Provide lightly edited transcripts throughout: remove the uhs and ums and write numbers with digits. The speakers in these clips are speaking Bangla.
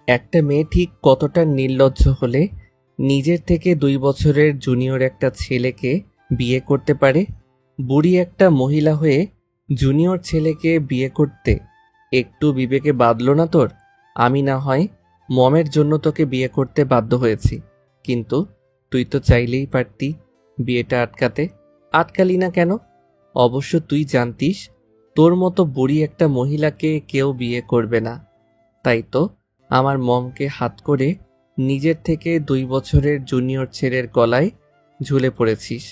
একটা মেয়ে ঠিক কতটা নির্লজ্জ হলে নিজের থেকে 2 বছরের জুনিয়র একটা ছেলেকে বিয়ে করতে পারে? বুড়ি একটা মহিলা হয়ে জুনিয়র ছেলেকে বিয়ে করতে একটু বিবেকে বাঁধলো না তোর? আমি না হয় মমের জন্য তোকে বিয়ে করতে বাধ্য হয়েছি, কিন্তু তুই তো চাইলেই পারতি বিয়েটা আটকাতে। আটকালি না কেন? অবশ্য তুই জানতিস তোর মতো বুড়ি একটা মহিলাকে কেউ বিয়ে করবে না, তাই তো আমার মমকে হাত করে নিজের থেকে 2 বছরের জুনিয়র ছেলের গলায় ঝুলে পড়েছিস।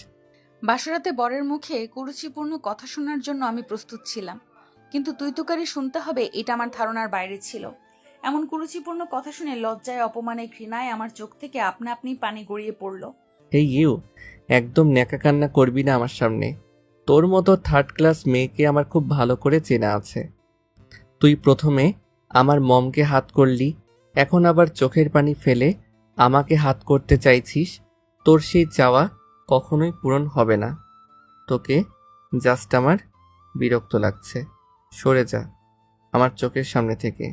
বাসরাতে বরের মুখে কুরুচিপূর্ণ কথা শোনার জন্য আমি প্রস্তুত ছিলাম, কিন্তু তুই তুকারি শুনতে হবে এটা আমার ধারণার বাইরে ছিল। এমন কুরুচিপূর্ণ কথা শুনে লজ্জায়, অপমানে, ঘৃণায় আমার চোখ থেকে আপনা আপনি পানি গড়িয়ে পড়ল। এই ইউ, একদম ন্যাকা কান্না করবি না আমার সামনে। তোর মতো থার্ড ক্লাস মেয়েকে আমার খুব ভালো করে চেনা আছে। তুই প্রথমে আমার মমকে হাত করলি, এখন আবার চোখের পানি ফেলে আমাকে হাত করতে চাইছিস। তোর সেই চাওয়া কখনোই পূরণ হবে না। তোকে জাস্ট আমার বিরক্ত লাগছে। সরে যা আমার চোখের সামনে থেকে।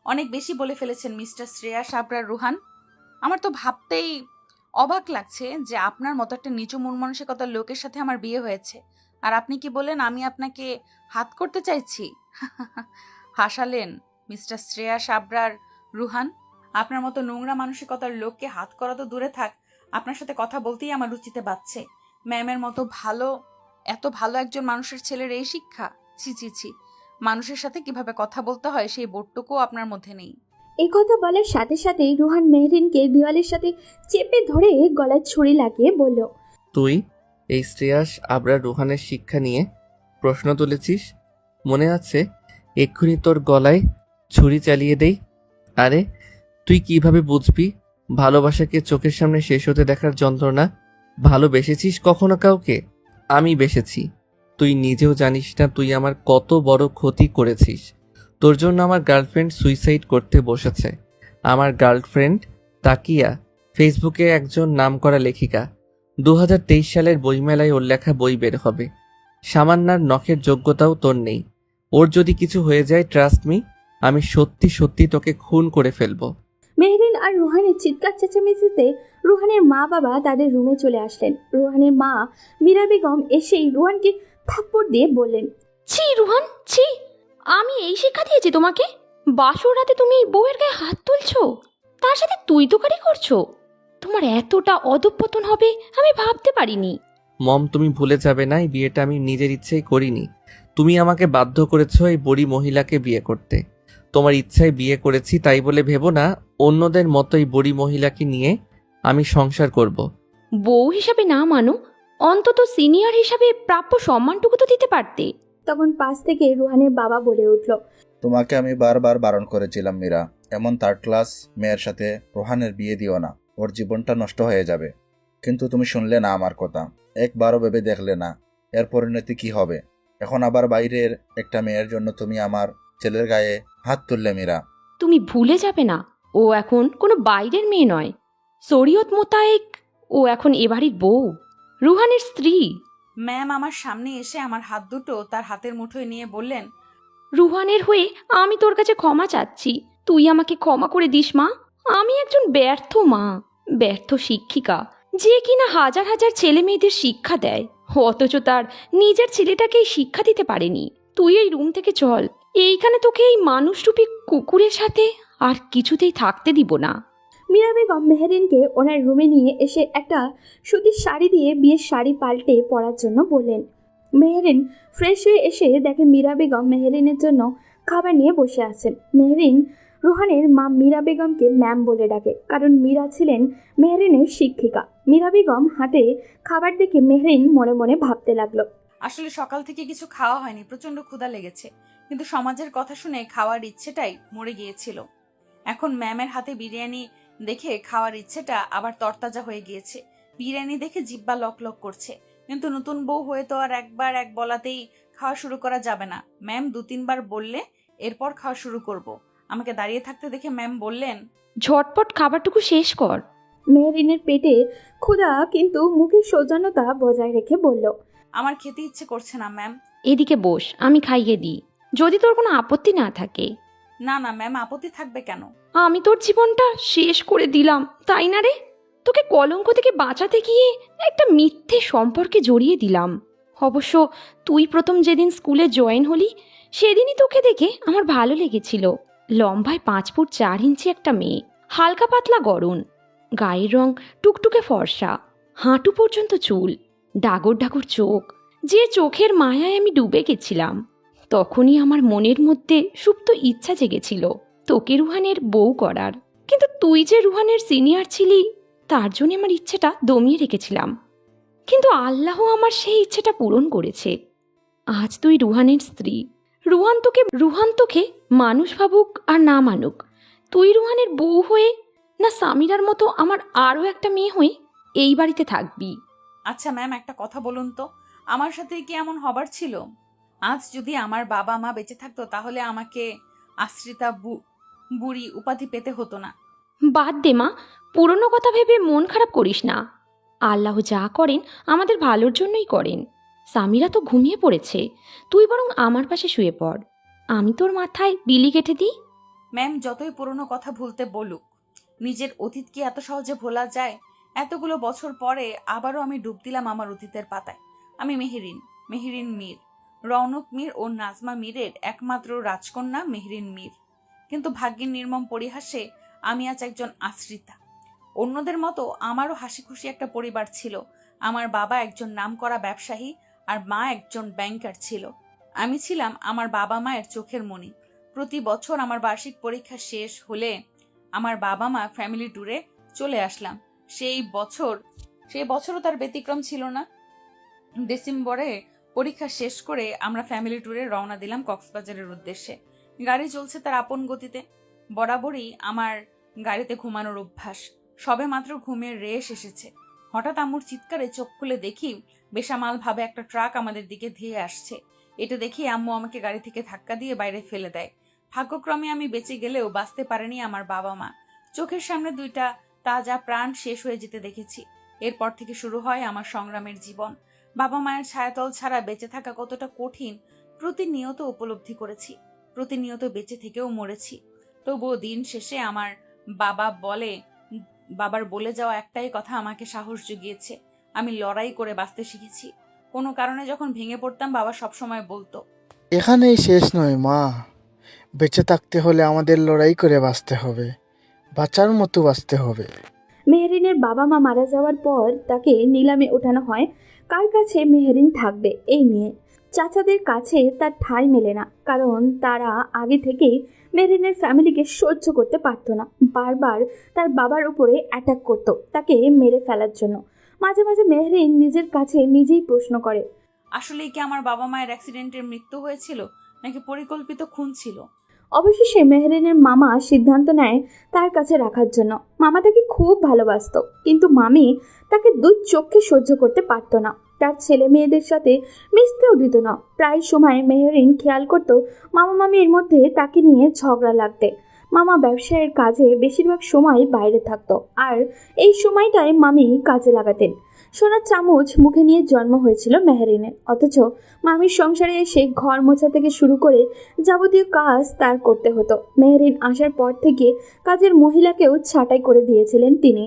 অনেক বেশি বলে ফেলেছেন মিস্টার শ্রেয়াস আবরার রুহান। আমার তো ভাবতেই অবাক লাগছে যে আপনার মতো একটা নিচু মন মানসিকতার লোকের সাথে আমার বিয়ে হয়েছে, আর আপনি কি বলেন আমি আপনাকে হাত করতে চাইছি? হাসালেন মিস্টার শ্রেয়াস আবরার রুহান। আপনার মতো নোংরা মানসিকতার লোককে হাত করা তো দূরে থাক, আপনার সাথে কথা বলতেই আমার রুচিতে বাড়ছে। ম্যামের মতো ভালো, এত ভালো একজন মানুষের ছেলের এই শিক্ষা! ছি ছি ছি, মানুষের সাথে কিভাবে কথা বলতে হয় সেই বোধটুকুও আপনার মধ্যে নেই। এই কথা বলার সাথে সাথেই রুহান মেহরিনকে দেওয়ালের সাথে চেপে ধরে গলায় ছুরি লাগিয়ে বলল, তুই এই শ্রেয়াস আবরার রুহানের শিক্ষা নিয়ে প্রশ্ন তুলেছিস? মনে আছে এক্ষুনি তোর গলায় ছুরি চালিয়ে দেই। আরে তুই কিভাবে বুঝবি ভালোবাসাকে চোখের সামনে শেষ হতে দেখার যন্ত্রণা? ভালোবেসেছিস কখনো কাউকে? আমি বেসেছি। তুই নিজেও জানিস না তুই আমার কত বড় ক্ষতি করেছিস। তোর জন্য আমার গার্লফ্রেন্ড সুইসাইড করতে বসেছে। আমার গার্লফ্রেন্ড তাকিয়া ফেসবুকে একজন নামকরা লেখিকা। 2023 সালের বইমেলায় ওর লেখা বই বের হবে। সামান্যার নখের যোগ্যতাও তোর নেই। ওর যদি কিছু হয়ে যায়, ট্রাস্ট মি, আমি সত্যি সত্যি তোকে খুন করে ফেলবো। মেহরিন আর রুহানের চিৎকার চেঁচামেচিতে রুহানের মা বাবা তাদের রুমে চলে আসলেন। রুহানের মা মীরা বেগম এসেই রুহানকে থাপ্পড় দিয়ে বললেন, ছি রুহান, ছি! আমি এই শিক্ষা দিয়েছি তোমাকে? বাসর রাতে তুমি বউয়ের গায়ে হাত তুলছো, তার সাথে তুই তোকারি করছো? তোমার এতটা অধঃপতন হবে আমি ভাবতে পারিনি। মম, তুমি ভুলে যাবে না এই বিয়েটা আমি নিজের ইচ্ছেই করিনি। তুমি আমাকে বাধ্য করেছো এই বুড়ি মহিলাকে বিয়ে করতে। তোমার ইচ্ছায় বিয়ে করেছি তাই বলে ভেবো না অন্যদের মতোই বুড়ি মহিলাকে নিয়ে আমি সংসার করব। বউ হিসাবে না মানো, অন্তত সিনিয়র হিসাবে প্রাপ্য সম্মানটুকু তো দিতে পারতে। তখন পাশ থেকে রুহানের বাবা বলে উঠল, তোমাকে আমি বারবার বারণ করেছিলাম মীরা, এমন থার্ড ক্লাস মেয়ের সাথে রোহানের বিয়ে দিও না, ওর জীবনটা নষ্ট হয়ে যাবে। কিন্তু তুমি শুনলে না আমার কথা, একবারও ভেবে দেখলে না এর পরিণতি কি হবে। এখন আবার বাইরের একটা মেয়ের জন্য তুমি আমার ছেলের গায়ে হাত তুললে মীরা। তুমি ভুলে যাবে না ও এখন কোনো বাইরের মেয়ে নয়, শরীয়ত মোতায়েক ও এখন এ বাড়ির বউ, রুহানের স্ত্রী। ম্যাম আমার সামনে এসে আমার হাত দুটো তার হাতের মুঠোয় নিয়ে বললেন, রুহানের হয়ে আমি তোর কাছে ক্ষমা চাচ্ছি, তুই আমাকে ক্ষমা করে দিস মা। আমি একজন ব্যর্থ মা, ব্যর্থ শিক্ষিকা, যে কিনা হাজার হাজার ছেলে মেয়েদের শিক্ষা দেয়, অথচ তার নিজের ছেলেটাকেই শিক্ষা দিতে পারেনি। তুই এই রুম থেকে চল, এইখানে তোকে এই মানুষরূপী কুকুরের সাথে আর কিছুতেই থাকতে দিব না। মীরা বেগম মেহরিনকে ওনার রুমে নিয়ে এসে একটা সুতির শাড়ি দিয়ে বিয়ের শাড়ি পাল্টে পরার জন্য বললেন। মেহরিন ফ্রেশ হয়ে এসে দেখে মীরা বেগম মেহরিনের জন্য খাবার নিয়ে বসে আছেন। মেহরিন রুহানের মা মীরা বেগমকে ম্যাম বলে ডাকে, কারণ মীরা ছিলেন মেহরিনের শিক্ষিকা। মীরা বেগম হাতে খাবার দেখে মেহরিন মনে মনে ভাবতে লাগলো, আসলে সকাল থেকে কিছু খাওয়া হয়নি, প্রচন্ড ক্ষুধা লেগেছে, কিন্তু সমাজের কথা শুনে খাওয়ার ইচ্ছেটাই মরে গিয়েছিল। এখন ম্যামের হাতে বিরিয়ানি দেখে খাওয়ার ইচ্ছেটা আবার তরতাজা হয়ে গিয়েছে। বিরিয়ানি দেখে জিব্বা লক লক করছে, কিন্তু নতুন বউ হয়ে তো আর একবার এক বলাতেই খাওয়া শুরু করা যাবে না। ম্যাম 2-3 বার বললে এরপর খাওয়া শুরু করব। আমাকে দাঁড়িয়ে থাকতে দেখে ম্যাম বললেন, ঝটপট খাবারটুকু শেষ কর। মেহরিনের পেটে ক্ষুধা কিন্তু মুখের সৌজন্যতা বজায় রেখে বলল, আমার খেতে ইচ্ছে করছে না ম্যাম। এদিকে বস, আমি খাইয়ে দিই, যদি তোর কোনো আপত্তি না থাকে। না না ম্যাম, আপত্তি থাকবে কেন? আমি তোর জীবনটা শেষ করে দিলাম, তাই না রে? তোকে কলঙ্ক থেকে বাঁচাতে গিয়ে একটা মিথ্যে সম্পর্কে জড়িয়ে দিলাম। অবশ্য তুই প্রথম যেদিন স্কুলে জয়েন হলি সেদিনই তোকে দেখে আমার ভালো লেগেছিল। লম্বায় 5 ফুট 4 ইঞ্চি একটা মেয়ে, হালকা পাতলা গড়ন, গায়ের রং টুকটুকে ফর্সা, হাঁটু পর্যন্ত চুল, ডাগর ডাগর চোখ, যে চোখের মায়ায় আমি ডুবে গেছিলাম। তখনই আমার মনের মধ্যে সুপ্ত ইচ্ছা জেগেছিল তোকে রুহানের বউ করার। কিন্তু তুই যে রুহানের সিনিয়র ছিলি তার জন্য আমার ইচ্ছেটা দমিয়ে রেখেছিলাম। কিন্তু আল্লাহ আমার সেই ইচ্ছেটা পূরণ করেছে। আজ তুই রুহানের স্ত্রী। রুহান তোকে মানুষ ভাবুক আর না মানুক, তুই রুহানের বউ হয়ে না সামিরার মতো আমার আরও একটা মেয়ে হয়ে এই বাড়িতে থাকবি। আচ্ছা ম্যাম, একটা কথা বলুন তো, আমার সাথে কি এমন হবার ছিল? আজ যদি আমার বাবা মা বেঁচে থাকতো তাহলে আমাকে আশ্রিতা বুড়ি উপাধি পেতে হতো না। বাদ দে মা, পুরনো কথা ভেবে মন খারাপ করিস না। আল্লাহ যা করেন আমাদের ভালোর জন্যই করেন। সামিরা তো ঘুমিয়ে পড়েছে, তুই বরং আমার পাশে শুয়ে পড়, আমি তোর মাথায় বিলি কেটে দিই। ম্যাম, যতই পুরনো কথা ভুলতে বলুক, নিজের অতীত কি এত সহজে ভোলা যায়? এতগুলো বছর পরে আবারও আমি ডুব দিলাম আমার অতীতের পাতায়। আমি মেহেরিন মীর, রৌনক মীর ও নাজমা মীরের একমাত্র রাজকন্যা মেহেরিন মীর। কিন্তু ভাগ্যের নির্মম পরিহাসে আমি আজ একজন আশ্রিতা। অন্যদের মতো আমারও হাসি খুশি একটা পরিবার ছিল। আমার বাবা একজন নামকরা ব্যবসায়ী আর মা একজন ব্যাংকার ছিল। আমি ছিলাম আমার বাবা মায়ের চোখের মণি। প্রতি বছর আমার বার্ষিক পরীক্ষা শেষ হলে আমার বাবা মা ফ্যামিলি ট্যুরে চলে আসলাম। সেই বছরও তার ব্যতিক্রম ছিল না। ডিসেম্বরে পরীক্ষা শেষ করে আমরা ফ্যামিলি ট্যুরে রওনা দিলাম কক্সবাজারের উদ্দেশ্যে। গাড়ি চলছে তার আপন গতিতে। বরাবরই আমার গাড়িতে ঘুমানোর অভ্যাস। সবে মাত্র ঘুমের রেশ এসেছে, হঠাৎ আম্মুর চিৎকারে চোখ খুলে দেখি বেসামাল ভাবে একটা ট্রাক আমাদের দিকে ধেয়ে আসছে। এটা দেখি আম্মু আমাকে গাড়ি থেকে ধাক্কা দিয়ে বাইরে ফেলে দেয়। ভাগ্যক্রমে আমি বেঁচে গেলেও বাঁচতে পারেনি আমার বাবা মা। চোখের সামনে দুইটা তাজা প্রাণ শেষ হয়ে যেতে দেখেছি। এরপর থেকে শুরু হয় আমার সংগ্রামের জীবন। বাবা মায়ের ছায়াতল ছাড়া বেঁচে থাকা কতটা কঠিন প্রতিনিয়ত উপলব্ধি করেছি। প্রতিনিয়ত বেঁচে থেকেও মরেছি। তবুও দিন শেষে আমার বাবার বলে যাওয়া একটাই কথা আমাকে সাহস জুগিয়েছে। আমি লড়াই করে বাঁচতে শিখেছি। কোনো কারণে যখন ভেঙে পড়তাম বাবা সবসময় বলতো, এখানেই শেষ নয় মা, বেঁচে থাকতে হলে আমাদের লড়াই করে বাঁচতে হবে, বাঁচার মতো বাঁচতে হবে। মেহরিনের বাবা মা মারা যাওয়ার পর তাকে নিলামে ওঠানো হয় কার কাছে মেহরিন থাকবে এই নিয়ে। চাচাদের কাছে তার ঠাঁই মেলে না, কারণ তারা আগে থেকেই মেহরিনের ফ্যামিলিকে সহ্য করতে পারতো না। বারবার তার বাবার উপরে অ্যাটাক করতো তাকে মেরে ফেলার জন্য। মাঝে মাঝে মেহরিন নিজের কাছে নিজেই প্রশ্ন করে, আসলেই কি আমার বাবা মায়ের অ্যাক্সিডেন্টের মৃত্যু হয়েছিল নাকি পরিকল্পিত খুন ছিল? অবশেষে মেহরিনের মামা সিদ্ধান্ত নেয় তার কাছে রাখার জন্য। মামা তাকে খুব ভালোবাসতো, কিন্তু মামি তাকে দুই চোখে সহ্য করতে পারতো না। তার ছেলে মেয়েদের সাথে মিশতেও দিত না। প্রায় সময় মেহরিন খেয়াল করত মামা মামির মধ্যে তাকে নিয়ে ঝগড়া লাগতে। মামা ব্যবসায়ের কাজে বেশিরভাগ সময় বাইরে থাকতো, আর এই সময়টায় মামি কাজে লাগাতেন। সোনার চামচ মুখে নিয়ে জন্ম হয়েছিল মেহরিনের, অথচ মামির সংসারে এসে ঘর মোছা থেকে শুরু করে যাবতীয় কাজ তার করতে হতো। মেহরিন আসার পর থেকে কাজের মহিলাকেও ছাঁটাই করে দিয়েছিলেন তিনি।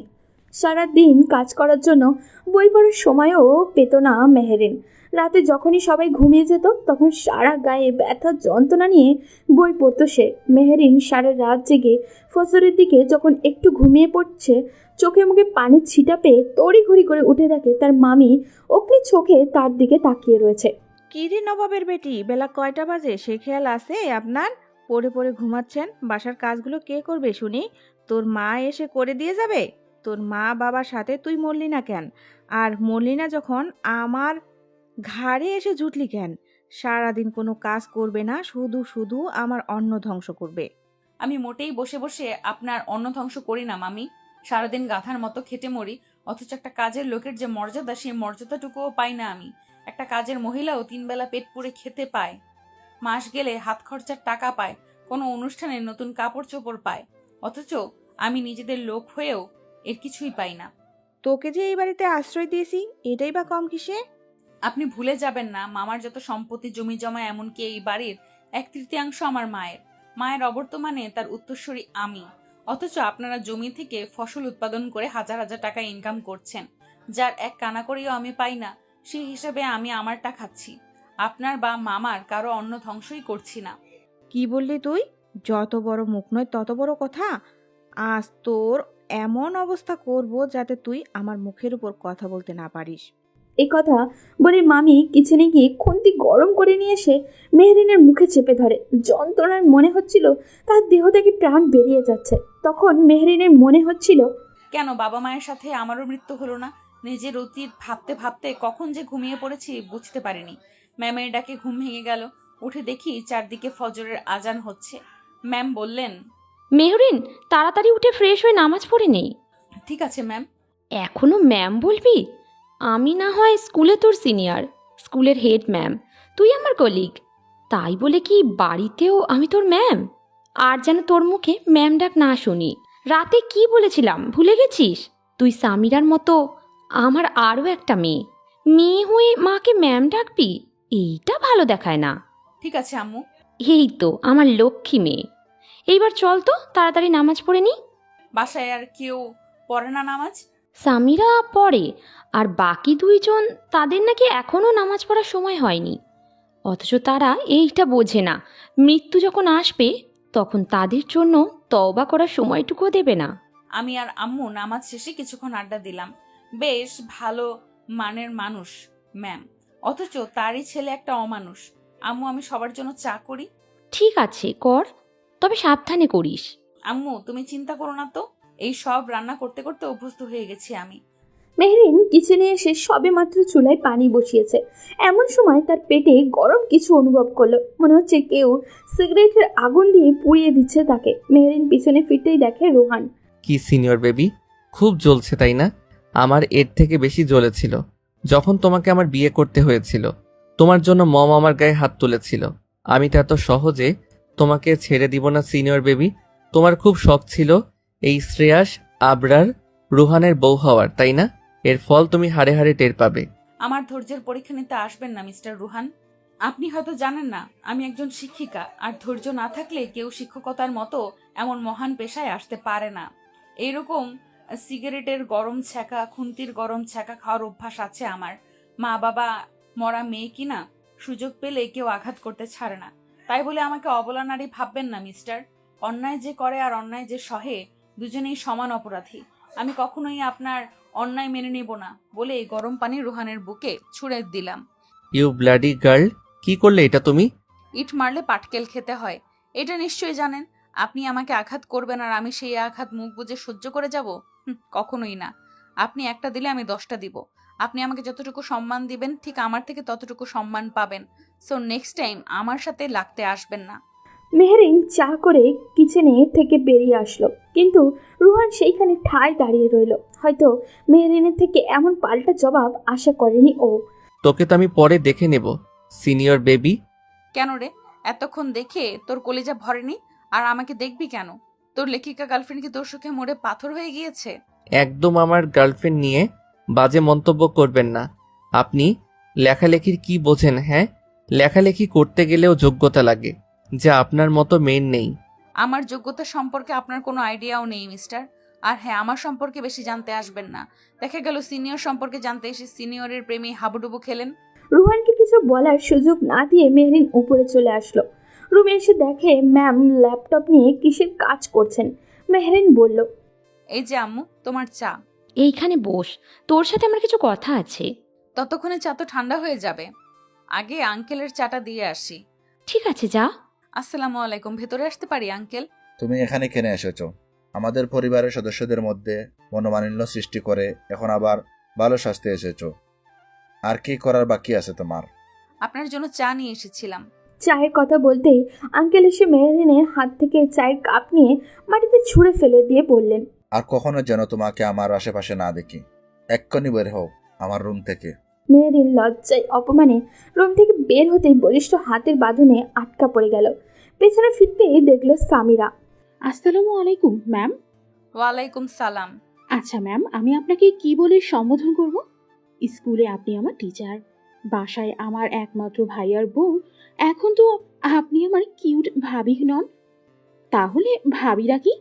সারা দিন কাজ করার জন্য বই পড়ার সময়ও পেত না মেহরিন। রাতে যখনই সবাই ঘুমিয়ে যেত তখন সারা গায়ে ব্যথা যন্ত্রণা নিয়ে বই পড়তো সে। মেহরিন সারা রাত জেগে ফজরের দিকে যখন একটু ঘুমিয়ে পড়ছে, চোখে মুখে পানির ছিটা পেয়ে তড়িঘড়ি করে উঠে দেখে তার মামি অগ্নি চোখে তার দিকে তাকিয়ে রয়েছে। কি রে নবাবের বেটি, বেলা কয়টা বাজে সে খেয়াল আছে আপনার? পড়ে পড়ে ঘুমাচ্ছেন, বাসার কাজগুলো কে করবে শুনি? তোর মা এসে করে দিয়ে যাবে? তোর মা বাবার সাথে তুই মরলি না কেন? আর মরলি না যখন আমার ঘাড়ে এসে জুটলি কেন? সারাদিন কোনো কাজ করবে না, শুধু শুধু আমার অন্ন ধ্বংস করবে। আমি মোটেই বসে বসে আপনার অন্ন ধ্বংস করি না মামি। সারাদিন গাধার মতো খেটে মরি, অথচ একটা কাজের লোকের যে মর্যাদা সেই মর্যাদাটুকুও পাই না আমি। একটা কাজের মহিলাও 3 বেলা পেট পুড়ে খেতে পায়, মাস গেলে হাত খরচার টাকা পায়, কোনো অনুষ্ঠানে নতুন কাপড় চোপড় পায়, অথচ আমি নিজেদের লোক হয়েও এর কিছুই পাই না। তোকে যে এই বাড়িতে আশ্রয় দিয়েছি এটাই বা কম কিসে? আপনি ভুলে যাবেন না, মামার যত সম্পত্তি জমি জমা, এমনকি এই বাড়ির 1/3 আমার মায়ের। মায়ের অবর্তমানে তার উত্তরসূরি আমি, অথচ আপনারা জমি থেকে ফসল উৎপাদন করে হাজার হাজার টাকা ইনকাম করছেন, যার এক কানাকড়িও আমি পাই না। সেই হিসাবে আমি আমারটা খাচ্ছি, আপনার বা মামার কারো অন্ন ধ্বংসই করছি না। কি বললি তুই? যত বড় মুখ নয় তত বড় কথা। আজ তোর এমন অবস্থা করব যাতে তুই আমার মুখের উপর কথা বলতে না পারিস। এই কথা বলে মামি কিচেনে গিয়ে খুন্তি গরম করে নিয়ে এসে মেহরিনের মুখে চেপে ধরে। যন্ত্রণায় মনে হচ্ছিল তার দেহ থেকে প্রাণ বেরিয়ে যাচ্ছে। তখন মেহরিনের মনে হচ্ছিল, কেন বাবা মায়ের সাথে আমারও মৃত্যু হলো না? নিজের অতীত ভাবতে ভাবতে কখন যে ঘুমিয়ে পড়েছি বুঝতে পারিনি। ম্যামের ডাকে ঘুম ভেঙে গেল। উঠে দেখি চারদিকে ফজরের আজান হচ্ছে। ম্যাম বললেন, মেহরিন, তাড়াতাড়ি উঠে ফ্রেশ হয়ে নামাজ পড়ে নেই। ঠিক আছে ম্যাম। এখনো ম্যাম বলবি? আমি না হয় স্কুলে তোর সিনিয়র, স্কুলের হেড ম্যাম, তুই আমার কলিগ, তাই বলে কি বাড়িতেও আমি তোর ম্যাম? আর যেন তোর মুখে ম্যাম ডাক না শুনি। রাতে কি বলেছিলাম ভুলে গেছিস? তুই সামিরার মতো আমার আরও একটা মেয়ে, মেয়ে হয়ে মাকে ম্যাম ডাকবি? এইটা ভালো দেখায় না। ঠিক আছে আম্মু। এই তো আমার লক্ষ্মী মেয়ে। এইবার চল তো তাড়াতাড়ি নামাজ পড়ে নি। বাসায় আর কেউ পড়ে না নামাজ? সামিরা পড়ে, আর বাকি দুইজন তাদের নাকি এখনও নামাজ পড়ার সময় হয়নি। অথচ তারা এইটা বোঝে না, মৃত্যু যখন আসবে তখন তাদের জন্য তওবা করার সময়টুকুও দেবে না। আমি আর আম্মু নামাজ শেষে কিছুক্ষণ আড্ডা দিলাম। বেশ ভালো মানের মানুষ ম্যাম, অথচ তারই ছেলে একটা অমানুষ। আম্মু, আমি সবার জন্য চা করি? ঠিক আছে কর, তবে সাবধানে করিস। আম্মু, তুমি চিন্তা করো না তো, এই সব রান্না করতে করতে অভ্যস্ত হয়ে গেছি আমি। মেহরিন কিচেনে এসে সবেমাত্র চুলায় পানি বসিয়েছে। এমন সময় তার পেটে গরম কিছু অনুভব করলো। মনে হচ্ছে কেউ সিগারেটের আগুন দিয়ে পুড়িয়ে দিচ্ছে তাকে। মেহরিন পিছনে ফিরতেই দেখে রোহান। কি সিনিয়র বেবি, খুব জ্বলছে তাই না? আমার এর থেকে বেশি জ্বলেছিল যখন তোমাকে আমার বিয়ে করতে হয়েছিল। তোমার জন্য মম আমার গায়ে হাত তুলেছিল। আমি তো এত সহজে তোমাকে ছেড়ে দিব না সিনিয়র বেবি। তোমার খুব শখ ছিল এই শ্রেয়াস, আবরার, রুহানের বউ হওয়ার, তাই না? এর ফল তুমি হাড়ে হাড়ে টের পাবে। আমার ধৈর্যের পরীক্ষা নিতে আসবেন না মিস্টার রুহান। আপনি হয়তো জানেন না আমি একজন শিক্ষিকা, আর ধৈর্য না থাকলে কেউ শিক্ষকতার মতো এমন মহান পেশায় আসতে পারে না। এইরকম সিগারেটের গরম ছ্যাঁকা, খুন্তির গরম ছ্যাঁকা খাওয়ার অভ্যাস আছে আমার। মা বাবা মরা মেয়ে কিনা, সুযোগ পেলে কেউ আঘাত করতে ছাড়ে না। তাই বলে আমাকে অবলা নারী ভাববেন না মিস্টার। অন্যায় যে করে আর অন্যায় যে সহে, দুজনেই সমান অপরাধী। আমি কখনোই আপনার অন্যায় মেনে নেব না বলে এই গরম পানি রুহানের বুকে ছুঁড়ে দিলাম। ইউ ব্লাডি গার্ল, কি করলে এটা তুমি? ইট মারলে পাটকেল খেতে হয়, এটা নিশ্চয়ই জানেন। আপনি আমাকে আঘাত করবেন আর আমি সেই আঘাত মুখ বুজে সহ্য করে যাব? কখনোই না। আপনি একটা দিলে আমি 10টা দিব। আপনি আমাকে যতটুকু সম্মান দিবেন ঠিক আমার থেকে ততটুকু সম্মান পাবেন। সো নেক্সট টাইম আমার সাথে লাগতে আসবেন না। মেহরিন চা করে কিচেনে থেকে বেরিয়ে আসলো, কিন্তু রুহান সেইখানে ঠায় দাঁড়িয়ে রইল। হয়তো মেহরিনের থেকে এমন পাল্টা জবাব আশা করেনি ও। তোকে তো আমি পরে দেখে নেব সিনিয়র বেবি। কেন রে, এতক্ষণ দেখে তোর কলিজা ভরেনি? আর আমাকে দেখবি কেন? তোর লেখিকা গার্লফ্রেন্ড কি তোর সুখে মরে পাথর হয়ে গিয়েছে? একদম আমার গার্লফ্রেন্ড নিয়ে বাজে মন্তব্য করবেন না। আপনি লেখালেখির কি বোঝেন? হ্যাঁ, লেখালেখি করতে গেলেও যোগ্যতা লাগে, যা আপনার মতো মেন নেই। আমার যোগ্যতা সম্পর্কে আপনার কোনো আইডিয়াও নেই মিস্টার। আর হ্যাঁ, আমার সম্পর্কে বেশি জানতে আসবেন না। দেখা গেল সিনিয়র সম্পর্কে জানতে এসে সিনিয়রের প্রেমে হাবুডুবু খেলেন। রুহানকে কিছু বলার সুযোগ না দিয়ে মেহরিন উপরে চলে আসলো। রুমে এসে দেখে ম্যাম ল্যাপটপ নিয়ে কিসের কাজ করছেন। মেহরিন বলল, এই যে আম্মু, তোমার চা। এইখানে বস, তোর সাথে আমার কিছু কথা আছে। ততক্ষণে চা তো ঠান্ডা হয়ে যাবে। আগে আঙ্কেলের চাটা দিয়ে আসি। ঠিক আছে যা। আসসালামু আলাইকুম, ভেতরে আসতে পারি আঙ্কেল? তুমি এখানে কেন এসেছো? আমাদের পরিবারের সদস্যদের মধ্যে মনোমালিন্য সৃষ্টি করে এখন আবার ভালো শাস্তি এসেছো। আর কি করার বাকি আছে তোমার? আপনার জন্য চা নিয়ে এসেছিলাম। চায়ের কথা বলতেই আঙ্কেল এসে মেহরিনের হাত থেকে চায়ের কাপ নিয়ে মাটিতে ছুঁড়ে ফেলে দিয়ে বললেন, আর কখনো যেন তোমাকে আমার আশেপাশে না দেখি। এক্ষুনি বের হও আমার রুম থেকে। মেহরিন লজ্জায় অপমানে রুম থেকে বের হতেই বলিষ্ঠ হাতের বাঁধনে আটকা পড়ে গেল। পেছনে ফিরতেই দেখল সামিরা। আসসালামু আলাইকুম ম্যাম। ওয়ালাইকুম সালাম। আচ্ছা ম্যাম, আমি আপনাকে কি বলে সম্বোধন করব? স্কুলে আপনি আমার টিচার, বাসায় আমার একমাত্র ভাইয়ার বউ, এখন তো আপনি আমার কিউট ভাবি নন। তাহলে ভাবিরা কি?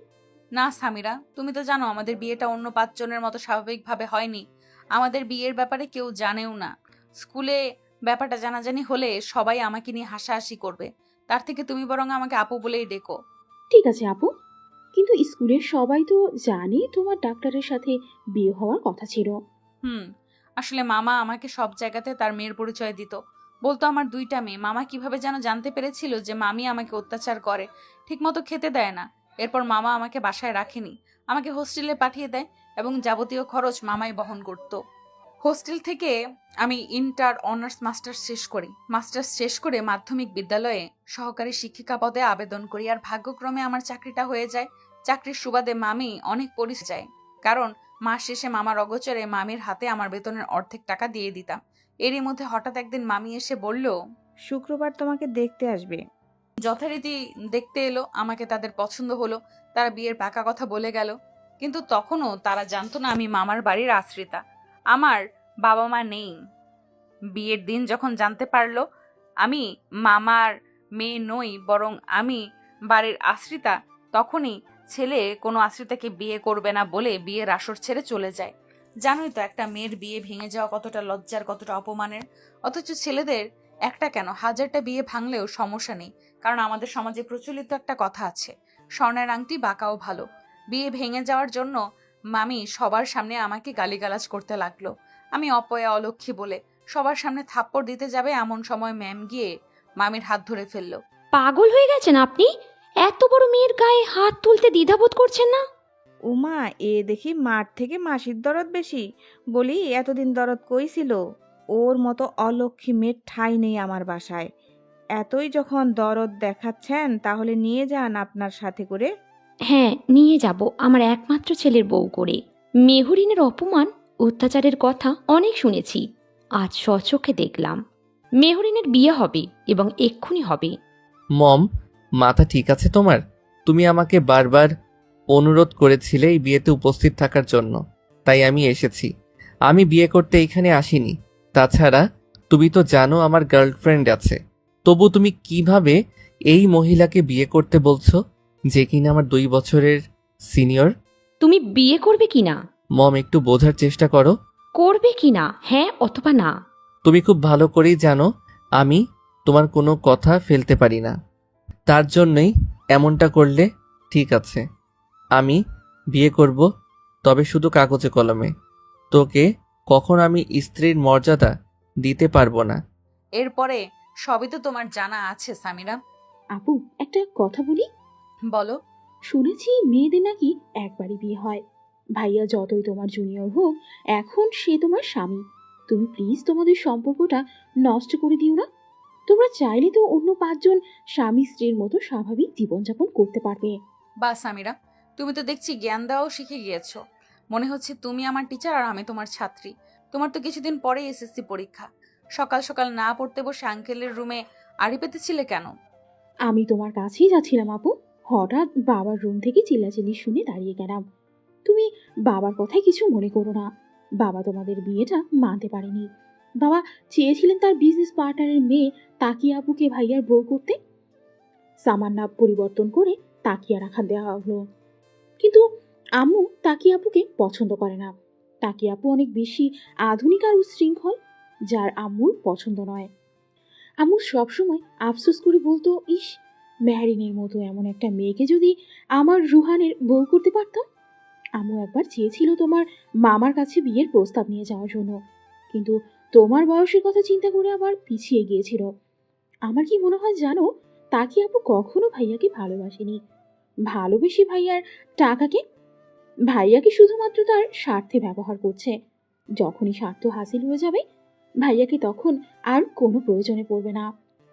না সামিরা, তুমি তো জানো আমাদের বিয়েটা অন্য 5 জনের মতো স্বাভাবিকভাবে হয়নি। আমাদের বিয়ের ব্যাপারে কেউ জানেও না। স্কুলে ব্যাপারটা জানাজানি হলে সবাই আমাকে নিয়ে হাসাহাসি করবে। তার থেকে তুমি বরং আমাকে আপু বলেই ডেকো। ঠিক আছে আপু, কিন্তু স্কুলের সবাই তো জানে তোমার ডাক্তারের সাথে বিয়ে হওয়ার কথা ছিল। হুম, আসলে মামা আমাকে সব জায়গাতে তার মেয়ের পরিচয় দিত। বলতো আমার 2টা মেয়ে। মামা কিভাবে যেন জানতে পেরেছিল যে মামি আমাকে অত্যাচার করে, ঠিকমতো খেতে দেয় না। এরপর মামা আমাকে বাসায় রাখেনি, আমাকে হোস্টেলে পাঠিয়ে দেয় এবং যাবতীয় খরচ মামাই বহন করত। হোস্টেল থেকে আমি ইন্টার অনার্স মাস্টার্স শেষ করি। মাস্টার্স শেষ করে মাধ্যমিক বিদ্যালয়ে সহকারী শিক্ষিকা পদে আবেদন করি, আর ভাগ্যক্রমে আমার চাকরিটা হয়ে যায়। চাকরির সুবাদে মামি অনেক পরিচয় যায়, কারণ মাস শেষে মামার অগোচরে মামির হাতে আমার বেতনের অর্ধেক টাকা দিয়ে দিতাম। এরই মধ্যে হঠাৎ একদিন মামি এসে বলল, শুক্রবার তোমাকে দেখতে আসবে। যথারীতি দেখতে এলো। আমাকে তাদের পছন্দ হলো, তারা বিয়ের পাকা কথা বলে গেল। কিন্তু তখনও তারা জানতো না আমি মামার বাড়ির আশ্রিতা, আমার বাবা মা নেই। বিয়ের দিন যখন জানতে পারলো আমি মামার মেয়ে নই, বরং আমি বাড়ির আশ্রিতা, তখনই ছেলে কোনো আশ্রিতাকে বিয়ে করবে না বলে বিয়ের আসর ছেড়ে চলে যায়। জানোই তো একটা মেয়ের বিয়ে ভেঙে যাওয়া কতটা লজ্জার, কতটা অপমানের। অথচ ছেলেদের একটা কেন 1000টা বিয়ে ভাঙলেও সমস্যা নেই, কারণ আমাদের সমাজে প্রচলিত একটা কথা আছে, স্বর্ণের আংটি বাঁকাও ভালো। বিয়ে ভেঙে যাওয়ার জন্য মামি সবার সামনে আমাকে গালিগালাজ করতে লাগলো। আমি অপয়া অলক্ষী বলে সবার সামনে থাপ্পড় দিতে যাবে, এমন সময় ম্যাম গিয়ে মামির হাত ধরে ফেললো। পাগল হয়ে গেছেন আপনি? এত বড় মেয়ের গায়ে হাত তুলতে দ্বিধাবোধ করছেন না? উমা, এ দেখি মার থেকে মাসির দরদ বেশি। বলি, এতদিন দরদ কই ছিল? ওর মতো অলক্ষী মেয়ের ঠাঁই নেই আমার বাসায়। এতই যখন দরদ দেখাচ্ছেন, তাহলে নিয়ে যান আপনার সাথে করে। হ্যাঁ, নিয়ে যাব আমার একমাত্র ছেলের বউ করে। মেহরিনের অপমান অত্যাচারের কথা অনেক শুনেছি, আজ স্বচক্ষে দেখলাম। মেহরিনের বিয়ে হবে এবং এক্ষুনি হবে। মম, মাথা ঠিক আছে তোমার? তুমি আমাকে বারবার অনুরোধ করেছিলে এই বিয়েতে উপস্থিত থাকার জন্য, তাই আমি এসেছি। আমি বিয়ে করতে এখানে আসিনি। তাছাড়া তুমি তো জানো আমার গার্লফ্রেন্ড আছে। তবু তুমি কিভাবে এই মহিলাকে বিয়ে করতে বলছো, যে কিনা আমার 2 বছরের সিনিয়র? তুমি বিয়ে করবে কি না? মম, একটু বোঝার চেষ্টা করো। করবে কি না, হ্যাঁ অথবা না? তুমি খুব ভালো করেই জানো আমি তোমার কোনো কথা ফেলতে পারি না। তার জন্যই এমনটা করলে। ঠিক আছে, আমি বিয়ে করব, তবে শুধু কাগজে কলমে। তোকে কখন আমি স্ত্রীর মর্যাদা দিতে পারবো না। এরপরে সবই তো তোমার জানা আছে সামিরা। আপু, একটা কথা বলি। বলো। শুনেছি মেয়েদের নাকি একবারই বিয়ে হয়। ভাইয়া যতই তোমার জুনিয়র হোক, এখন সে তোমার স্বামী। তুমি প্লিজ তোমাদের সম্পর্কটা নষ্ট করে দিও না। তোমরা চাইলে তো অন্য 5 জন স্বামী স্ত্রীর মতো স্বাভাবিক জীবনযাপন করতে পারবে। বা সামিরা, তুমি তো দেখছি জ্ঞান দেওয়াও শিখে গিয়েছো। মনে হচ্ছে তুমি আমার টিচার আর আমি তোমার ছাত্রী। তোমার তো কিছুদিন পরেই এসএসসি পরীক্ষা। সকাল সকাল না পড়তে বসে আঙ্কেলের রুমে আড়ি পেতেছিলে কেন? আমি তোমার কাছেই যাচ্ছিলাম আপু, হঠাৎ বাবার রুম থেকে চিল্লাচিল্লি শুনে দাঁড়িয়ে গেলাম। তুমি বাবার কথায় কিছু মনে করো না। বাবা তোমাদের বিয়েটা মানতে পারেনি। বাবা চেয়েছিলেন তার বিজনেস পার্টনারের মেয়ে তাকিয়া আপুকে ভাইয়ার বউ করতে। সামান্য পরিবর্তন করে তাকিয়া রাখা দেওয়া হলো। কিন্তু আম্মু তাকিয়া আপুকে পছন্দ করে না। তাকিয়া আপু অনেক বেশি আধুনিক আর উচ্ছৃঙ্খল, যার আম্মুর পছন্দ নয়। আম্মু সবসময় আফসোস করে বলতো, ইস, মেহরিনের মতো এমন একটা মেয়েকে যদি আমার রুহানের বউ করতে পারতাম। আম্মু একবার চেয়েছিল তোমার মামার কাছে বিয়ের প্রস্তাব নিয়ে যাওয়ার জন্য, কিন্তু তোমার বয়সের কথা চিন্তা করে আবার পিছিয়ে গিয়েছিল। আমার কি মনে হয় জানো, তাকি আপু কখনো ভাইয়াকে ভালোবাসেনি। ভালোবেসে ভাইয়াকে শুধুমাত্র তার স্বার্থে ব্যবহার করছে। যখনই স্বার্থ হাসিল হয়ে যাবে, ভাইয়াকে তখন আর কোনো প্রয়োজনে পড়বে না।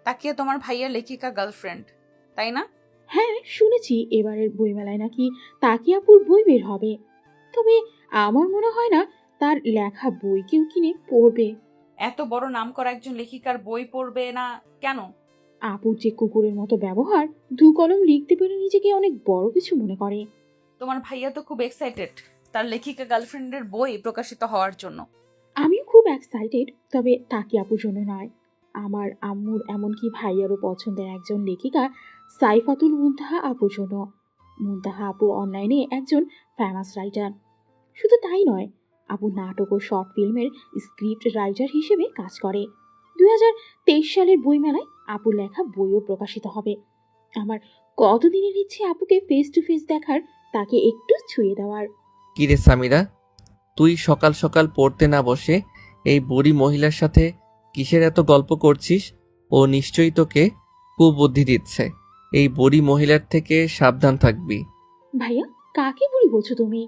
তাকিয়া তোমার ভাইয়ার লেখিকা গার্লফ্রেন্ড, তাই না? হ্যাঁ, শুনেছি এবারের বইমেলায় নাকি তাকিয়াপুর বই বের হবে। তবে আমার মনে হয় না তার লেখা বই কেউ কিনে পড়বে। এত বড় নামকরা একজন লেখিকার বই পড়বে না কেন? আপুর যে কুকুরের মতো ব্যবহার, দু কলম লিখতে পেরে নিজেকে অনেক বড় কিছু মনে করে। তোমার ভাইয়া তো খুব এক্সাইটেড তার লেখিকা গার্লফ্রেন্ডের বই প্রকাশিত হওয়ার জন্য। আমিও খুব এক্সাইটেড, তবে তাকিয়াপুর জন্য নয়। আমার আম্মুর, এমনকি ভাইয়ারও পছন্দের একজন লেখিকা সাইফাতুল মুনতাহা আপুর জন্য। মুনতাহা আপু অনলাইনে একজন ফেমাস রাইটার। শুধু তাই নয়, আপু নাটক ও শর্ট ফিল্মের স্ক্রিপ্ট রাইটার হিসেবে কাজ করে। 2023 সালের বইমেলায় আপুর লেখা বইও প্রকাশিত হবে। আমার কতদিনের ইচ্ছে আপুকে ফেস টু ফেস দেখার, তাকে একটু ছুঁয়ে দেওয়ার। কিরে সামিরা, তুই সকাল সকাল পড়তে না বসে এই বুড়ি মহিলার সাথে কিসের এত গল্প করছিস? ও নিশ্চয়ই তোকে কুবুদ্ধি দিচ্ছে। এই বুড়ি মহিলার থেকে সাবধান থাকবি। ভাইয়া, কাকে বুড়ি বলছো তুমি?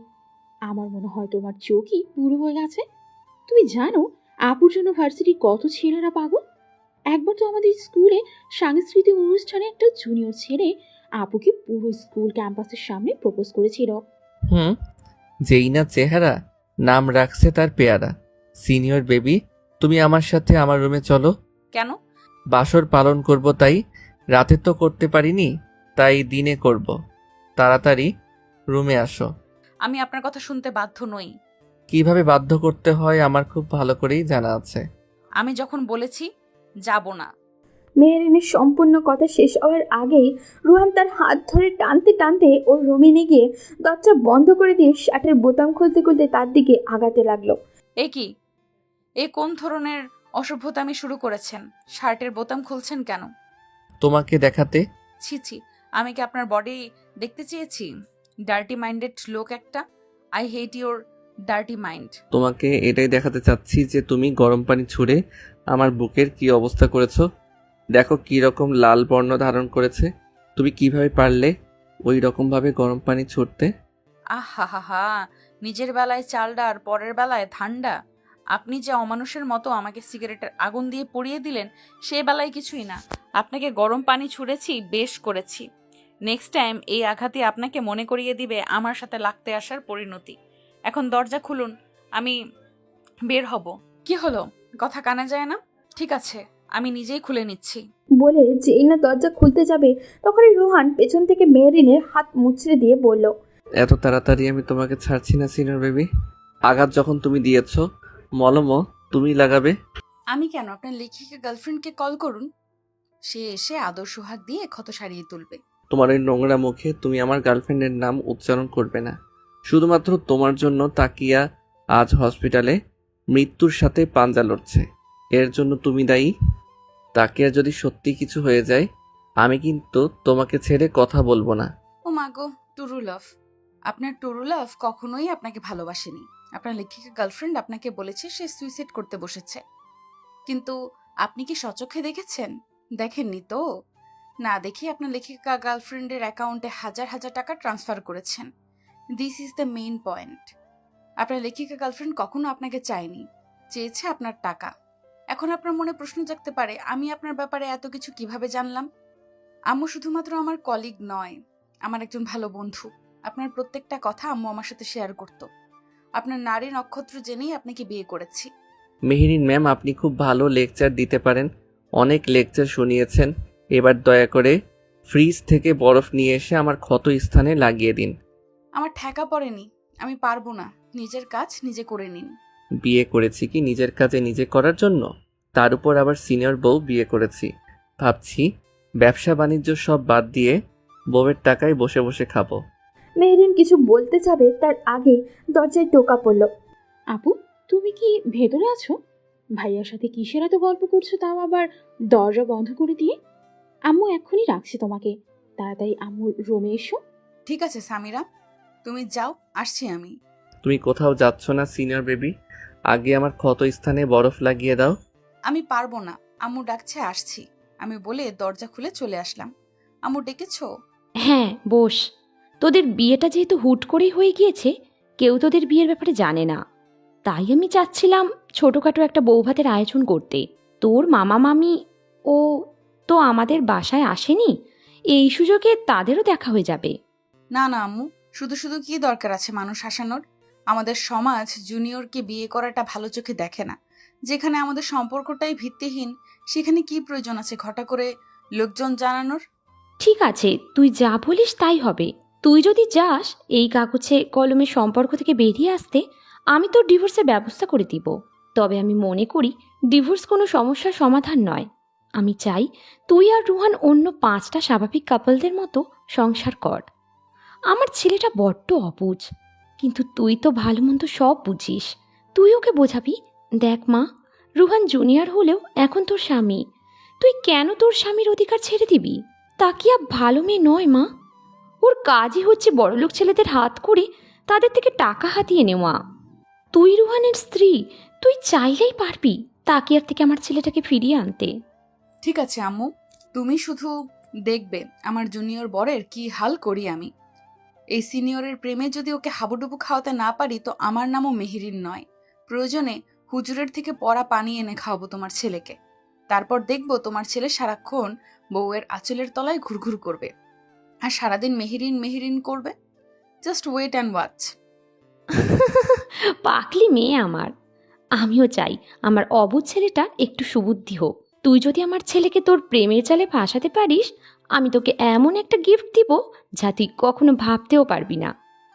আমার মনে হয় তোমার চোখই পুরো হয়ে গেছে। তুমি জানো আপুর জন্য ভার্সিটি কত ছেলেরা পাগল? একবার তো আমাদের স্কুলে সাংস্কৃতিক অনুষ্ঠানে একটা জুনিয়র ছেলে আপুকে পুরো স্কুল ক্যাম্পাসের সামনে প্রপোজ করেছিল। হুম, যেই না চেহারা, নাম রাখছে তার পেয়ারা। সিনিয়র বেবি, তুমি আমার সাথে আমার রুমে চলো। কেন? বাসর পালন করব, তাই রাতে তো করতে পারিনি, তাই দিনে করব। তাড়াতাড়ি রুমে আসো। আমি আপনার কথা শুনতে বাধ্য নই। কিভাবে বাধ্য করতে হয় আমার খুব ভালো করেই জানা আছে। আমি যখন বলেছি যাব না। মেহেরিনের সম্পূর্ণ কথা শেষ হওয়ার আগেই রুহান তার হাত ধরে টানতে টানতে ওর রুমে নিয়ে গিয়ে দরজা বন্ধ করে দিয়ে শার্টের বোতাম খুলতে খুলতে তার দিকে আগাতে লাগলো। এ কি? এ কোন ধরনের অসভ্যতামি শুরু করেছেন? শার্টের বোতাম খুলছেন কেন? তোমাকে দেখাতে। ছি ছি, আমি কি আপনার বডি দেখতে চেয়েছি? ডার্টি মাইন্ডেড লোক একটা। I hate your dirty mind. তোমাকে এটাই দেখাতে চাচ্ছি যে তুমি গরম পানি ছুঁড়ে আমার বুকের কি অবস্থা করেছো। দেখো কি রকম লাল বর্ণ ধারণ করেছে। তুমি কিভাবে পারলে ওই রকম ভাবে গরম পানি ছুটতে? আহা হা হা, নিজের বেলায় চালডা আর পরের বেলায় ঠান্ডা। আপনি যে অমানুষের মতো আমাকে সিগারেটের আগুন দিয়ে পুড়িয়ে দিলেন, সে বেলায় কিছুই না। আপনাকে গরম পানি ছুঁড়েছি, বেশ করেছি। নেক্সট টাইম এই আঘাতই আপনাকে মনে করিয়ে দিবে আমার সাথে লাগতে আসার পরিণতি। এখন দরজা খুলুন, আমি বের হব। কি হলো, কথা কানে যায় না? ঠিক আছে, আমি নিজেই খুলে নিচ্ছি। বলে যেই না দরজা খুলতে যাবে তখনই রুহান পেছন থেকে মেহেরিনের হাত মুচড়ে দিয়ে বলল, এত তাড়াতাড়ি আমি তোমাকে ছাড়ছি না সিনিয়র বেবি। আঘাত যখন তুমি দিয়েছো, মলমও তুমি লাগাবে। আমি কেন? আপনার লেখিকা গার্লফ্রেন্ডকে কল করুন, সে এসে আদর সোহাগ দিয়ে ক্ষত সারিয়ে তুলবে। তোমার ওই নোংরা মুখে তুমি আমার গার্লফ্রেন্ডের নাম উচ্চারণ করবে না। শুধুমাত্র তোমার জন্য তাকিয়া আজ হসপিটালে মৃত্যুর সাথে পাঞ্জা লড়ছে। এর জন্য তুমি দায়ী। তাকিয়া যদি সত্যি কিছু হয়ে যায়, আমি কিন্তু তোমাকে ছেড়ে কথা বলবো না। ও মাগো, টুরু লাভ। আপনার টুরু লাভ কখনোই আপনাকে ভালোবাসেনি। আপনার লেখিকা গার্লফ্রেন্ড আপনাকে বলেছে সে সুইসাইড করতে বসেছে, কিন্তু আপনি কি সচক্ষে দেখেছেন? দেখেননি তো? না দেখে আপনার লেখিকা গার্লফ্রেন্ডের অ্যাকাউন্টে হাজার হাজার টাকা ট্রান্সফার করেছেন। This is the main point. আপনার লেখিকা গার্লফ্রেন্ড কখনো আপনাকে চায়নি, চেয়েছে আপনার টাকা। এখন আপনার মনে প্রশ্ন জাগতে পারে, আমি আপনার ব্যাপারে এত কিছু কিভাবে জানলাম? আম্মু শুধুমাত্র আমার কলিগ নয়, আমার একজন ভালো বন্ধু। আপনার প্রত্যেকটা কথা আম্মু আমার সাথে শেয়ার করত। আপনার নারী নক্ষত্র জেনেই আপনাকে বিয়ে করেছি। মেহেরিন ম্যাম, আপনি খুব ভালো লেকচার দিতে পারেন। অনেক লেকচার শুনিয়েছেন। এবার দয়া করে ফ্রিজ থেকে বরফ নিয়ে এসে আমার ক্ষত স্থানে লাগিয়ে দিন। আমার ঠেকা পড়েনি, আমি পারবো না। নিজের কাজ নিজে করে নিন। বিয়ে করেছি কি নিজের কাজে নিজে করার জন্য? তার উপর আবার সিনিয়র বউ বিয়ে করেছি। ভাবছি ব্যবসা বাণিজ্য সব বাদ দিয়ে বউয়ের টাকায় বসে বসে খাবো। মেহেরিন কিছু বলতে যাবে তার আগে দরজায় টোকা পড়ল। আপু, তুমি কি ভেতরে আছো? ভাইয়ার সাথে কিসের এত গল্প করছো, তাও আবার দরজা বন্ধ করে দিয়ে? আম্মু এক্ষুনি রাখছি তোমাকে, তাড়াতাড়ি আম্মুর রুমে এসো। ঠিক আছে সামিরা, তুমি যাও, আসছি আমি। তুমি কোথাও যাচ্ছ না সিনিয়র বেবি। আগে আমার ক্ষত স্থানে বরফ লাগিয়ে দাও। আমি পারবো না, আম্মু ডাকছে, আসছি আমি বলে দরজা খুলে চলে আসলাম। আম্মু ডেকেছো? হ্যাঁ, বস। তোদের বিয়েটা যেহেতু হুট করেই হয়ে গিয়েছে, কেউ তোদের বিয়ের ব্যাপারে জানে না, তাই আমি চাচ্ছিলাম ছোটোখাটো একটা বৌভাতের আয়োজন করতে। তোর মামা মামি ও তো আমাদের বাসায় আসেনি, এই সুযোগে তাদেরও দেখা হয়ে যাবে। না না আম্মু, শুধু শুধু কি দরকার আছে মানুষ হাসানোর? আমাদের সমাজ জুনিয়রকে বিয়ে করাটা ভালো চোখে দেখে না। যেখানে আমাদের সম্পর্কটাই ভিত্তিহীন, সেখানে কি প্রয়োজন আছে ঘটা করে লোকজন জানানোর? ঠিক আছে, তুই যা বলিস তাই হবে। তুই যদি যাস এই কাগজে কলমের সম্পর্ক থেকে বেরিয়ে আসতে, আমি তোর ডিভোর্সের ব্যবস্থা করে দিব। তবে আমি মনে করি ডিভোর্স কোনো সমস্যার সমাধান নয়। আমি চাই তুই আর রুহান অন্য 5টা স্বাভাবিক কাপলদের মতো সংসার কর। আমার ছেলেটা বড্ড অবুঝ, কিন্তু তুই তো ভালো মন্দ সব বুঝিস, তুই ওকে বোঝাবি। দেখ মা, রুহান জুনিয়র হলেও এখন তোর স্বামী, তুই কেন তোর স্বামীর অধিকার ছেড়ে দিবি? তাকিয়া ভালো মেয়ে নয় মা, ওর কাজই হচ্ছে বড়লোক ছেলেদের হাত করে তাদের থেকে টাকা হাতিয়ে নেওয়া। তুই রুহানের স্ত্রী, তুই চাইলেই পারবি তাকিয়ার থেকে আমার ছেলেটাকে ফিরিয়ে আনতে। ঠিক আছে আম্মু, তুমি শুধু দেখবে আমার জুনিয়র বরের কি হাল করি আমি। এই সিনিয়রের প্রেমে যদি ওকে হাবুডুবু খাওয়াতে না পারি তো আমার নামও মেহেরিন নয়। প্রয়োজনে হুজুরের থেকে পড়া পানি এনে খাওয়াবো তোমার ছেলেকে। তারপর দেখবো তোমার ছেলে সারাক্ষণ বউয়ের আঁচলের তলায় ঘুরঘুর করবে আর সারাদিন মেহেরিন মেহেরিন করবে। Just wait and watch. পাকলি মেয়ে আমার। আমিও চাই আমার অবুঝ ছেলেটা একটু সুবুদ্ধি হোক। তুই যদি আমার ছেলেকে তোর প্রেমের জালে ফাঁসাতে পারিস, আমি তোকে এমন একটা গিফট দিব যা তুই কখনো ভাবতেও পারবি না।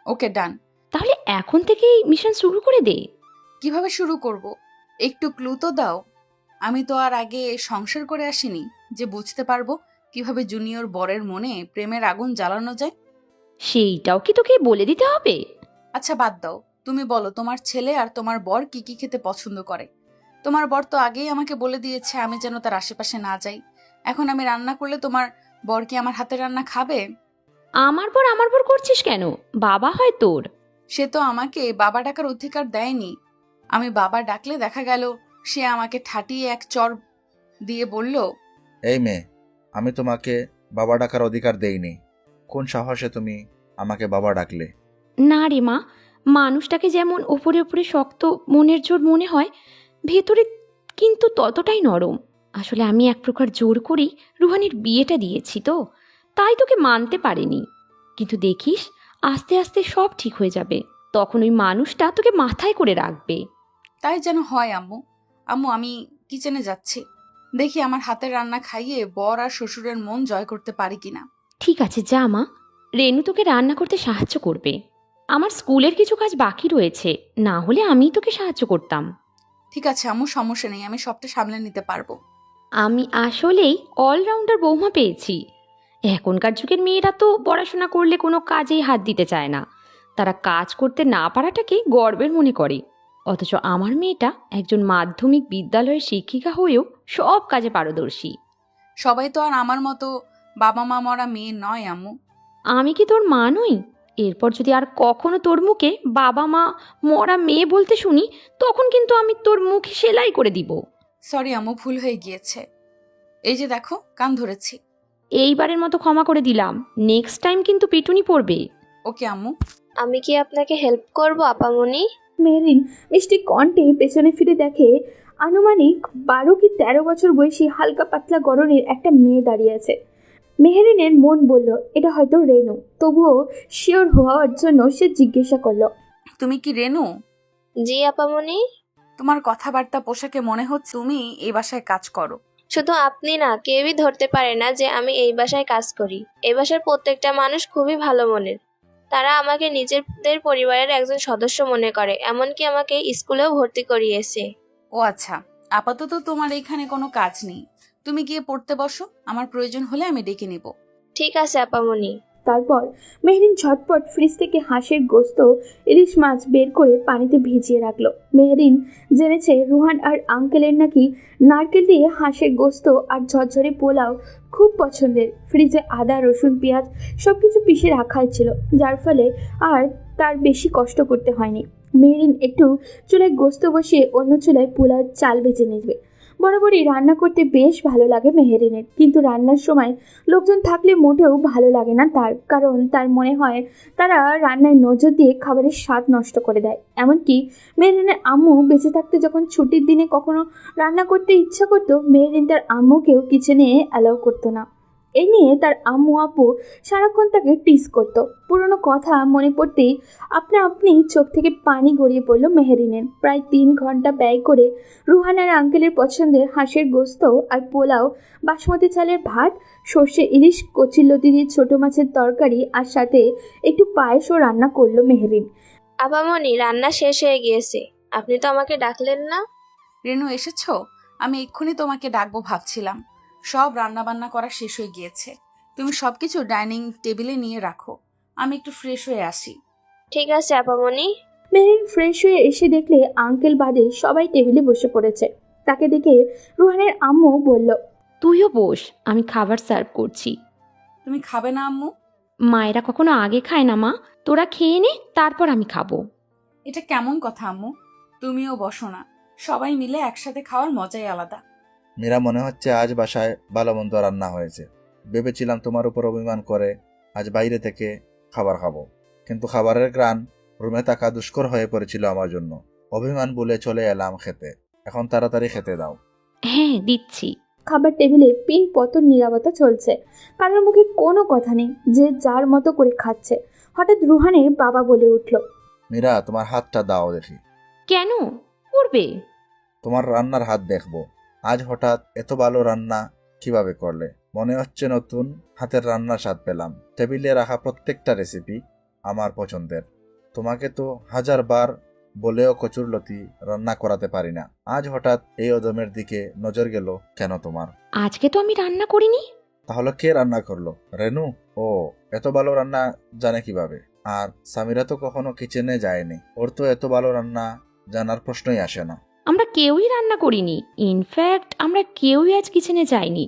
ওকে, ডান। তাহলে এখন থেকেই মিশন শুরু করে দে। কিভাবে শুরু করব? একটু ক্লু তো দাও। আমি তো আর আগে সংসার করে আসিনি যে বুঝতে পারবো কিভাবে জুনিয়র বরের মনে প্রেমের আগুন জ্বালানো যায়। সেইটাও কি তোকে বলে দিতে হবে? আচ্ছা বাদ দাও, তুমি বলো তোমার ছেলে আর তোমার বর কি কি খেতে পছন্দ করে। তোমার বর তো আগেই আমাকে বলে দিয়েছে আমি যেন তার আশেপাশে না যাই। এখন আমি রান্না করলে তোমার বর কি আমার হাতের রান্না খাবে? আমার বর করছিস কেন? বাবা হয় তোর। সে তো আমাকে বাবা ডাকার অধিকার দেয়নি। আমি বাবা ডাকলে দেখা গেল সে আমাকে ঠাটিয়ে এক চর দিয়ে বলল, এই মেয়ে, আমি তোমাকে বাবা ডাকার অধিকার দেইনি। কোন সাহসে তুমি আমাকে বাবা ডাকলে? না রে মা, মানুষটাকে যেমন ওপরে ওপরে শক্ত মনের জোর মনে হয়, ভেতরে কিন্তু ততটাই নরম। আসলে আমি এক প্রকার জোর করেই রুহানের বিয়েটা দিয়েছি, তো তাই তোকে মানতে পারিনি। কিন্তু দেখিস, আস্তে আস্তে সব ঠিক হয়ে যাবে। তখন ওই মানুষটা তোকে মাথায় করে রাখবে। তাই যেন হয় আম্মু। আম্মু, আমি কিচেনে যাচ্ছি, দেখি আমার হাতের রান্না খাইয়ে বর আর শ্বশুরের মন জয় করতে পারি কিনা। ঠিক আছে, যা মা। রেনু তোকে রান্না করতে সাহায্য করবে। আমার স্কুলের কিছু কাজ বাকি রয়েছে, না হলে আমিই তোকে সাহায্য করতাম। ঠিক আছে আম্মু, সমস্যা নেই, আমি সবটা সামলে নিতে পারবো। আমি আসলেই অলরাউন্ডার বৌমা পেয়েছি। এখনকার যুগের মেয়েরা তো পড়াশোনা করলে কোনো কাজেই হাত দিতে চায় না, তারা কাজ করতে না পারাটাকে গর্বের মনে করে। অথচ আমার মেয়েটা একজন মাধ্যমিক বিদ্যালয়ের শিক্ষিকা হয়েও সব কাজে পারদর্শী। সবাই তো আর আমার মতো বাবা মা মরা মেয়ে নয় আম্মু। আমি কি তোর মা নই? এরপর যদি আর কখনো তোর মুখে বাবা মা মরা মেয়ে বলতে শুনি, তখন কিন্তু আমি তোর মুখে সেলাই করে দিব। সরি আম্মু, ভুল হয়ে গিয়েছে। এই যে দেখো, কান ধরেছি। এইবারের মতো ক্ষমা করে দিলাম, নেক্সট টাইম কিন্তু পিটুনি পড়বে। ওকে আম্মু। আমি কি আপনাকে হেল্প করব আপামনি? মেহরিন মিষ্টি কণ্ঠে পেছনে ফিরে দেখে আনুমানিক 12 কি 13 বছর বয়সী হালকা পাতলা গড়নের একটা মেয়ে দাঁড়িয়ে আছে। মেহরিনের মন বলল এটা হয়তো রেনু, তবুও শিওর হওয়ার জন্য সে জিজ্ঞাসা করলো, তুমি কি রেনু? জি আপামনি। তোমার কথাবার্তা পোশাকে মনে হচ্ছে তুমি এই বাসায় কাজ করো। শুধু আপনি না, কেউই ধরতে পারে না যে আমি এই বাসায় কাজ করি। এই বাসার প্রত্যেকটা মানুষ খুবই ভালো মনের। তারা আমাকে নিজেদের পরিবারের একজন সদস্য মনে করে, এমনকি আমাকে স্কুলেও ভর্তি করিয়েছে। ও আচ্ছা, আপাতত তোমার এখানে কোনো কাজ নেই, তুমি গিয়ে পড়তে বসো, আমার প্রয়োজন হলে আমি ডেকে নিব। ঠিক আছে আপামনি। তারপর মেহরিন ঝটপট ফ্রিজ থেকে হাঁসের গোস্ত ইলিশ মাছ বের করে পানিতে ভিজিয়ে রাখলো। মেহরিন জেনেছে রুহান আর আঙ্কেলের নাকি নারকেল দিয়ে হাঁসের গোস্ত আর ঝরঝরে পোলাও খুব পছন্দের। ফ্রিজে আদা রসুন পেঁয়াজ সব কিছু পিষে রাখাই ছিল, যার ফলে আর তার বেশি কষ্ট করতে হয়নি। মেহরিন একটু চুলায় গোস্ত বসিয়ে অন্য চুলায় পোলাও চাল ভেজে নেবে। বরাবরই রান্না করতে বেশ ভালো লাগে মেহেরিনের, কিন্তু রান্নার সময় লোকজন থাকলে মোটেও ভালো লাগে না তার, কারণ তার মনে হয় তারা রান্নায় নজর দিয়ে খাবারের স্বাদ নষ্ট করে দেয়। এমনকি মেহেরিনের আম্মু বেঁচে থাকতে যখন ছুটির দিনে কখনো রান্না করতে ইচ্ছা করতো, মেহেরিন তার আম্মুকেও কিচেনে অ্যালাউ করতো না। এই নিয়ে তার আম্মু আপু সারাক্ষণ তাকে টিস করতো। পুরনো কথা মনে পড়তেই আপনি চোখ থেকে পানি গড়িয়ে পড়ল মেহেরিনের। প্রায় 3 ঘন্টা ব্যয় করে রুহান আর আঙ্কেলের পছন্দের হাঁসের গোস্ত আর পোলাও, বাসমতি চালের ভাত, সর্ষে ইলিশ, কচিলতি দিয়ে ছোট মাছের তরকারি আর সাথে একটু পায়েসও রান্না করলো মেহেরিন। আপামনি, রান্না শেষ হয়ে গিয়েছে। আপনি তো আমাকে ডাকলেন না। রেনু এসেছো? আমি এক্ষুনি তোমাকে ডাকবো ভাবছিলাম। সব রান্নাবান্না করা শেষ হয়ে গিয়েছে। তুমি সবকিছু ডাইনিং টেবিলে নিয়ে রাখো, আমি একটু ফ্রেশ হয়ে আসি। ঠিক আছে আপামনি। মেহরিন ফ্রেশ হয়ে এসে দেখলে আঙ্কেল বাদে সবাই টেবিলে বসে পড়েছে। তাকে দেখে রুহানের আম্মু বলল, তুইও বস, আমি খাবার সার্ভ করছি। তুমি খাবে না আম্মু? মায়েরা কখনো আগে খায় না মা, তোরা খেয়ে নে, তারপর আমি খাবো। এটা কেমন কথা আম্মু? তুমিও বসো না, সবাই মিলে একসাথে খাওয়ার মজাই আলাদা। মীরা মনে হচ্ছে আজ বাসায় ভালো মন্দ রান্না হয়েছে। ভেবেছিলাম তোমার উপর অভিমান করে আজ বাইরে থেকে খাবার খাবো, কিন্তু খাবারের গ্রান রুমে থাকা দুষ্কর হয়ে পড়েছিল আমার জন্য। অভিমান বলে চলে এলাম খেতে। এখন তাড়াতাড়ি খেতে দাও। হ্যাঁ দিচ্ছি। খাবার টেবিলে পিন পতন নীরবতা চলছে। কারোর মুখে কোনো কথা নেই, যে যার মতো করে খাচ্ছে। হঠাৎ রুহানের বাবা বলে উঠল, মীরা, তোমার হাতটা দাও দেখি। কেন করবে? তোমার রান্নার হাত দেখবো। আজ হঠাৎ এত ভালো রান্না কিভাবে করলে? মনে হচ্ছে নতুন হাতের রান্নার স্বাদ পেলাম। টেবিলে রাখা প্রত্যেকটা রেসিপি আমার পছন্দের। তোমাকে তো 1000 বার বলেও কচুরলতি রান্না করাতে পারি না। আজ হঠাৎ এই অদমের দিকে নজর গেল কেন তোমার? আজকে তো আমি রান্না করিনি। তাহলে কে রান্না করলো? রেনু? ও এত ভালো রান্না জানে কিভাবে? আর সামিরা তো কখনো কিচেনে যায়নি, ওর তো এত ভালো রান্না জানার প্রশ্নই আসে না। আমরা কেউই রান্না করিনি, ইনফ্যাক্ট আমরা কেউই আজ কিচেনে যাইনি।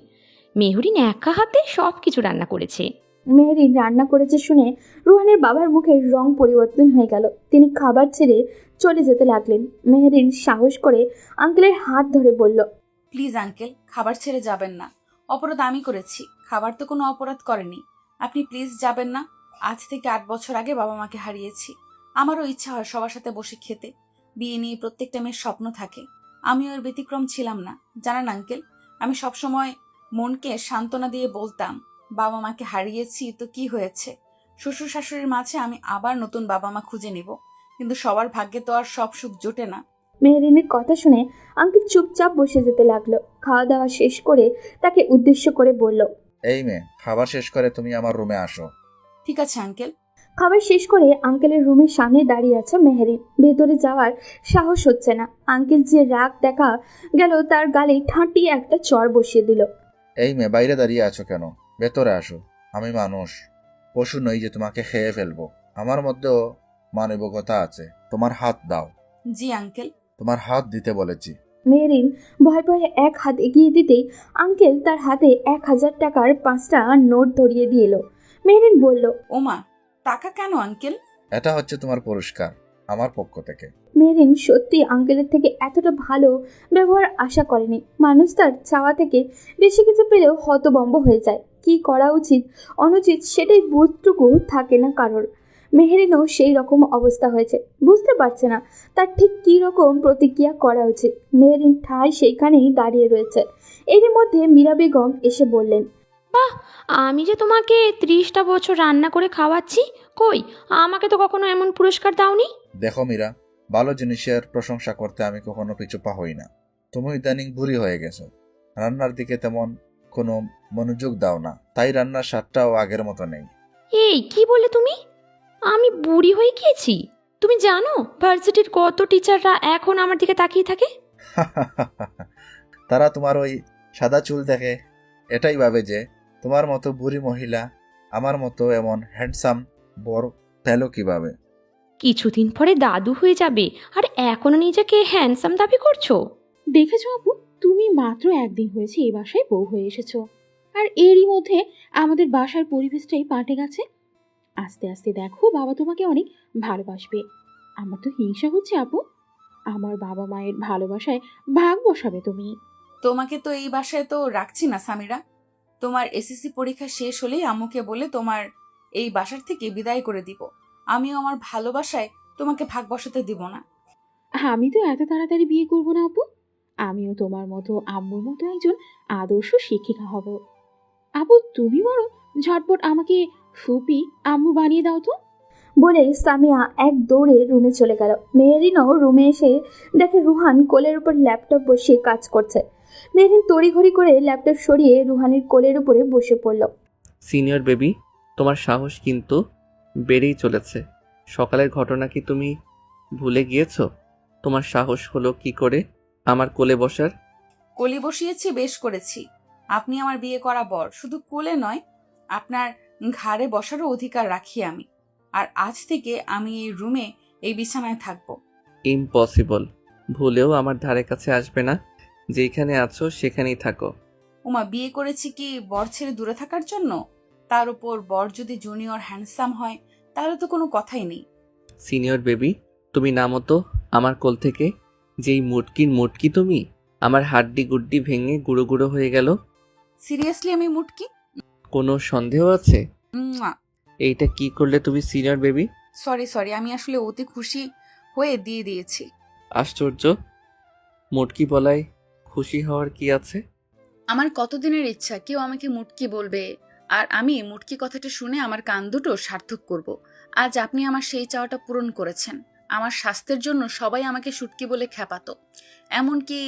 মেহরিন একা হাতে সব কিছু রান্না করেছে। মেহরিন রান্না করেছে শুনে রুহানের বাবার মুখের রং পরিবর্তন হয়ে গেল। তিনি খাবার ছেড়ে চলে যেতে লাগলেন। মেহরিন সাহস করে আঙ্কেলের হাত ধরে বলল, প্লিজ আঙ্কেল, খাবার ছেড়ে যাবেন না। অপরাধ আমি করেছি, খাবার তো কোনো অপরাধ করেনি। আপনি প্লিজ যাবেন না। আজ থেকে 8 বছর আগে বাবা মাকে হারিয়েছি। আমারও ইচ্ছা হয় সবার সাথে বসে খেতে। বিয়ে নিয়ে প্রত্যেকটা মেয়ের স্বপ্ন থাকে, আমিও এর ব্যতিক্রম ছিলাম না। জানেন আঙ্কেল, আমি সবসময় মনকে সান্ত্বনা দিয়ে বলতাম, বাবা মাকে হারিয়েছি তো কি হয়েছে, শ্বশুর শাশুড়ির মাঝে আমি আবার নতুন বাবা মা খুঁজে নিব। কিন্তু সবার ভাগ্যে তো আর সব সুখ জোটে না। মেহরিনের কথা শুনে আঙ্কেল চুপচাপ বসে যেতে লাগলো। খাওয়া দাওয়া শেষ করে তাকে উদ্দেশ্য করে বলল, এই মেয়ে, খাবার শেষ করে তুমি আমার রুমে আসো। ঠিক আছে আঙ্কেল। খাবার শেষ করে আঙ্কেলের রুমের সামনে দাঁড়িয়ে আছে মেহরিন। ভেতরে যাওয়ার সাহস হচ্ছে না। আঙ্কেল যে রাগ দেখা গেল তার গালে ঠাঁটিয়ে একটা চড় বসিয়ে দিল। এই মেয়ে, বাইরে দাঁড়িয়ে আছো কেন? ভেতরে আসো। আমি মানুষ, পশু নই যে তোমাকে খেয়ে ফেলবো। আমার মধ্যেও মানবিকতা আছে। তোমার হাত দাও। জি আঙ্কেল। তোমার হাত দিতে বলেছি। মেহরিন ভয় ভয়ে এক হাত এগিয়ে দিতেই আঙ্কেল তার হাতে 1000 টাকার 5টা নোট ধরিয়ে দিয়ে এলো। মেহরিন বলল, ওমা, টাকা কেন আঙ্কেল? এটা হচ্ছে তোমার পুরস্কার আমার পক্ষ থেকে। মেহরিন সত্যি আঙ্কেলের থেকে এতটা ভালো ব্যবহার আশা করেনি। মানুষ তার চাওয়া থেকে বেশি কিছু পেলেও হতভম্ব হয়ে যায়। কি করা উচিত অনুচিত সেটাই বোধটুকু থাকে না কারোর। মেহরিনও সেই রকম অবস্থা হয়েছে, বুঝতে পারছে না তার ঠিক কী রকম প্রতিক্রিয়া করা উচিত। মেহরিন ঠায় সেইখানেই দাঁড়িয়ে রয়েছে। এরই মধ্যে মীরা বেগম এসে বললেন, আমি যে তোমাকে 30টা বছর রান্না করে খাওয়াচ্ছি, কই আমাকে তো কখনো এমন পুরস্কার দাওনি। দেখো মীরা, ভালো জিনিসের প্রশংসা করতে আমি কখনো পিছু পা হই না। তুমি ইদানিং বুড়ি হয়ে গেছো, রান্নার দিকে তেমন কোনো মনোযোগ দাও না, তাই রান্নার স্বাদটাও আগের মতো নেই। এই কি বলে তুমি? আমি বুড়ি হয়ে গিয়েছি? তুমি জানো ভার্সিটির কত টিচাররা এখন আমার দিকে তাকিয়ে থাকে? তারা তোমার ওই সাদা চুল দেখে এটাই ভাবে যে তোমার মতো বুড়ি মহিলা আমার মতো এমন হ্যান্ডসাম বর পেল কিভাবে। কিছুদিন পরে দাদু হয়ে যাবে আর এখনো নিজেকে হ্যান্ডসাম দাবি করছো? দেখেছো আপু, তুমি মাত্র একদিন হয়েছে এই বাসায় বউ হয়ে এসেছো, আর এরই মধ্যে আমাদের বাসার পরিবেশটাই পাল্টে গেছে। আস্তে আস্তে দেখো বাবা তোমাকে অনেক ভালোবাসবে। আমার তো হিংসা হচ্ছে আপু, আমার বাবা মায়ের ভালোবাসায় ভাগ বসাবে তুমি। তোমাকে তো এই বাসায় তো রাখছি না সামিরা। তোমার এসএসসি পরীক্ষা শেষ হলেই আম্মুকে বলে তোমার এই বাসার থেকে বিদায় করে দিব। আমিও আমার ভালোবাসায় তোমাকে ভাগ বসাতে দিব না। আমি তো এত তাড়াতাড়ি বিয়ে করব না আপু, আমিও তোমার মতো আম্মুর মতো একজন আদর্শ শিক্ষিকা হব। আপু তুমি বড় ঝটপট আমাকে ফুপি আম্মু বানিয়ে দাও তো। বলে সামিয়া এক দৌড়ে রুমে চলে গেল। মেহরিনও রুমে এসে দেখে রুহান কোলের উপর ল্যাপটপ বসিয়ে কাজ করছে। মেহরিন তড়িঘড়ি করে ল্যাপটপ সরিয়ে রুহানের কোলের উপরে বসে পড়ল। সিনিয়র বেবি, তোমার সাহস কিন্তু বেড়েই চলেছে। সকালের ঘটনা কি তুমি ভুলে গিয়েছো? তোমার সাহস হলো কি করে আমার কোলে বসার? কলি বসিয়েছি, বেশ করেছি। আপনি আমার বিয়ে করা বর, শুধু কোলে নয়, আপনার ঘাড়ে বসারও অধিকার রাখি আমি। আর আজ থেকে আমি এই রুমে, এই বিছানায় থাকবো। ইম্পসিবল। ভুলেও আমার ধারে কাছে আসবে না। যেখানে আছো সেখানেই থাকো। ওমা, বিয়ে করেছি কি বর ছেড়ে দূরে থাকার জন্য? তার উপর বর যদি জুনিয়র হ্যান্ডসাম হয় তাহলে তো কোনো কথাই নেই। সিনিয়র বেবি, তুমি নামো তো আমার কোল থেকে। যেই মুটকির মুটকি তুমি, আমার হাড্ডি গুড্ডি ভেঙে গুঁড়ো গুঁড়ো হয়ে গেল। সিরিয়াসলি আমি মুটকি? কোনো সন্দেহ আছে? মুয়া। এইটা কি করলে তুমি সিনিয়র বেবি? সরি, আমি আসলে অতি খুশি হয়ে দিয়ে দিয়েছি। আশ্চর্য, মুটকি বলায় খুশি হওয়ার কি আছে? আমার কতদিনের ইচ্ছা কেউ আমাকে মুটকি বলবে, আর আমি মুটকি কথাটা শুনে আমার কান দুটো সার্থক করব। আজ আপনি আমার সেই চাওয়াটা পূরণ করেছেন। আমার স্বাস্থ্যের জন্য সবাই আমাকে শুটকি বলে খ্যাপাতো, এমনকি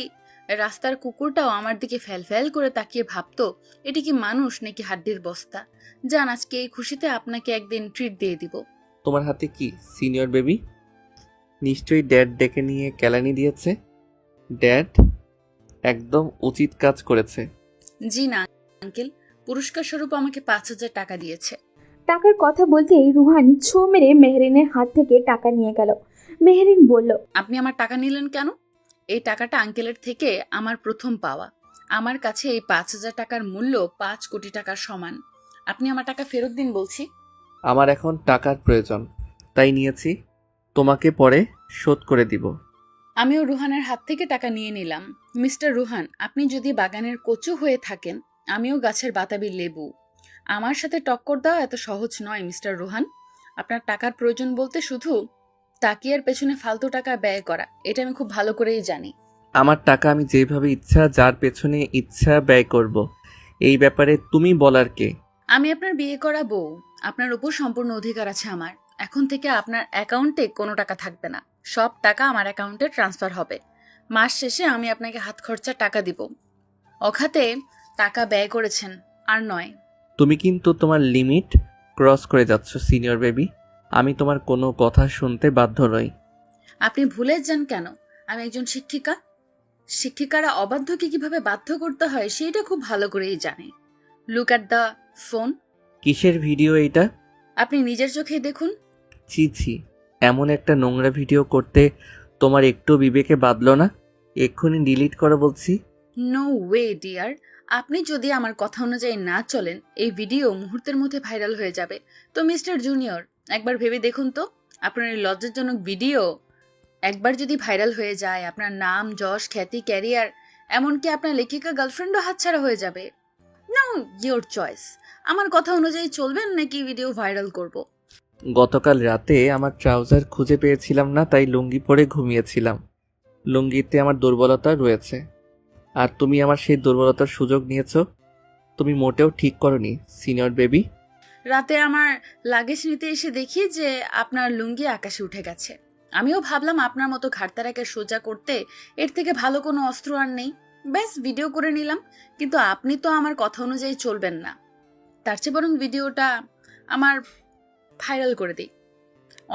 রাস্তার কুকুরটাও আমার দিকে ফ্যাল করে তাকিয়ে ভাবতো এটি কি মানুষ নাকি হাড্ডির বস্তা। যান, আজকে এই খুশিতে আপনাকে একদিন ট্রিট দিয়ে দিব। তোমার হাতে কি সিনিয়র বেবি? নিশ্চয়ই ড্যাড ডেকে নিয়ে কেলানি দিয়েছে। ড্যাড একদম উচিত কাজ করেছে। জি না আঙ্কেল, পুরস্কার স্বরূপ আমাকে 5,000 টাকা দিয়েছে। টাকার কথা বলতেই রুহান ছো মেরে মেহরিনের হাত থেকে টাকা নিয়ে গেল। মেহরিন বলল, আপনি আমার টাকা নিলেন কেন? এই টাকাটা আঙ্কেলের থেকে আমার প্রথম পাওয়া। আমার কাছে এই 5,000 টাকার মূল্য 5 কোটি টাকার সমান। আপনি আমার টাকা ফেরত দিন বলছি। আমার এখন টাকার প্রয়োজন, তাই নিয়েছি। তোমাকে পরে শোধ করে দিব। আমিও রুহানের হাত থেকে টাকা নিয়ে নিলাম। মিস্টার রুহান, আপনি যদি বাগানের কচু হয়ে থাকেন, আমিও গাছের বাতাবি লেবু। আমার সাথে টক্কর দেওয়া এত সহজ নয় মিস্টার রুহান। আপনার টাকার প্রয়োজন বলতে শুধু তাকিয়ার পেছনে ফালতু টাকা ব্যয় করা, এটা আমি খুব ভালো করেই জানি। আমার টাকা আমি যেভাবে ইচ্ছা যার পেছনে ইচ্ছা ব্যয় করব। এই ব্যাপারে তুমি বলার কে? আমি আপনার বিয়ে করা বউ, আপনার উপর সম্পূর্ণ অধিকার আছে আমার। এখন থেকে আপনার অ্যাকাউন্টে কোনো টাকা থাকবে না, সব টাকা আমার অ্যাকাউন্টে ট্রান্সফার হবে। মাস শেষে আমি আপনাকে হাত খরচার টাকা দিব। অখাতে টাকা ব্যয় করেছেন আর নয়। তুমি কিন্তু তোমার লিমিট ক্রস করে যাচ্ছ সিনিয়র বেবি। আমি তোমার কোনো কথা শুনতে বাধ্য নই। আপনি ভুলে যান কেন? আমি একজন শিক্ষিকা। শিক্ষিকারা অবাধ্যকে কিভাবে বাধ্য করতে হয় সেটা খুব ভালো করেই জানে। Look at the phone. কিসের ভিডিও এইটা? আপনি নিজের চোখেই দেখুন। ছি ছি, এমন একটা নোংরা ভিডিও করতে তোমার একটু বিবেকে বাঁধলো না? এক্ষুনি ডিলিট করো বলছি। নো ওয়ে ডিয়ার, আপনি যদি আমার কথা অনুযায়ী না চলেন এই ভিডিও মুহূর্তের মধ্যে ভাইরাল হয়ে যাবে। তো মিস্টার জুনিয়র, একবার ভেবে দেখুন তো, আপনার এই লজ্জাজনক ভিডিও একবার যদি ভাইরাল হয়ে যায়, আপনার নাম, যশ, খ্যাতি, ক্যারিয়ার, এমনকি আপনার লেখিকা গার্লফ্রেন্ডও হাতছাড়া হয়ে যাবে। নাও ইয়োর চয়েস। আমার কথা অনুযায়ী চলবেন নাকি ভিডিও ভাইরাল করব? গতকাল রাতে আমার ট্রাউজার খুঁজে পেয়েছিলাম না, তাই লুঙ্গি পরে ঘুমিয়েছিলাম। লুঙ্গিতে আমার দুর্বলতা রয়েছে, আর তুমি আমার সেই দুর্বলতার সুযোগ নিয়েছো। তুমি মোটেও ঠিক করনি সিনিয়র বেবি। রাতে আমার লাগেজ নিতে এসে দেখি যে আপনার লুঙ্গি আকাশে উঠে গেছে। আমিও ভাবলাম আপনার মতো ঘাড়তারাকে সোজা করতে এর থেকে ভালো কোনো অস্ত্র আর নেই। ব্যাস ভিডিও করে নিলাম। কিন্তু আপনি তো আমার কথা অনুযায়ী চলবেন না। তার চেয়ে বরং ভিডিওটা আমার ভাইরাল করে দিই,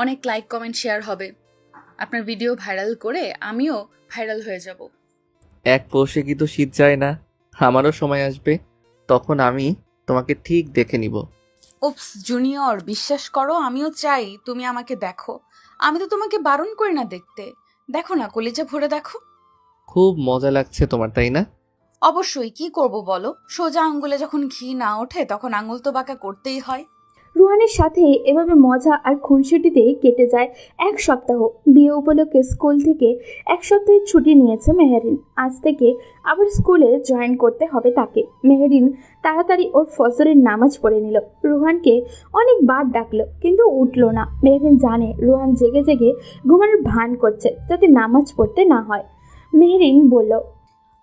অনেক লাইক কমেন্ট শেয়ার হবে। আপনার ভিডিও ভাইরাল করে আমিও ভাইরাল হয়ে যাব। এক পৌষে কি তো শীত যায় না? আমারও সময় আসবে, তখন আমি তোমাকে ঠিক দেখে নিব। উপস জুনিয়র, বিশ্বাস করো আমিও চাই তুমি আমাকে দেখো। আমি তো তোমাকে বারণ করি না দেখতে। দেখো না, কলিজা ভরে দেখো। খুব মজা লাগছে তোমার, তাই না? অবশ্যই, কি করব বলো? সোজা আঙ্গুলে যখন ঘি না ওঠে তখন আঙুল তো বাঁকা করতেই হয়। রুহানের সাথে এভাবে মজা আর খুনসুটিতে কেটে যায় 1 সপ্তাহ। বিয়ে উপলক্ষে স্কুল থেকে 1 সপ্তাহের ছুটি নিয়েছে মেহরিন। আজ থেকে আবার স্কুলে জয়েন করতে হবে তাকে। মেহরিন তাড়াতাড়ি ওর ফজরের নামাজ পড়ে নিল। রুহানকে অনেকবার ডাকলো কিন্তু উঠলো না। মেহরিন জানে রুহান জেগে জেগে ঘুমানোর ভান করছে যাতে নামাজ পড়তে না হয়। মেহরিন বলল,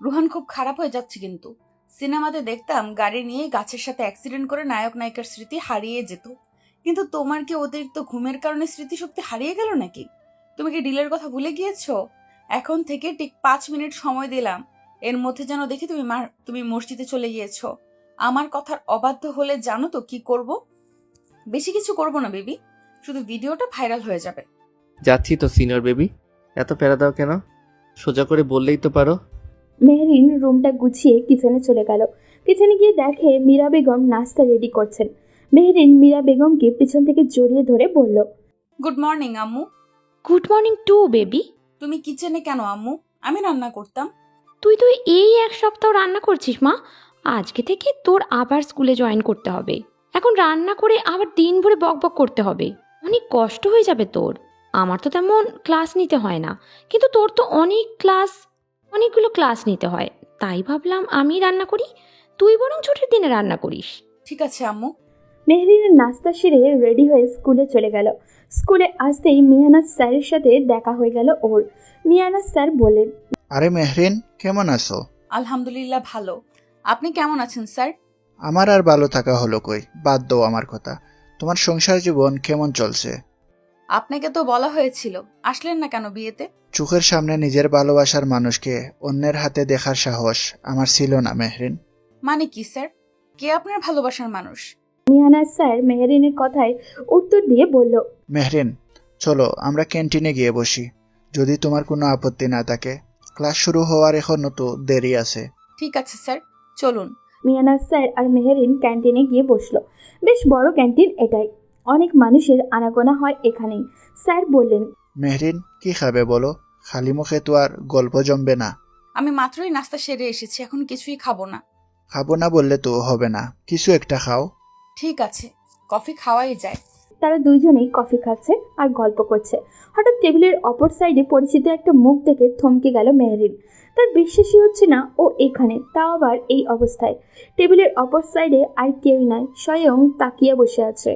রুহান খুব খারাপ হয়ে যাচ্ছে কিন্তু। সিনেমাতে দেখতাম গাড়ি নিয়ে গাছের সাথে অ্যাক্সিডেন্ট করে নায়ক নায়িকার স্মৃতি হারিয়ে যেত, কিন্তু তোমার কি অতিরিক্ত ঘুমের কারণে স্মৃতিশক্তি হারিয়ে গেল নাকি? তুমি কি ডিলের কথা ভুলে গিয়েছো? এখন থেকে ঠিক 5 মিনিট সময় দিলাম, এর মধ্যে যেন দেখি তুমি মসজিদে চলে গিয়েছো। আমার কথার অবাধ্য হলে জানো তো কি করব? বেশি কিছু করব না বেবি, শুধু ভিডিওটা ভাইরাল হয়ে যাবে। যাচ্ছি তো সিনিয়র বেবি, এত প্যারা দাও কেন? সোজা করে বললেই তো পারো। মেহরিন রুমটা গুছিয়ে কিচেনে চলে গেল। কিচেনে গিয়ে দেখে মীরা বেগম নাস্তা রেডি করছেন। মেহরিন মীরা বেগমকে পিছন থেকে জড়িয়ে ধরে বলল, গুড মর্নিং আম্মু। Good morning to baby. তুমি কিচেনে কেন আম্মু? আমি রান্না করতাম। তুই তো এই এক সপ্তাহ রান্না করছিস মা। আজকে থেকে তোর আবার স্কুলে জয়েন করতে হবে। এখন রান্না করে আবার দিন ভরে বকবক করতে হবে। অনেক কষ্ট হয়ে যাবে তোর। আমার তো তেমন ক্লাস নিতে হয় না, কিন্তু তোর তো অনেকগুলো ক্লাস নিতে হয়। তাই ভাবলাম আমি রান্না করি, তুই বরং ছুটির দিনে রান্না করিস। ঠিক আছে আম্মু। মেহরিনের নাস্তা সেরে রেডি হয়ে স্কুলে চলে গেল। স্কুলে আসতেই মিয়ানাজ স্যারের সাথে দেখা হয়ে গেল ওর। মিয়ানাজ স্যার বললেন, আরে মেহরিন, কেমন আছো? আলহামদুলিল্লাহ ভালো। আপনি কেমন আছেন স্যার? আমার আর ভালো থাকা হলো কই, বাদ দাও আমার কথা। তোমার সংসার জীবন কেমন চলছে? আপনাকে তো বলা হয়েছিল, আসলেন না কেন বিয়েতে? চোখের সামনে নিজের ভালোবাসার মানুষকে অন্যের হাতে দেখার সাহস আমার ছিল না মেহরিন। মানে কি স্যার? কে আপনার ভালোবাসার মানুষ? মিয়ানাজ স্যার মেহরিনের কথায় উত্তর দিয়ে বলল, মেহরিন, চলো আমরা ক্যান্টিনে গিয়ে বসি, যদি তোমার কোনো আপত্তি না থাকে। ক্লাস শুরু হওয়ার এখনো তো দেরি আছে। ঠিক আছে স্যার, চলুন। মিয়ানাজ স্যার আর মেহরিন ক্যান্টিনে গিয়ে বসলো। বেশ বড় ক্যান্টিন এটাই, অনেক মানুষের আনাগোনা হয় এখানেই। স্যার বললেন, মেহরিন, কি খাবে বলো? খালি মুখে তো আর গল্প জমবে না। আমি মাত্রই নাস্তা সেরে এসেছি, এখন কিছুই খাবো না। খাবো না বললে তো হবে না, কিছু একটা খাও। ঠিক আছে, কফি খাওয়াই যায়। তারা দুইজনেই কফি খাচ্ছে আর গল্প করছে। হঠাৎ টেবিলের অপর সাইডে পরিচিত একটা মুখ দেখে থমকে গেল মেহরিন। তার বিশ্বাসই হচ্ছে না ও এখানে, তাও আবার এই অবস্থায়। টেবিলের অপর সাইডে আর কেউই নয়, স্বয়ং তাকিয়া বসে আছে।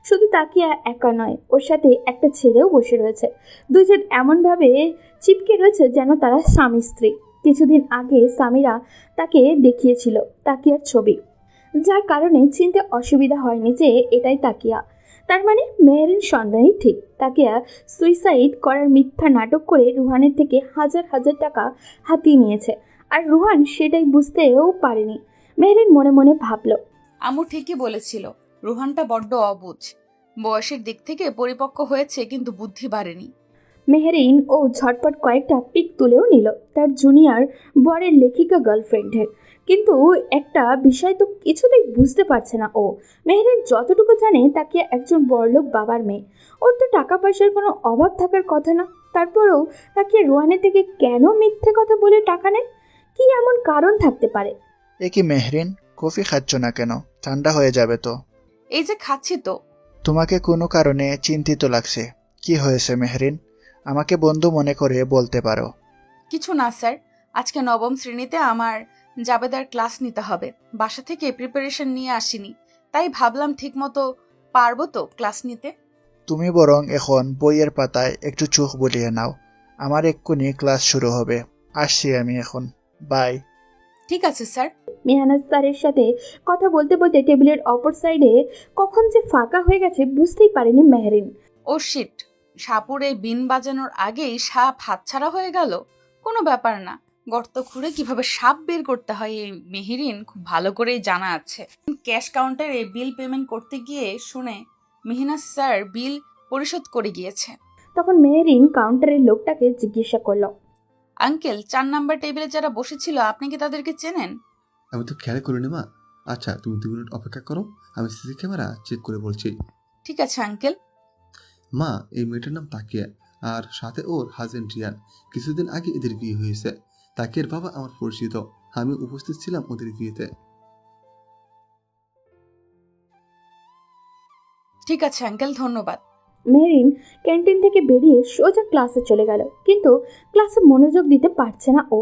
শুধু তাকিয়া একা নয়, ওর সাথে একটা ছেলেও বসে রয়েছে। দুজন এমনভাবে চিপকে রয়েছে যেন তারা স্বামী স্ত্রী। কিছুদিন আগে সামিরা তাকে দেখিয়েছিল তাকিয়ার ছবি, যার কারণে চিনতে অসুবিধা হয়নি যে এটাই তাকিয়া। তার মানে মেহরিন সন্দেহই ঠিক। তাকিয়া সুইসাইড করার মিথ্যা নাটক করে রুহানের থেকে হাজার হাজার টাকা হাতিয়ে নিয়েছে, আর রুহান সেটাই বুঝতেও পারেনি। মেহরিন মনে মনে ভাবল, আম্মু ঠিকই বলেছিল, রুহানটা বড্ড অবুঝ। বয়সের দিক থেকে পরিপক্ক হয়েছে, কিন্তু বুদ্ধি বাড়েনি। মেহরিন ও ঝটপট কয়েকটা পিক তুলেও নিল তার জুনিয়র বরের লেখিকা গার্লফ্রেন্ডের। কিন্তু একটা বিষয় তো কিছুতেই বুঝতে পারছে না ও। মেহরিন যতটুকু জানে তাকে একজন বড়লোক বাবার মেয়ে, ওর তো টাকা পয়সার কোনো অভাব থাকার কথা না। তারপরেও তাকে রোহানের থেকে কেন মিথ্যে কথা বলে টাকা নেয়? কি এমন কারণ থাকতে পারে? এ কি মেহরিন, কফি খাচ্ছ না কেন? ঠান্ডা হয়ে যাবে তো। এই যে খাচ্ছি তো। তোমাকে কোনো কারণে চিন্তিত লাগছে, কি হয়েছে মেহরিন? আমাকে বন্ধু মনে করে বলতে পারো। কিছু না স্যার, আজকে নবম শ্রেণীতে আমার জাবেদার ক্লাস নিতে হবে। বাসা থেকে প্রিপারেশন নিয়ে আসিনি, তাই ভাবলাম ঠিক মতো পারবো তো ক্লাস নিতে। তুমি বরং এখন বইয়ের পাতায় একটু চোখ বুলিয়ে নাও, আমার এক্ষুনি ক্লাস শুরু হবে। আসছি আমি এখন, বাই। ঠিক আছে স্যার। মেহনাজ স্যারের সাথে কথা বলতে বলতে টেবিলের অপর সাইডে কখন যে ফাঁকা হয়ে গেছে বুঝতেই পারেনি মেহরিন। ও শিট, সাপুরে বিন বাজানোর আগেই সাপ হাতছাড়া হয়ে গেল। কোনো ব্যাপার না, গর্ত খুঁড়ে কিভাবে সাপ বের করতে হয় এই মেহেরিন খুব ভালো করেই জানা আছে। ক্যাশ কাউন্টারে বিল পেমেন্ট করতে গিয়ে শুনে মেহনাজ স্যার বিল পরিশোধ করে গিয়েছে। তখন মেহরিন কাউন্টারের লোকটাকে জিজ্ঞাসা করলো, আঙ্কেল, 4 নাম্বার টেবিলে যারা বসেছিল আপনি কি তাদেরকে চেনেন? আমি তো খেয়াল করিনি মা। আচ্ছা, তুমি 2 মিনিট অপেক্ষা করো, আমি সিসি ক্যামেরা চেক করে বলছি। ঠিক আছে আঙ্কেল। মা, এই মেয়েটার নাম তাকিয়া, আর সাথে ওর হাজবেন্ড রিয়ান। কিছুদিন আগে এদের বিয়ে হয়েছে। তাকিয়ার বাবা আমার পরিচিত, আমি উপস্থিত ছিলাম ওদের বিয়েতে। ঠিক আছে আঙ্কেল, ধন্যবাদ। মেহরিন ক্যান্টিন থেকে বেরিয়ে সোজা ক্লাসে চলে গেল, কিন্তু ক্লাসে মনোযোগ দিতে পারছে না ও।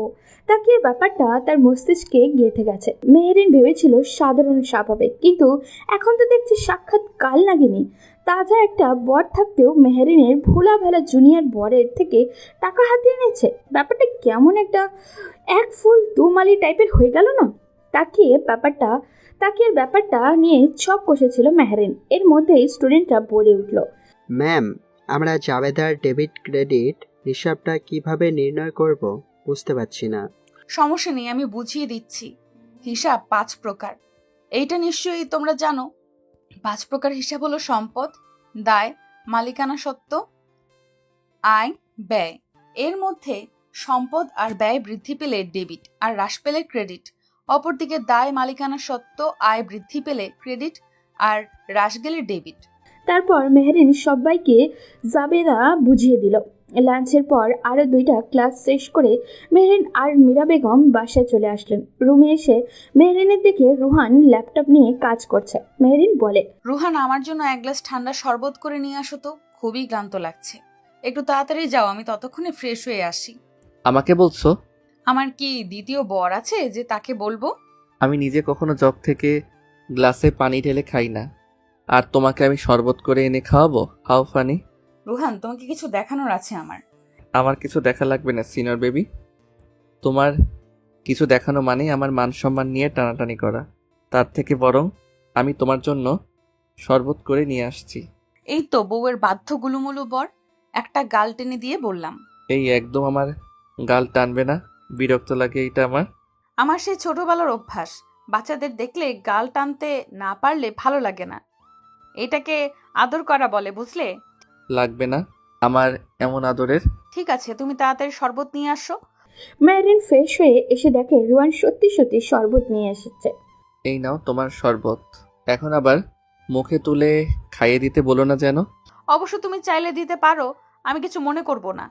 তাকিয়ার ব্যাপারটা তার মস্তিষ্কে গেঁথে গেছে। মেহরিন ভেবেছিল সাধারণ স্বাভাবিক, কিন্তু এখন তো দেখছি সাক্ষাৎ কাল লাগেনি। তাজা একটা বর থাকতেও মেহরিনের ভোলা ভালা জুনিয়র বরের থেকে টাকা হাতিয়ে নিয়েছে। ব্যাপারটা কেমন একটা এক ফুল দুমালি টাইপের হয়ে গেল না? তাকিয়ার ব্যাপারটা নিয়ে ছক কষেছিল মেহরিন। এর মধ্যেই স্টুডেন্টরা বলে উঠল, ম্যাম, আমরা জাবেদার ডেবিট ক্রেডিট হিসাবটা কিভাবে নির্ণয় করব বুঝতে পারছি না। সমস্যা নেই, আমি বুঝিয়ে দিচ্ছি। হিসাব 5 প্রকার, এইটা নিশ্চয়ই তোমরা জানো। 5 প্রকার হিসাব হলো সম্পদ, দায়, মালিকানা সত্ত্ব, আয়, ব্যয়। এর মধ্যে সম্পদ আর ব্যয় বৃদ্ধি পেলে ডেবিট আর হ্রাস পেলে ক্রেডিট। অপরদিকে দায় মালিকানা সত্ত্ব আয় বৃদ্ধি পেলে ক্রেডিট আর হ্রাস গেলে ডেবিট। তারপর মেহরিন সবাইকে জাবেদা বুঝিয়ে দিল। লাঞ্চের পর আরও 2টা ক্লাস শেষ করে মেহরিন আর মীরা বেগম বাসায় চলে আসলেন। রুমে এসে মেহরিনের দিকে রুহান ল্যাপটপ নিয়ে কাজ করছে। মেহরিন বলে, রুহান, আমার জন্য 1 গ্লাস ঠান্ডা শরবত করে নিয়ে আসো তো, খুবই ক্লান্ত লাগছে। একটু তাড়াতাড়ি যাও, আমি ততক্ষণে ফ্রেশ হয়ে আসি। আমাকে বলছো? আমার কি দ্বিতীয় বর আছে যে তাকে বলবো? আমি নিজে কখনো জগ থেকে গ্লাসে পানি ঢেলে খাই না, আর তোমাকে আমি শরবত করে এনে খাওয়াবো? How funny. রুহান, তোমাকে কিছু দেখানোর আছে আমার। আমার কিছু দেখা লাগবে না সিনিয়র বেবি। তোমার কিছু দেখানো মানে আমার মান সম্মান নিয়ে টানাটানি করা। তার থেকে বরং আমি তোমার জন্য শরবত করে নিয়ে আসছি। এই তো বউয়ের বাধ্য গুলুমুলু বর। একটা গাল টেনে দিয়ে বললাম, এই একদম আমার গাল টানবে না, বিরক্ত লাগে এটা আমার। আমার সেই ছোটবেলার অভ্যাস, বাচ্চাদের দেখলে গাল টানতে না পারলে ভালো লাগে না। এটাকে আদর করা বলে, বুঝলে? লাগবে না আমার এমন আদরের। ঠিক আছে, তুমি তাড়াতাড়ি শরবত নিয়ে আসো। মেহরিন ফ্রেশ হয়ে এসে দেখে রুহান সত্যি সত্যি শরবত নিয়ে এসেছে। এই নাও তোমার শরবত। এখন আবার মুখে তুলে খাইয়ে দিতে বলো না যেন। অবশ্য তুমি চাইলে দিতে পারো, আমি কিছু মনে করব না।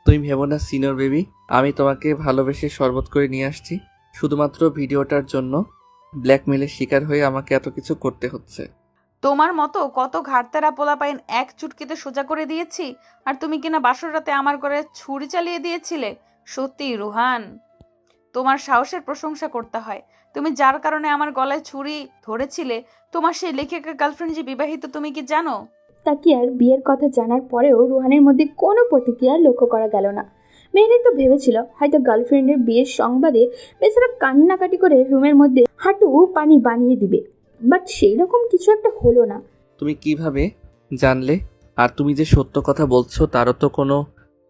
তুমি ভেবো না সিনিয়র বেবি, আমি তোমাকে ভালোবেসে শরবত করে নিয়ে আসছি। শুধুমাত্র ভিডিওটার জন্য ব্ল্যাকমেলের শিকার হয়ে আমাকে এত কিছু করতে হচ্ছে। তোমার মতো কত ঘাটতেরা পোলাপাইন এক চুটকিতে সোজা করে দিয়েছি, আর তুমি কিনা বাসর রাতে আমার ঘরে ছুরি চালিয়ে দিয়েছিলে। সত্যি রুহান, তোমার সাহসের প্রশংসা করতে হয়। তুমি যার কারণে আমার গলায় ছুরি ধরেছিলে, তোমার সেই লেখিকা গার্লফ্রেন্ড যে বিবাহিত, তুমি কি জানো? তাকিয়ার বিয়ের কথা জানার পরেও রুহানের মধ্যে কোনো প্রতিক্রিয়া লক্ষ্য করা গেল না। মেহরিন তো ভেবেছিল হয়তো গার্লফ্রেন্ডের বিয়ের সংবাদে বেচারা কান্নাকাটি করে রুমের মধ্যে হাঁটু পানি বানিয়ে দিবে, বাট সেই রকম কিছু একটা হলো না। তুমি কিভাবে জানলে? আর তুমি যে সত্য কথা বলছো তারও তো কোনো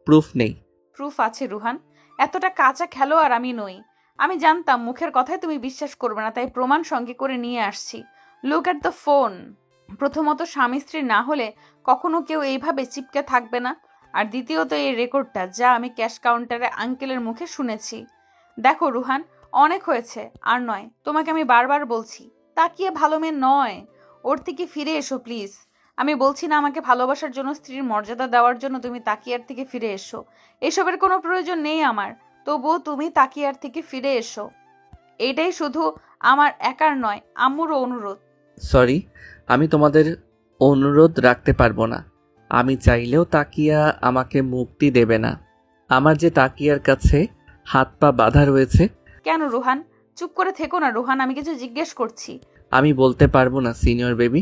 প্রুফ নেই। প্রুফ আছে রুহান, এতটা কাঁচা খেলোয়াড় আমি নই। আমি জানতাম মুখের কথায় তুমি বিশ্বাস করবে না, তাই প্রমাণ সঙ্গে করে নিয়ে আসছি। Look at the phone. প্রথমত, স্বামী স্ত্রী না হলে কখনো কেউ এইভাবে চিপকে থাকবে না। আর দ্বিতীয়ত, এই রেকর্ডটা যা আমি ক্যাশ কাউন্টারে আঙ্কেলের মুখে শুনেছি। দেখো রুহান, অনেক হয়েছে, আর নয়। তোমাকে আমি বারবার বলছি, তাকিয়ে ভালো মেয়ে নয়, ওর থেকে ফিরে এসো প্লিজ। আমি বলছি না আমাকে ভালোবাসার জন্য, স্ত্রীর মর্যাদা দেওয়ার জন্য তুমি তাকিয়ার থেকে ফিরে এসো। এসবের কোনো প্রয়োজন নেই আমার, তবুও তুমি তাকিয়ার থেকে ফিরে এসো। এইটাই শুধু আমার একার নয়, আম্মুরও অনুরোধ। সরি, আমি তোমাদের অনুরোধ রাখতে পারবো না। আমি চাইলেও তাকিয়া আমাকে মুক্তি দেবে না। আমার যে তাকিয়ার কাছে হাত পা বাঁধা রয়েছে। কেন রুহান? চুপ করে থেকো না রুহান, আমি কিছু জিজ্ঞেস করছি। আমি বলতে পারবো না সিনিয়র বেবি।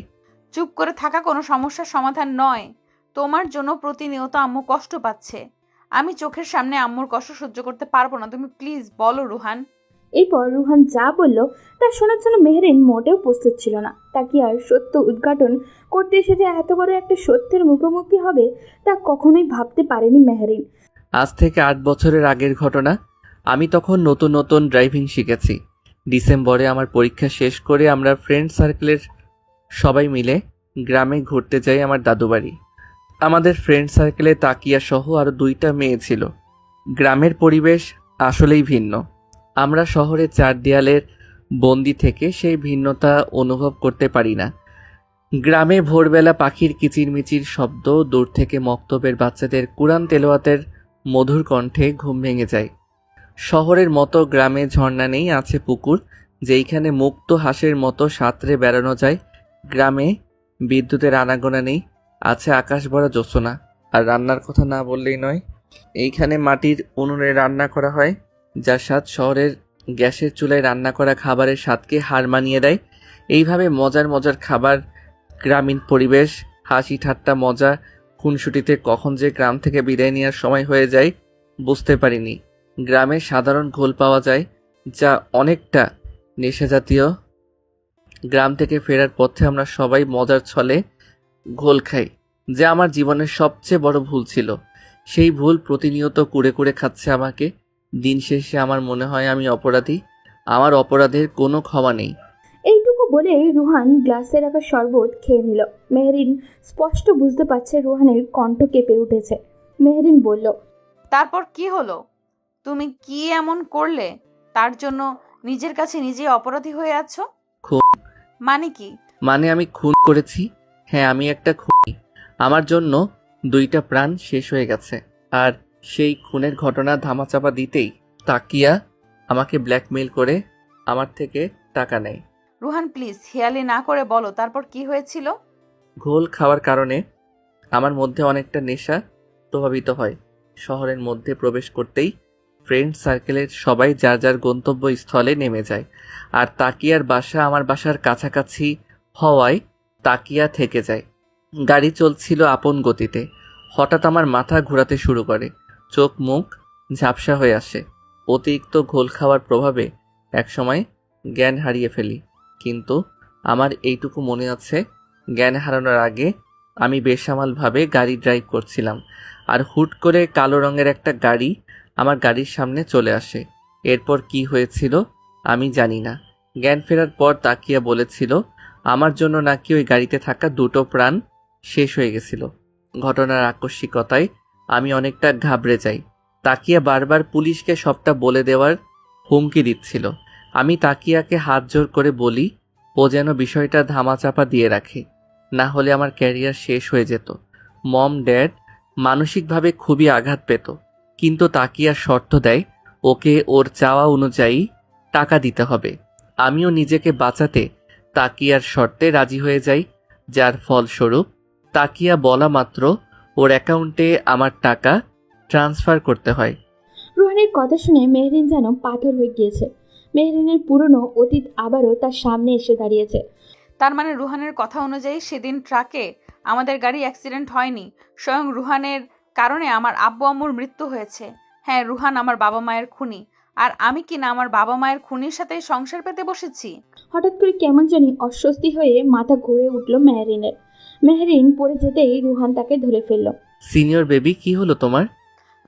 চুপ করে থাকা কোনো সমস্যার সমাধান নয়। তোমার জন্য প্রতিনিয়ত আম্মু কষ্ট পাচ্ছে। আমি চোখের সামনে আম্মুর কষ্ট সহ্য করতে পারবো না। তুমি প্লিজ বলো রুহান। এরপর রুহান যা বলল তা শোনার জন্য মেহরিন মোটেও প্রস্তুত ছিল না। তাকিয়ার সত্য উদ্ঘাটন করতে এসে যে এত বড় একটা সত্যের মুখোমুখি হবে তা কখনোই ভাবতে পারেনি মেহরিন। আজ থেকে 8 বছরের আগের ঘটনা। আমি তখন নতুন নতুন ড্রাইভিং শিখেছি। ডিসেম্বরে আমার পরীক্ষা শেষ করে আমরা ফ্রেন্ড সার্কেলের সবাই মিলে গ্রামে ঘুরতে যাই আমার দাদু বাড়ি। আমাদের ফ্রেন্ড সার্কেলে তাকিয়া সহ আরও 2টা মেয়ে ছিল। গ্রামের পরিবেশ আসলেই ভিন্ন। আমরা শহরের 4 দেয়ালের বন্দি থেকে সেই ভিন্নতা অনুভব করতে পারি না। গ্রামে ভোরবেলা পাখির কিচিরমিচির শব্দ, দূর থেকে মক্তবের বাচ্চাদের কুরআন তেলাওয়াতের মধুর কণ্ঠে ঘুম ভেঙে যায়। শহরের মতো গ্রামে ঝর্ণা নেই, আছে পুকুর যেইখানে মুক্ত হাঁসের মতো সাঁতরে বেড়ানো যায়। গ্রামে বিদ্যুতের আনাগোনা নেই, আছে আকাশ ভরা জ্যোৎস্না। আর রান্নার কথা না বললেই নয়, এইখানে মাটির উনুনে রান্না করা হয়, যার স্বাদ শহরের গ্যাসের চুলায় রান্না করা খাবারের স্বাদকে হার মানিয়ে দেয়। এইভাবে মজার মজার খাবার, গ্রামীণ পরিবেশ, হাসি ঠাট্টা, মজা। খুনসুটিতে কখন যে গ্রাম থেকে বিদায় নেওয়ার সময় হয়ে যায় বুঝতে পারিনি। গ্রামে সাধারণ ঘোল পাওয়া যায় যা অনেকটা নেশাজাতীয়। গ্রাম থেকে ফেরার পথে আমরা সবাই মজার ছলে ঘোল খাই, যা আমার জীবনের সবচেয়ে বড় ভুল ছিল। সেই ভুল প্রতিনিয়ত কুড়ে কুড়ে খাচ্ছে আমাকে। দিন শেষে আমার মনে হয় আমি অপরাধী, আমার অপরাধের কোনো ক্ষমা নেই। এইটুকু বলে রুহান গ্লাসে রাখা শরবত খেয়ে নিল। মেহরিন স্পষ্ট বুঝতে পারছে রুহানের কণ্ঠ কেঁপে উঠেছে। মেহরিন বলল, তারপর কি হলো? তুমি কি এমন করলে তার জন্য নিজের কাছে নিজেই অপরাধী হয়ে আছো? খুন? মানে কি? মানে আমি খুন করেছি। হ্যাঁ, আমি একটা খুনি। আমার জন্য 2টা প্রাণ শেষ হয়ে গেছে। আর সেই খুনের ঘটনা ধামাচাপা দিতেই তাকিয়া আমাকে ব্ল্যাকমেইল করে আমার থেকে টাকা নেয়। রুহান প্লিজ হেয়ালি না করে বলো তারপর কি হয়েছিল? ঘোল খাওয়ার কারণে আমার মধ্যে অনেকটা নেশা প্রভাবিত হয়। শহরের মধ্যে প্রবেশ করতেই ফ্রেন্ড সার্কেলের সবাই যার যার গন্তব্যস্থলে নেমে যায়। আর তাকিয়ার বাসা আমার বাসার কাছাকাছি হওয়ায় তাকিয়া থেকে যায়। গাড়ি চলছিল আপন গতিতে। হঠাৎ আমার মাথা ঘোরাতে শুরু করে, চোখ মুখ ঝাপসা হয়ে আসে। অতিরিক্ত ঘোল খাওয়ার প্রভাবে একসময় জ্ঞান হারিয়ে ফেলি। কিন্তু আমার এইটুকু মনে আছে, জ্ঞান হারানোর আগে আমি বেসামালভাবে গাড়ি ড্রাইভ করছিলাম। আর হুট করে কালো রঙের একটা গাড়ি আমার গাড়ির সামনে চলে আসে। এরপর কি হয়েছিল আমি জানি না। জ্ঞান ফেরার পর তাকিয়া বলেছিল আমার জন্য নাকি ওই গাড়িতে থাকা 2টো প্রাণ শেষ হয়ে গেছিল। ঘটনার আকস্মিকতায় আমি অনেকটা ঘাবড়ে যাই। তাকিয়া বারবার পুলিশকে সবটা বলে দেওয়ার হুমকি দিচ্ছিল। আমি তাকিয়াকে হাত জোর করে বলি ও যেন বিষয়টা ধামাচাপা দিয়ে রাখে, না হলে আমার ক্যারিয়ার শেষ হয়ে যেত। মম ড্যাড মানসিকভাবে খুবই আঘাত পেত, কিন্তু তাকিয়া শর্ত দেয় ওকে ওর চাওয়া অনুযায়ী টাকা দিতে হবে। আমিও নিজেকে বাঁচাতে তাকিয়ার শর্তে রাজি হয়ে যাই, যার ফলস্বরূপ তাকিয়া বলা মাত্র ওর অ্যাকাউন্টে আমার টাকা ট্রান্সফার করতে হয়। রুহানের কথা শুনে মেহরিন যেন পাথর হয়ে গিয়েছে। মেহরিনের পুরনো অতীত আবারও তার সামনে এসে দাঁড়িয়েছে। তার মানে রুহানের কথা অনুযায়ী সেদিন ট্রাকে আমাদের গাড়ি অ্যাক্সিডেন্ট হয়নি, স্বয়ং রুহানের কারণে আমার আব্বু আম্মুর মৃত্যু হয়েছে। হ্যাঁ, রুহান আমার বাবা মায়ের খুনি। আর আমি কিনা আমার বাবা মায়ের খুনির সাথে সংসার পেতে বসেছি। হঠাৎ করে কেমন জানি অস্বস্তি হয়ে মাথা ঘুরে উঠল মেহরিনের। মেহরিন পড়ে যেতেই রুহান তাকে ধরে ফেলল। সিনিয়র বেবি, কি হলো তোমার?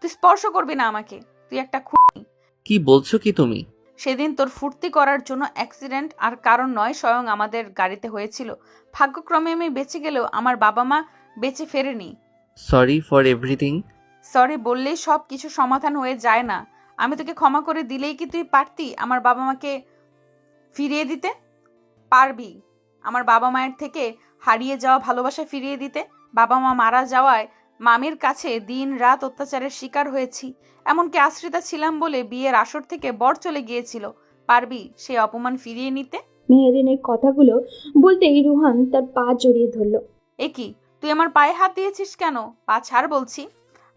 তুই স্পর্শ করবি না আমাকে, তুই একটা খুনি। কি বলছো কি তুমি? সেদিন তোর ফুর্তি করার জন্য অ্যাক্সিডেন্ট আর কারণ নয়, স্বয়ং আমাদের গাড়িতে হয়েছিল। ভাগ্যক্রমে আমি বেঁচে গেলেও আমার বাবা মা বেঁচে ফেরেনি। Sorry for everything. সরি বললেই সব কিছু সমাধান হয়ে যায় না। আমি তোকে ক্ষমা করে দিলেই কি তুই পারতি আমার বাবা মাকে ফিরিয়ে দিতে? পারবি আমার বাবা মায়ের থেকে হারিয়ে যাওয়া ভালোবাসা ফিরিয়ে দিতে? বাবা মা মারা যাওয়ায় মামির কাছে দিন রাত অত্যাচারের শিকার হয়েছি। এমনকি আশ্রিতা ছিলাম বলে বিয়ের আসর থেকে বর চলে গিয়েছিল। পারবি সেই অপমান ফিরিয়ে নিতে? মেহরিনের কথাগুলো বলতেই রুহান তার পা জড়িয়ে ধরল। এ কি, তুই আমার পায়ে হাত দিয়েছিস কেন? পা ছাড় বলছি।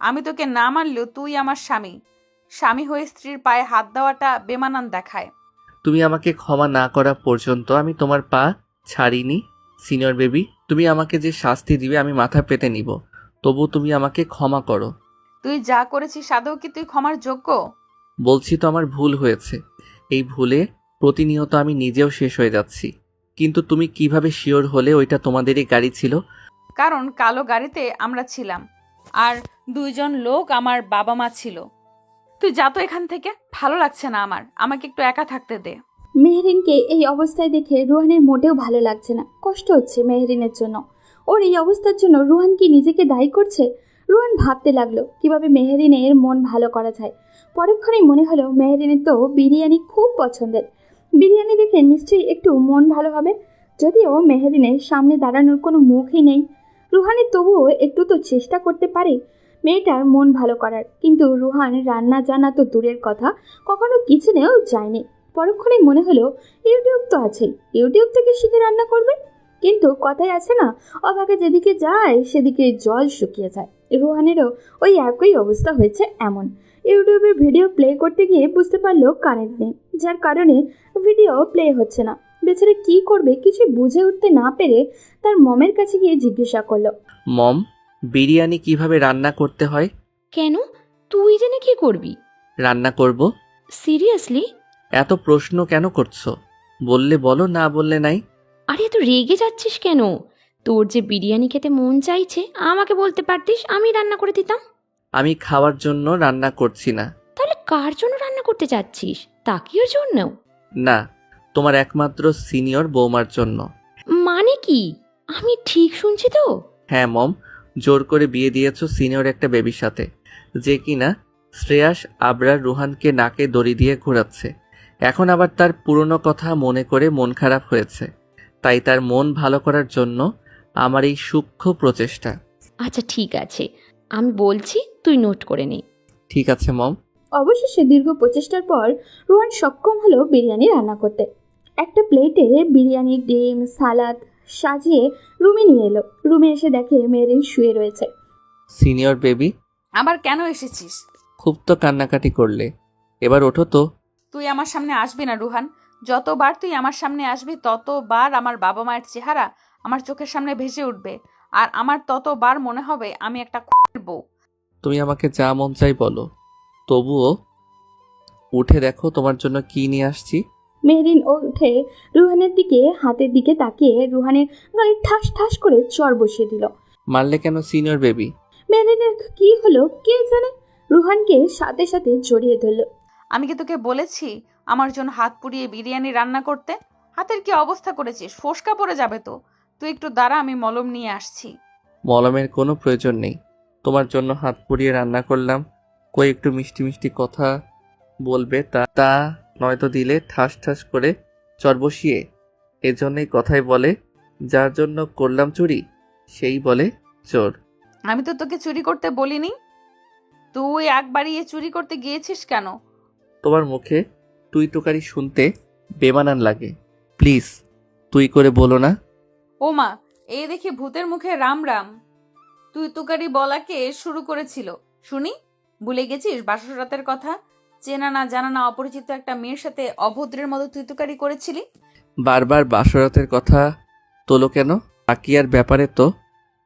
আমি তোকে না মানলেও তুই আমার স্বামী। স্বামী হয়ে স্ত্রীর পায়ে হাত দেওয়াটা বেমানান দেখায়। তুমি আমাকে ক্ষমা না করা পর্যন্ত আমি তোমার পা ছাড়িনি। সিনিয়র বেবি, তুমি আমাকে যে শাস্তি দিবে আমি মাথা পেতে নিব, তবু তুমি আমাকে ক্ষমা করো। তুই যা করেছিস আদৌ কি তুই ক্ষমার যোগ্য? বলছি তো আমার ভুল হয়েছে। এই ভুলে প্রতিনিয়ত আমি নিজেও শেষ হয়ে যাচ্ছি। কিন্তু তুমি কিভাবে শিওর হলে ওইটা তোমাদেরই গাড়ি ছিল? কারণ কালো গাড়িতে আমরা ছিলাম আর 2জন লোক আমার বাবা মা ছিল। তুই যা তো এখান থেকে, ভালো লাগছে না আমার, আমাকে একটু একা থাকতে দে। মেহরিনকে এই অবস্থায় দেখে রুহানের মোটেও ভালো লাগছে না। কষ্ট হচ্ছে মেহরিনের জন্য। ওর এই অবস্থার জন্য রুহান কি নিজেকে দায়ী করছে? রুহান ভাবতে লাগলো কিভাবে মেহরিনের মন ভালো করা যায়। পরক্ষণেই মনে হলো মেহরিনের তো বিরিয়ানি খুব পছন্দের। বিরিয়ানি দেখে নিশ্চয়ই একটু মন ভালো হবে। যদিও মেহরিনের সামনে দাঁড়ানোর কোনো মুখই নেই, রুহানের তবুও একটু তো চেষ্টা করতে পারে মেয়েটার মন ভালো করার। কিন্তু রুহান রান্না জানা তো দূরের কথা, কখনো কিচেনেও যায়নি। পরক্ষণেই মনে হলো ইউটিউব তো আছেই, ইউটিউব থেকে শিখে রান্না করবে। কিন্তু কথাই আছে না, অভাগে যেদিকে যায় সেদিকে জল শুকিয়ে যায়। রুহানেরও ওই একই অবস্থা হয়েছে। এমন ইউটিউবে ভিডিও প্লে করতে গিয়ে বুঝতে পারলো কারেন্ট নেই, যার কারণে ভিডিও প্লে হচ্ছে না। বেচারা কি করবে কিছু বুঝে উঠতে না পেরে তার মমের কাছে গিয়ে জিজ্ঞাসা করলো, মম, বিরিয়ানি কিভাবে রান্না করতে হয়? কেন? তুই জেনে কি করবি? রান্না করব। সিরিয়াসলি? এত প্রশ্ন কেন করছো? বললে বলো, না বললে নাই। আরে এত রেগে যাচ্ছিস কেন? তোর যে বিরিয়ানি খেতে মন চাইছে আমাকে বলতে পারতিস, আমি রান্না করে দিতাম। আমি খাওয়ার জন্য রান্না করছি না। তাহলে কার জন্য রান্না করতে চাচ্ছিস? তাকিওর জন্য? না, তোমার একমাত্র সিনিয়র বৌমার জন্য। মানে কি? আমি ঠিক শুনছি তো? হ্যাঁ মম, জোর করে বিয়ে দিয়েছো সিনিয়র একটা বেবির সাথে, যে কিনা শ্রেয়াস আবরার রুহানকে নাকে দড়ি দিয়ে ঘোরাচ্ছে। এখন আবার তার পুরনো কথা মনে করে মন খারাপ হয়েছে, তাই তার মন ভালো করার জন্য আমার এই সূক্ষ্ম প্রচেষ্টা। আচ্ছা ঠিক আছে, আমি বলছি, তুই নোট করে নে। ঠিক আছে মম। অবশেষে দীর্ঘ প্রচেষ্টার পর রুহান সক্ষম হলো বিরিয়ানি রান্না করতে। একটা প্লেটে বিরিয়ানি, ডিম, সালাদ সাজিয়ে রুমে নিয়ে এলো। রুমে এসে দেখে মেহরিন শুয়ে রয়েছে। সিনিয়র বেবি, আবার কেন এসেছিস? খুব তো কান্নাকাটি করলে, এবার ওঠো তো। তুই আমার সামনে আসবি না রুহান। যতবার তুই আমার সামনে আসবি ততবার আমার বাবা মায়ের চেহারা আমার চোখের সামনে ভেসে উঠবে, আর আমার ততবার মনে হবে আমি একটা বউ। তুমি আমাকে যা মন চাই বলো, তবুও উঠে দেখো তোমার জন্য কি নিয়ে আসছি। মেহরিন উঠে রুহানের দিকে হাতের দিকে তাকিয়ে রুহানের গায়ে ঠাস ঠাস করে চর বসিয়ে দিল। মারলে কেন সিনিয়র বেবি? মেহরিনের কি হলো কে জানে, রুহানকে সাথে সাথে জড়িয়ে ধরল। আমি কি তোকে বলেছি আমার জন্য হাত পুড়িয়ে বিরিয়ানি রান্না করতে? হাতের কি অবস্থা করেছিস, ফোসকা পড়ে যাবে তো। তুই একটু দাঁড়া, আমি মলম নিয়ে আসছি। মলমের কোনো প্রয়োজন নেই, তোমার জন্য হাত পুড়িয়ে রান্না করলাম। কই একটু মিষ্টি মিষ্টি কথা বলবে, তা নয়তো দিলে ঠাস ঠাস করে চর বসিয়ে। এজন্যই কথাই বলে, যার জন্য করলাম চুরি সেই বলে চোর। আমি তো তোকে চুরি করতে বলিনি। তুই একবারই চুরি করতে গিয়েছিস কেন? তোমার মুখে তুই তোকারি শুনতে বেমানান লাগে, প্লিজ তুই করে বলো না। ও মা, এই দেখি ভূতের মুখে রাম রাম। তুই তুকারি বলাকে শুরু করেছিল শুনি। ভুলে গেছিস বাসরাতের কথা? চেনা না জানা না অপরিচিত একটা মেয়ের সাথে অভদ্রের মতো তুই তুকারি করেছিলি। বারবার বাসরাতের কথা তোলো কেন? আকিয়ার ব্যাপারে তো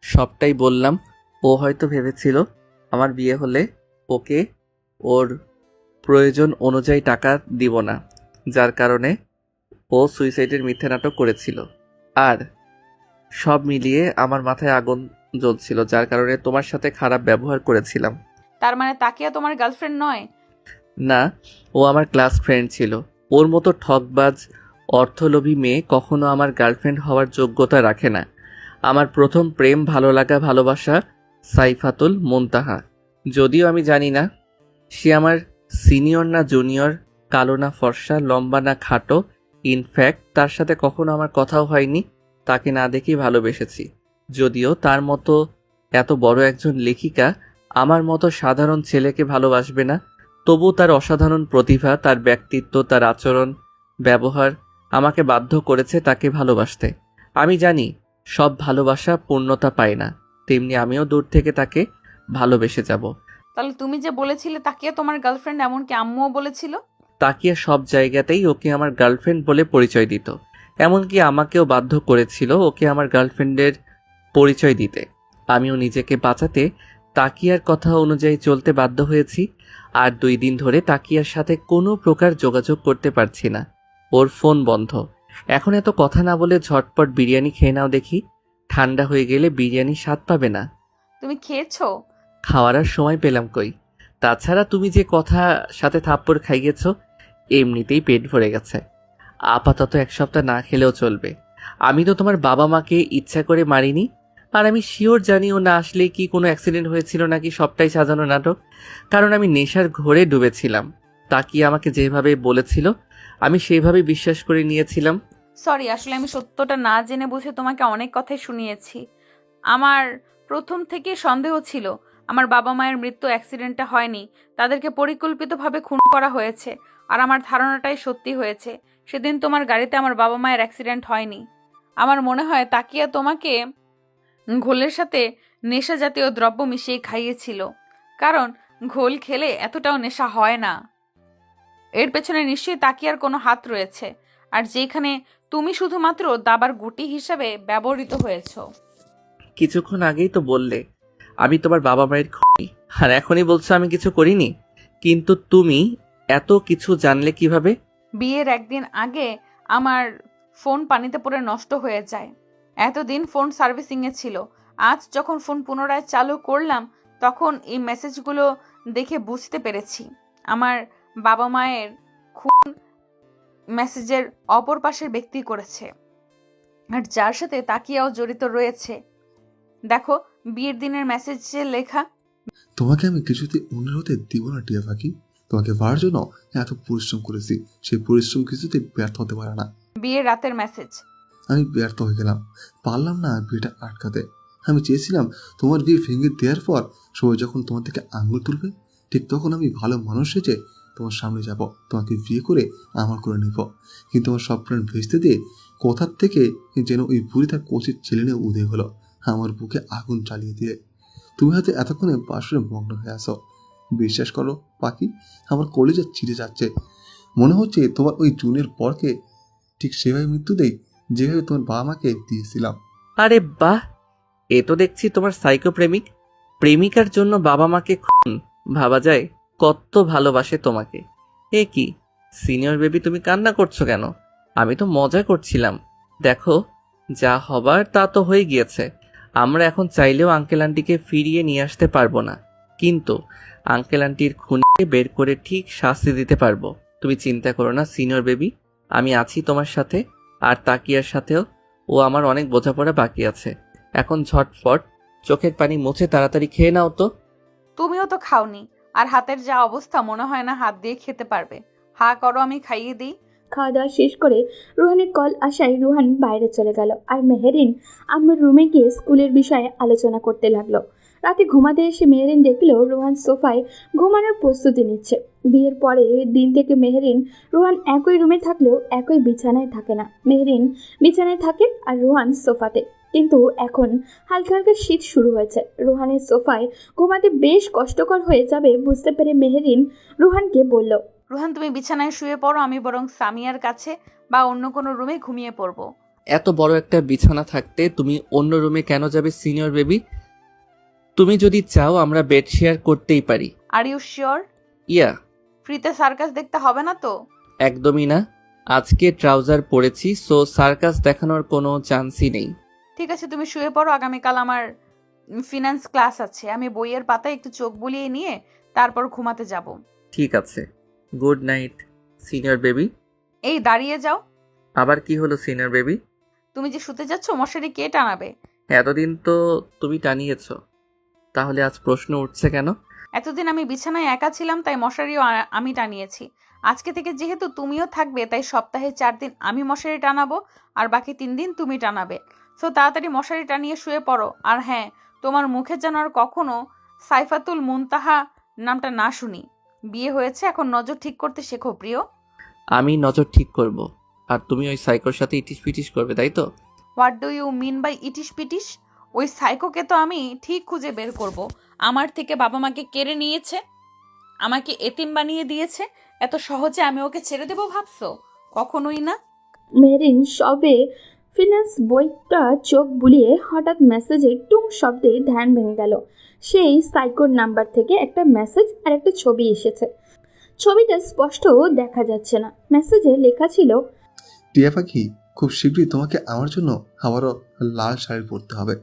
সবটাই বললাম। ও হয়তো ভেবেছিল আমার বিয়ে হলে ওকে ওর প্রয়োজন অনুযায়ী টাকা দিব না, যার কারণে ও সুইসাইডের মিথ্যে নাটক করেছিল। আর সব মিলিয়ে আমার মাথায় আগুন জ্বলছিল, যার কারণে তোমার সাথে খারাপ ব্যবহার করেছিলাম। তার মানে তাকিয়া তোমার গার্লফ্রেন্ড নয়? না, ও আমার ক্লাস ফ্রেন্ড ছিল। ওর মতো ঠকবাজ অর্থলোভী মেয়ে কখনো আমার গার্লফ্রেন্ড হওয়ার যোগ্যতা রাখে না। আমার প্রথম প্রেম, ভালো লাগা, ভালোবাসা সাইফাতুল মুনতাহা। যদিও আমি জানি না সে আমার সিনিয়র না জুনিয়র, কালো না ফর্সা, লম্বা না খাটো। ইনফ্যাক্ট তার সাথে কখনো আমার কথাও হয়নি। তাকে না দেখেই ভালোবেসেছি। যদিও তার মতো এত বড় একজন লেখিকা আমার মতো সাধারণ ছেলেকে ভালোবাসবে না, তবু তার অসাধারণ প্রতিভা, তার ব্যক্তিত্ব, তার আচরণ ব্যবহার আমাকে বাধ্য করেছে তাকে ভালোবাসতে। আমি জানি সব ভালোবাসা পূর্ণতা পায় না, তেমনি আমিও দূর থেকে তাকে ভালোবেসে যাব। তাহলে তুমি যে বলেছিলে তাকিয়া তোমার গার্লফ্রেন্ড, এমনকি আম্মুও বলেছিল। তাকিয়া সব জায়গাতেই ওকে আমার গার্লফ্রেন্ড বলে পরিচয় দিত, এমনকি আমাকেও বাধ্য করেছিল ওকে আমার গার্লফ্রেন্ডের পরিচয় দিতে। আমিও নিজেকে বাঁচাতে তাকিয়ার কথা অনুযায়ী চলতে বাধ্য হয়েছি। আর 2 দিন ধরে তাকিয়ার সাথে কোনো প্রকার যোগাযোগ করতে পারছি না, ওর ফোন বন্ধ। এখন এত কথা না বলে ঝটপট বিরিয়ানি খেয়ে নাও দেখি, ঠান্ডা হয়ে গেলে বিরিয়ানি স্বাদ পাবে না। তুমি খেয়েছো? খাওয়ার আর সময় পেলাম কই? তাছাড়া তুমি যে কথা সাথে থাপ্পড় খাইয়েছ, এমনিতেই পেট ভরে গেছে। আপাতত 1 সপ্তাহ না খেলেও চলবে। আমি তো তোমার বাবা মাকে ইচ্ছা করে মারিনি। আর আমি শিওর জানি ও না আসলে কি কোনো অ্যাক্সিডেন্ট হয়েছিল নাকি সবটাই সাজানো নাটক। কারণ আমি নেশার ঘোরে ডুবেছিলাম। তাকিয়ে আমাকে যেভাবে বলেছিল আমি সেইভাবে বিশ্বাস করে নিয়েছিলাম। সরি, আসলে আমি সত্যটা না জেনে বুঝে তোমাকে অনেক কথাই শুনিয়েছি। আমার প্রথম থেকে সন্দেহ ছিল আমার বাবা মায়ের মৃত্যু অ্যাক্সিডেন্টটা হয়নি, তাদেরকে পরিকল্পিতভাবে খুন করা হয়েছে। আর আমার ধারণাটাই সত্যি হয়েছে। সেদিন তোমার গাড়িতে আমার বাবা মায়ের অ্যাক্সিডেন্ট হয়নি। আমার মনে হয় তাকিয়া তোমাকে ঘোলের সাথে নেশা জাতীয় দ্রব্য মিশিয়ে খাইয়েছিল, কারণ ঘোল খেলে এতটাও নেশা হয় না। এর পেছনে নিশ্চয়ই তাকিয়ার কোনো হাত রয়েছে, আর যেখানে তুমি শুধুমাত্র দাবার গুটি হিসাবে ব্যবহৃত হয়েছো। কিছুক্ষণ আগেই তো বললে আমি তোমার বাবা মায়ের খুনি, আর এখনই বলছো আমি কিছু করিনি। কিন্তু তুমি এত কিছু জানলে কিভাবে? বিয়ের 1 দিন আগে আমার ফোন পানিতে পড়ে নষ্ট হয়ে যায়। এতদিন ফোন সার্ভিসিংয়ে ছিল। আজ যখন ফোন পুনরায় চালু করলাম তখন এই মেসেজগুলো দেখে বুঝতে পেরেছি আমার বাবা মায়ের খুন মেসেজের অপর পাশের ব্যক্তি করেছে, আর যার সাথে তাকিয়াও জড়িত রয়েছে। দেখো বিয়ের দিনের মেসেজে লেখা। তোমাকে আমি কিছুতে অন্যের হতে দিব না টিয়া পাখি। তোমাকে পাওয়ার জন্য এত পরিশ্রম করেছি, সেই পরিশ্রম কিছুতে ব্যর্থ হতে পারে না। বিয়ের রাতের মেসেজ। আমি ব্যর্থ হয়ে গেলাম, পারলাম না বিয়েটা আটকাতে। আমি চেয়েছিলাম তোমার বিয়ে ভেঙে দেওয়ার পর সবাই যখন তোমার থেকে আঙুল তুলবে, ঠিক তখন আমি ভালো মানুষ সেজে তোমার সামনে যাব, তোমাকে বিয়ে করে আমার করে নেব। কিন্তু আমার সব প্রাণ ভেস্তে দিয়ে কোথার থেকে যেন ওই বুড়িটা কচির ছেলে নিয়ে উদয় হলো, আমার বুকে আগুন জ্বালিয়ে দিয়ে। তুমি হয়তো এতক্ষণে বাসরে মগ্ন হয়ে আসো। বিশ্বাস করো পাখি, আমার কলেজে ছিঁড়ে যাচ্ছে। মনে হচ্ছে তোমার ওই জুনের পরকে ঠিক সেভাবে মৃত্যু দেই যেভাবে তোমার বাবা মাকে দিয়েছিলাম। আরে বাহ, এ তো দেখছি তোমার সাইকো প্রেমিক। প্রেমিকার জন্য বাবা মাকে খুন, ভাবা যায় কত ভালোবাসে তোমাকে। এ কি সিনিয়র বেবি, তুমি কান্না করছো কেন? আমি তো মজা করছিলাম। দেখো, যা হবার তা তো হয়ে গিয়েছে। আমরা এখন চাইলেও আঙ্কেল আন্টিকে ফিরিয়ে নিয়ে আসতে পারবো না, কিন্তু আঙ্কেল আন্টির খুনিকে বের করে ঠিক শাস্তি দিতে পারবো। তুমি চিন্তা করো না সিনিয়র বেবি, আমি আছি তোমার সাথে। আর তাকিয়ার সাথেও, ও আমার অনেক বোঝাপড়া বাকি আছে। এখন ঝটফট চোখের পানি মুছে তাড়াতাড়ি খেয়ে নাও তো। তুমিও তো খাওনি, আর হাতের যা অবস্থা মনে হয় না হাত দিয়ে খেতে পারবে। হা করো, আমি খাইয়ে দিই। খাওয়া দাওয়া শেষ করে রুহানের কল আসায় রুহান বাইরে চলে গেল, আর মেহেরিন আম্মুর রুমে গিয়ে স্কুলের বিষয়ে আলোচনা করতে লাগলো। রাতে ঘুমাতে এসে মেহেরিন দেখলো রুহান সোফায় ঘুমানোর প্রস্তুতি নিচ্ছে। বিয়ের পরে দিন থেকে মেহেরিন রুহান একই রুমে থাকলেও একই বিছানায় থাকে না। মেহেরিন বিছানায় থাকে আর রুহান সোফাতে, কিন্তু এখন হালকা হালকা শীত শুরু হয়েছে। রুহানের সোফায় ঘুমাতে বেশ কষ্টকর হয়ে যাবে বুঝতে পেরে মেহেরিন রুহানকে বলল, রুহান, তুমি বিছানায় শুয়ে পড়ো, আমি বরং সামিয়ার কাছে বা অন্য কোনো রুমে ঘুমিয়ে পড়বো। এত বড় একটা বিছানা থাকতে তুমি অন্য রুমে কেন যাবে সিনিয়র বেবি? তুমি যদি চাও আমরা বেড শেয়ার করতেই পারি। Are you sure? ইয়া। ফ্রিতে সার্কাস দেখতে হবে না তো? একদমই না, আজকে ট্রাউজার পরেছি, সো সার্কাস দেখানোর কোনো চান্সই নেই। ঠিক আছে, তুমি শুয়ে পড়ো। আগামীকাল আমার ফিনান্স ক্লাস আছে, আমি বইয়ের পাতায় একটু চোখ বুলিয়ে নিয়ে তারপর ঘুমাতে যাব। ঠিক আছে, গুড নাইট সিনিয়র বেবি। এই দাঁড়িয়ে যাও। আবার কি হলো সিনিয়র বেবি? তুমি যে শুতে যাচ্ছ, মশারি কে টানাবে? এতদিন তো তুমি টানিয়েছো, তাহলে আজ প্রশ্ন উঠছে কেন? এতদিন আমি বিছানায় একা ছিলাম, তাই মশারিও আমি টানিয়েছি। আজকে থেকে যেহেতু তুমিও থাকবে, তাই সপ্তাহে 4 দিন আমি মশারি টানাবো, আর বাকি 3 দিন তুমি টানাবে। সো তাড়াতাড়ি মশারি টানিয়ে শুয়ে পড়ো। আর হ্যাঁ, তোমার মুখে যেন আর কখনো সাইফাতুল মুনতাহা নামটা না শুনি। বিয়ে হয়েছে, এখন নজর ঠিক করতে শেখো প্রিয়। আমি নজর ঠিক করব, আর তুমি ওই সাইকোর সাথে ইটিস পিটিস করবে, তাই তো? What do you mean by ইটিস পিটিস? ওই সাইকোকে তো আমি ঠিক খুঁজে বের করব। আমার থেকে বাবা মাকে কেড়ে নিয়েছে, আমাকে এতিম বানিয়ে দিয়েছে। এত সহজে আমি ওকে ছেড়ে দেবো ভাবছো? কখনোই না। মেহেরিন সবে ফিনান্স বইটা চোখ বুলিয়ে হঠাৎ মেসেজে টুং শব্দে ধ্যান ভেঙে গেল। সেই সাইকোর নাম্বার থেকে একটা মেসেজ আর একটা ছবি এসেছে। ছবিটা স্পষ্ট দেখা যাচ্ছে না। মেসেজে লেখা ছিল, টিয়া পাখি, খুব শীঘ্রই তোমাকে আমার জন্য আবারও লাল শাড়ি পরতে হবে।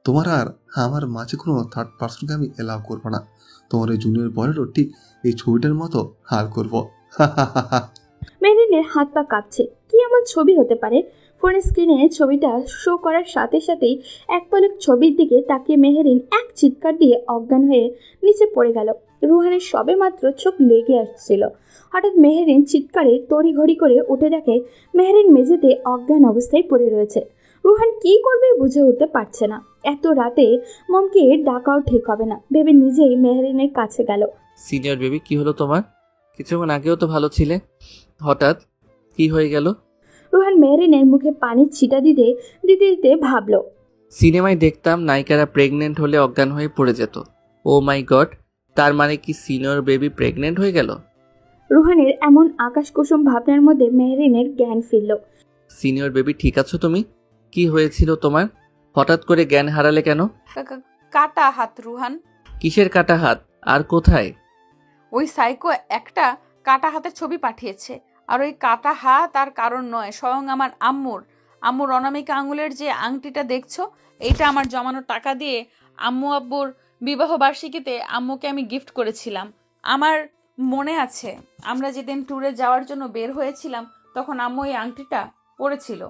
তোমার আর আমার মাঝে কোনো থার্ড পার্সনকে আমি এলাও করবো না। তোমার এই জুনিয়র বয়েরও ঠিক এই ছবিটার মতো হাল করবো। মেহেরিনের হাত পা কাঁপছে। কি এমন ছবি হতে পারে? ফোনের স্ক্রিনে ছবিটা শো করার সাথে সাথেই এক পলক ছবির দিকে তাকিয়ে মেহেরিন এক চিৎকার দিয়ে অজ্ঞান হয়ে নিচে পড়ে গেল। রুহানের সবে মাত্র চোখ লেগে আসছিল। হঠাৎ মেহেরিন চিৎকারে তড়িঘড়ি করে উঠে দেখে মেহেরিন মেঝেতে অজ্ঞান অবস্থায় পড়ে রয়েছে। রুহান কি করবে বুঝে উঠতে পারছে না। এত রাতে মমকে ডাকাও ঠিক হবে না ভেবে নিজেই মেহেরিনের কাছে গেল। সিনিয়র বেবি, কি হলো তোমার? কিছুক্ষণ আগেও তো ভালো ছিলে, হঠাৎ কি হয়ে গেল? রুহান মেহেরিনের মুখে পানির ছিটা দিতে দিতে দিতে ভাবল, সিনেমায় দেখতাম নায়িকারা প্রেগনেন্ট হলে অজ্ঞান হয়ে পড়ে যেত। ও মাই গড, তার মানে কি সিনিয়র বেবি প্রেগনেন্ট হয়ে গেল? রুহানের এমন আকাশকুসুম ভাবনার মধ্যে মেহেরিনের জ্ঞান ফিরল। সিনিয়র বেবি, ঠিক আছো তুমি? কি হয়েছিল তোমার? হঠাৎ করে জ্ঞান হারালে কেন? কাটা হাত রুহান। কিসের কাটা হাত? আর কোথায়? ওই সাইকো একটা কাটা হাতের ছবি পাঠিয়েছে। আর ওই কাটা হাত আর কারণ নয়, স্বয়ং আমার আম্মুর অনামিকা আঙুলের যে আংটিটা দেখছো, এইটা আমার জমানো টাকা দিয়ে আম্মু আব্বুর বিবাহ বার্ষিকীতে আম্মুকে আমি গিফট করেছিলাম। আমার মনে আছে, আমরা যেদিন ট্যুরে যাওয়ার জন্য বের হয়েছিলাম, তখন আম্মু এই আংটিটা পরেছিল।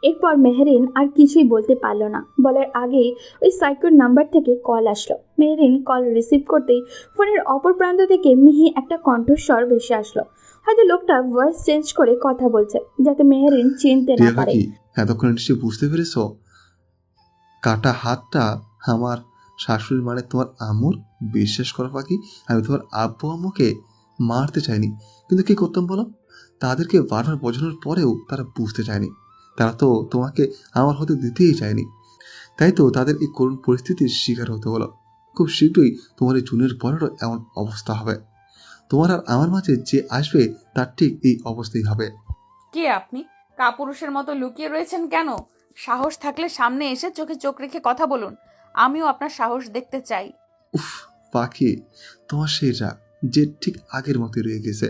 এরপর মেহরিন আর কিছুই বলতে পারল না। বলার আগেই ওই সাইকোর নাম্বার থেকে কল আসলো। মেহরিন কল রিসিভ করতেই ফোনের অপর প্রান্ত থেকে মিহি একটা কণ্ঠস্বর ভেসে আসলো। হয়তো লোকটা ভয়েস চেঞ্জ করে কথা বলছে যাতে মেহরিন চিনতে না রিয়া পারে। কাকি, এতক্ষণ নিশ্চয়ই বুঝতে পেরেছ কাটা হাতটা আমার শাশুড়ির মানে তোমার আম্মুর। বিশ্বাস করো পাখি, আমি তোমার আব্বু আম্মুকে মারতে চাইনি, কিন্তু কি করতাম বলো? তাদেরকে বারবার বোঝানোর পরেও তারা বুঝতে চায়নি। তারা তো তোমাকে আমার হতে দিতেই চায়নি। তাই তো তাদের এই করুণ পরিস্থিতির শিকার হতে হলো। খুব শীঘ্রই তোমার এই জুনের পরেরও এমন অবস্থা হবে। তোমার আর আমার মাঝে যে আসবে তার ঠিক এই অবস্থাই হবে। কে আপনি? কাপুরুষের মতো লুকিয়ে রয়েছেন কেন? সাহস থাকলে সামনে এসে চোখে চোখ রেখে কথা বলুন। আমিও আপনার সাহস দেখতে চাই। উফ পাখি, তোমার সেই রাগ যে ঠিক আগের মতোই রয়ে গেছে।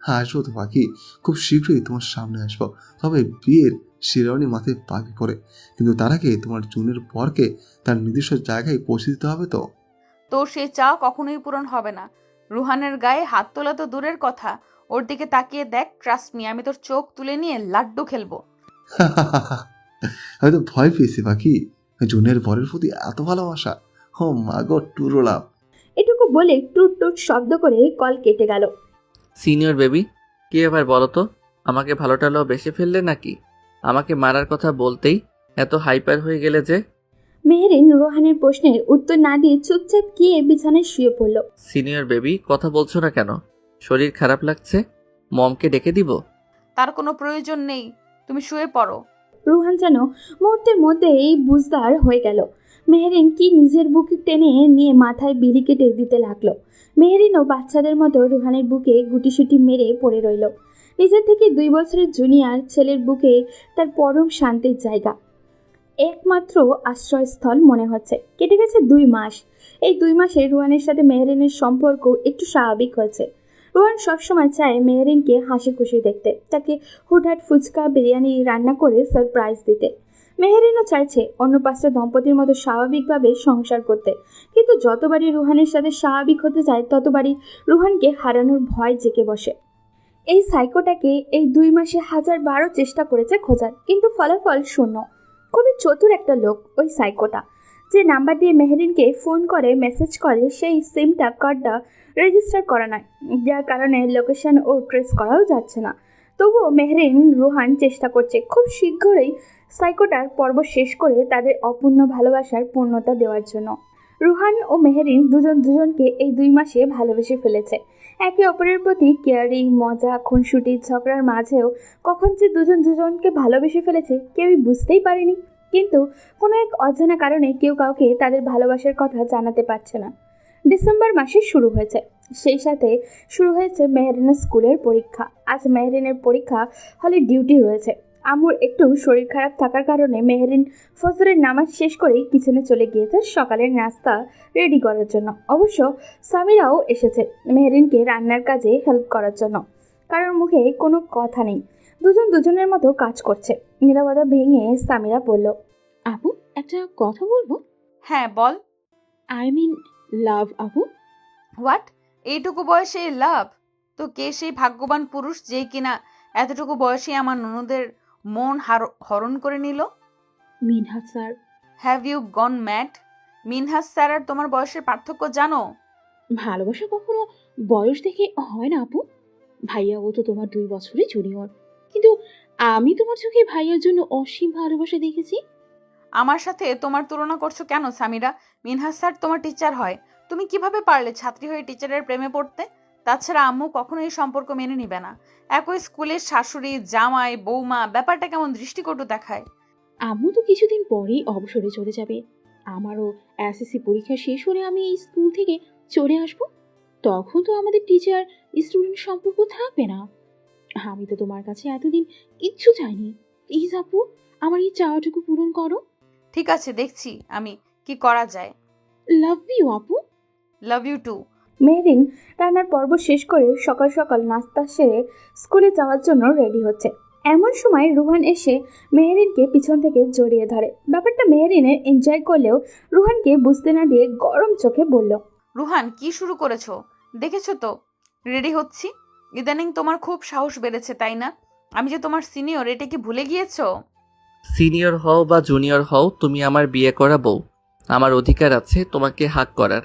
হ্যাঁ, আসবো তো পাখি, খুব শীঘ্রই তোমার সামনে আসবো। তবে বিয়ের শিরোনি মাথায় পাবি পরে, কিন্তু তার আগে তোমার জুনের পরকে তার নির্দিষ্ট জায়গায় পৌঁছে দিতে হবে তো। তোর সেই চা কখনোই পূরণ হবে না। রুহানের গায়ে হাত তোলা তো দূরের কথা, ওর দিকে তাকিয়ে দেখ। ট্রাস্ট মি, আমি তোর চোখ তুলে নিয়ে লাড্ডু খেলবো। আমি তো ভয় পেয়েছি পাখি, জুনের পরের প্রতি এত ভালোবাসা। ও মা গো, টুরো লাভ। এটুকু বলে টুট টুট শব্দ করে কল কেটে গেল। সিনিয়র বেবি, কি এবার বলো তো, আমাকে ভালো টালো বেসে ফেললে নাকি? আমাকে মারার কথা বলতেই এত হাইপার হয়ে গেলে যে? মেহরিন রোহানের প্রশ্নের উত্তর না দিয়ে চুপচাপ গিয়ে বিছানায় শুয়ে পড়ল। সিনিয়র বেবি, কথা বলছো না কেন? শরীর খারাপ লাগছে? মমকে ডেকে দিব? তার কোনো প্রয়োজন নেই, তুমি শুয়ে পড়ো। রুহান যেন মুহূর্তের মধ্যেই বুঝদার হয়ে গেল। মেহরিন কি নিজের বুকে টেনে নিয়ে মাথায় বিলি কেটে দিতে লাগলো। মেহরিনও বাচ্চাদের মতো রুহানের বুকে গুটিসুটি মেরে পড়ে রইল। নিজের থেকে 2 বছরের জুনিয়র ছেলের বুকে তার পরম শান্তির জায়গা, একমাত্র আশ্রয়স্থল মনে হচ্ছে। কেটে গেছে 2 মাস। এই 2 মাসে রুহানের সাথে মেহরিনের সম্পর্ক একটু স্বাভাবিক হয়েছে। রুহান সবসময় চায় মেহরিনকে হাসি খুশি দেখতে, তাকে হুটহাট ফুচকা বিরিয়ানি রান্না করে সারপ্রাইজ দিতে। মেহরিনও চাইছে অন্য 5টা দম্পতির মতো স্বাভাবিকভাবে সংসার করতে, কিন্তু যতবারই রুহানের সাথে স্বাভাবিক হতে যায় ততবারই রুহানকে হারানোর ভয় জেঁকে বসে। এই সাইকোটাকে এই 2 মাসে 1012 চেষ্টা করেছে খোঁজার, কিন্তু ফলাফল শূন্য। খুবই চতুর একটা লোক ওই সাইকোটা। যে নাম্বার দিয়ে মেহরিনকে ফোন করে মেসেজ করে সেই সিমটা কার্ডটা রেজিস্টার করা নয়, যার কারণে লোকেশন ও ট্রেস করাও যাচ্ছে না। তবুও মেহরিন রুহান চেষ্টা করছে খুব শীঘ্রই সাইকোটার পর্ব শেষ করে তাদের অপূর্ণ ভালোবাসার পূর্ণতা দেওয়ার জন্য। রুহান ও মেহরিন দুজনকে এই 2 মাসে ভালোবেসে ফেলেছে। একে অপরের প্রতি কেয়ারিং, মজা, খুনসুটি, ঝগড়ার মাঝেও কখন যে দুজনকে ভালোবেসে ফেলেছে কেউই বুঝতেই পারেনি। কিন্তু কোনো এক অজানা কারণে কেউ কাউকে তাদের ভালোবাসার কথা জানাতে পারছে না। ডিসেম্বর মাসে শুরু হয়েছে, সেই সাথে শুরু হয়েছে মেহরিনের স্কুলের পরীক্ষা। আজ মেহরিনের পরীক্ষা হলে ডিউটি রয়েছে। আম্মুর একটু শরীর খারাপ থাকার কারণে মেহরিন ফজরের নামাজ শেষ করেই কিচেনে চলে গিয়েছে সকালের নাস্তা রেডি করার জন্য। অবশ্য সামিরাও এসেছে মেহরিনকে রান্নার কাজে হেল্প করার জন্য। কারোর মুখে কোনো কথা নেই, দুজনের মতো কাজ করছে। নীরবতা ভেঙে সামিরা বলল, আপু, একটা কথা বলবো? হ্যাঁ বল। আই মিন লাভ আপু। হোয়াট? এইটুকু বয়সে লাভ? তো কে সেই ভাগ্যবান পুরুষ যে কিনা এতটুকু বয়সে আমার ননদের মন হরণ করে নিল? Minhaj sir. Have you gone mad? Minhaj sir আর তোমার বয়সের পার্থক্য জানো? ভালোবাসা কখনো বয়স দেখে হয় না আপু। ভাইয়া ও তো তোমার 2 বছরের জুনিয়র, কিন্তু আমি তোমার চোখে ভাইয়ার জন্য অসীম ভালোবাসা দেখেছি। আমার সাথে তোমার তুলনা করছো কেন সামিরা? মিনহাজ স্যার তোমার টিচার হয়, তুমি কিভাবে পারলে ছাত্রী হয়ে টিচারের প্রেমে পড়তে? তাছাড়া আম্মু কখনো এই সম্পর্ক মেনে নিবে না। একই স্কুলের শাশুড়ি, জামাই, বৌমা, ব্যাপারটা কেমন দৃষ্টিকটু দেখায়। আম্মু তো কিছুদিন পরেই অবসরে চলে যাবে। আমারও এসএসসি পরীক্ষা শেষ হলে আমি এই স্কুল থেকে চলে আসব। তখন তো আমাদের টিচার স্টুডেন্ট সম্পর্ক থাকবে না। আমি তো তোমার কাছে এতদিন কিচ্ছু চাইনি। প্লিজ আপু, আমার এই চাওয়াটুকু পূরণ করো। ঠিক আছে, দেখছি আমি কি করা যায়। লাভ ইউ আপু। Love you two. মেহরিন রান্নার পর্ব শেষ করে সকাল সকাল নাস্তা সেরে স্কুলে যাওয়ার জন্য রেডি হচ্ছে। এমন সময় রুহান এসে মেহরিনকে পিছন থেকে জড়িয়ে ধরে। ব্যাপারটা মেহরিনের এনজয় করলেও রুহানকে বুঝতে না দিয়ে গরম চোখে বলল, রুহান, কি শুরু করেছো? দেখেছো তো রেডি হচ্ছি। ইদানিং তোমার খুব সাহস বেড়েছে, তাই না? আমি যে তোমার সিনিয়র, এটা কি ভুলে গিয়েছো? সিনিয়র হও বা জুনিয়র হও, তুমি আমার বিয়ে করা বউ। আমার অধিকার আছে তোমাকে হাক করার।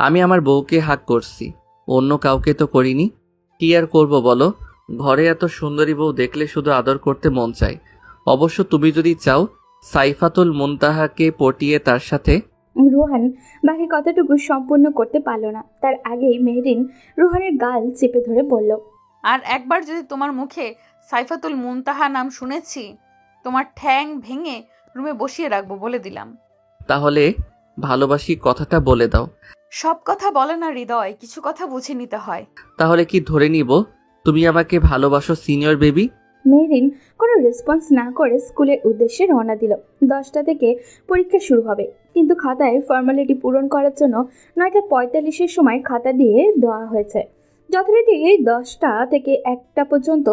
আমি আমার বউকে হাক করছি, অন্য কাউকে তো করিনি। কি আর করব বলো, ঘরে এত সুন্দরী বউ দেখলে শুধু আদর করতে মন চায়। অবশ্য তুমি যদি চাও সাইফাতুল মুনতাহাকে পটিয়ে তার সাথে। রোহান বাকি কথাটুকু সম্পূর্ণ করতে পারল না, তার আগেই মেহরিন রোহানের গাল চেপে ধরে বলল, আর একবার যদি তোমার মুখে সাইফাতুল মুনতাহা নাম শুনেছি, তোমার ঠ্যাং ভেঙে রুমে বসিয়ে রাখবো বলে দিলাম। তাহলে ভালোবাসি কথাটা বলে দাও। সব কথা বলে না হৃদয়, কিছু কথা বুঝে নিতে হয়। তাহলে কি ধরে নিব তুমি আমাকে ভালোবাসো সিনিয়র বেবি? মেহরিন কোনো রেসপন্স না করে স্কুলের উদ্দেশ্যে রওনা দিল। 10টা থেকে পরীক্ষা শুরু হবে, কিন্তু খাতায় ফর্মালিটি পূরণ করার জন্য 9:45-এর সময় খাতা দিয়ে দেওয়া হয়েছে। যথারীতি 10টা থেকে 1টা পর্যন্ত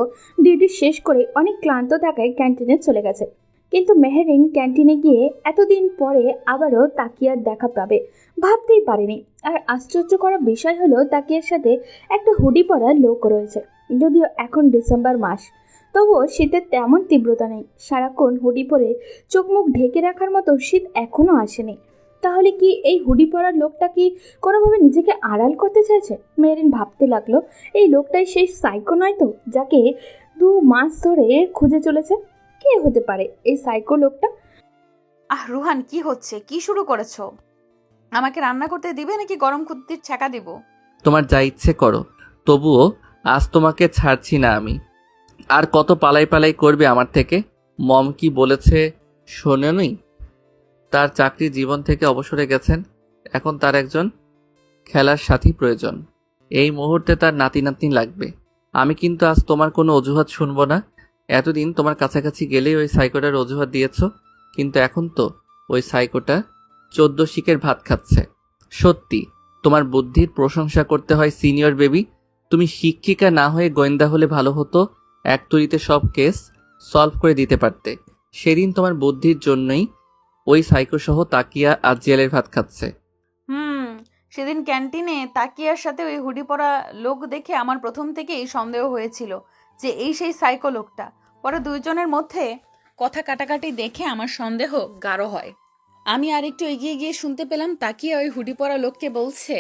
ডিউটি শেষ করে অনেক ক্লান্ত থাকায় ক্যান্টিনে চলে গেছে। কিন্তু মেহরিন ক্যান্টিনে গিয়ে এতদিন পরে আবারও তাকিয়ার দেখা পাবে ভাবতেই পারেনি। আর আশ্চর্য করা বিষয় হলো তাকিয়ার সাথে একটা হুডি পরা লোক রয়েছে। যদিও এখন ডিসেম্বর মাস, তবুও শীতের তেমন তীব্রতা নেই। সারাক্ষণ হুডি পরে চোখ মুখ ঢেকে রাখার মতো শীত এখনও আসেনি। তাহলে কি এই হুডি পরার লোকটা কি কোনোভাবে নিজেকে আড়াল করতে চাইছে? মেহরিন ভাবতে লাগলো, এই লোকটাই সেই সাইকো নয় তো, যাকে 2 মাস ধরে খুঁজে চলেছে? কে হতে পারে এই সাইকো লোকটা? রুহান, কি হচ্ছে? কি শুরু করেছো? আমাকে রান্না করতে দিবে নাকি গরম কুত্তির ছ্যাঁকা দিব? তোমার যা ইচ্ছে করো, তবুও আজ তোমাকে ছাড়ছি না আমি। আর কত পালাই পালাই করবে আমার থেকে? মম কি বলেছে শোনেনই? তার চাকরি জীবন থেকে অবসরে গেছেন, এখন তার একজন খেলার সাথী প্রয়োজন। এই মুহূর্তে তার নাতি নাতনি লাগবে। আমি কিন্তু আজ তোমার কোনো অজুহাত শুনবো না। এতদিন তোমার কাছাকাছি গেলেই ওই সাইকোটার অজুহাত দিয়েছ, কিন্তু এখন তো ওই সাইকোটা 14 শিকের ভাত খাচ্ছে। সত্যি তোমার বুদ্ধির প্রশংসা করতে হয় সিনিয়র বেবি। তুমি শিক্ষিকা না হয়ে গোয়েন্দা হলে ভালো হতো, এক তুড়িতে সব কেস সলভ করে দিতে পারতে। সেদিন তোমার বুদ্ধির জন্যই ওই সাইকো সহ তাকিয়া আজ জেলের ভাত খাচ্ছে। সেদিন ক্যান্টিনে তাকিয়ার সাথে ওই হুডি পরা লোক দেখে আমার প্রথম থেকেই সন্দেহ হয়েছিল যে এই সেই সাইকো লোকটা। পরে দুইজনের মধ্যে কথা কাটাকাটি দেখে আমার সন্দেহ গাঢ় হয়। আমি আরেকটু এগিয়ে গিয়ে শুনতে পেলাম তাকিয়া ওই হুডি পরা লোককে বলছে,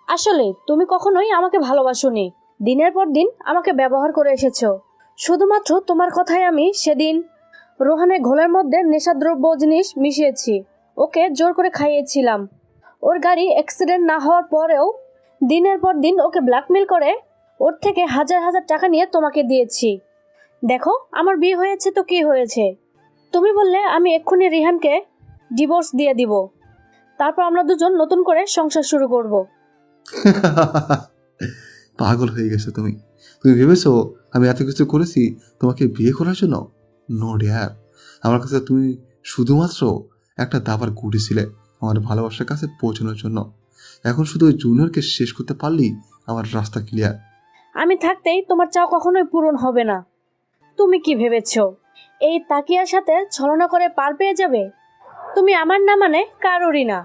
আসলে তুমি কখনোই আমাকে ভালোবাসোনি, দিনের পর দিন আমাকে ব্যবহার করে এসেছো। শুধুমাত্র তোমার কথাই আমি সেদিন রোহানের ঘোলের মধ্যে নেশাদ্রব্য জিনিস মিশিয়েছি, ওকে জোর করে খাইয়েছিলাম। ওর গাড়ি অ্যাক্সিডেন্ট না হওয়ার পরেও দিনের পর দিন ওকে ব্ল্যাকমেল করে ওর থেকে হাজার হাজার টাকা নিয়ে তোমাকে দিয়েছি। দেখো, আমার বিয়ে হয়েছে তো কি হয়েছে? তুমি বললে আমি এক্ষুনি রিহানকে ডিভোর্স দিয়ে দিব, তারপর আমরা দুজন নতুন করে সংসার শুরু করব। পাগল হয়ে গেছো তুমি। তুমি ভেবেছো আমি এত কিছু করেছি তোমাকে বিয়ে করার জন্য? নো ড্যার, আমার কাছে তুমি শুধুমাত্র একটা দাবার গুটি ছিলে আমার ভালোবাসার কাছে পৌঁছানোর জন্য। এখন শুধু ওই জুনিয়রকে শেষ করতে পারলেই আমার রাস্তা ক্লিয়ার। আমি থাকতেই তোমার চাও কখনোই পূরণ হবে না। তুমি কি ভেবেছো এই তাকিয়ার সাথে ছলনা করে পার পেয়ে যাবে? তুমি আমার না মানে কারোরই না।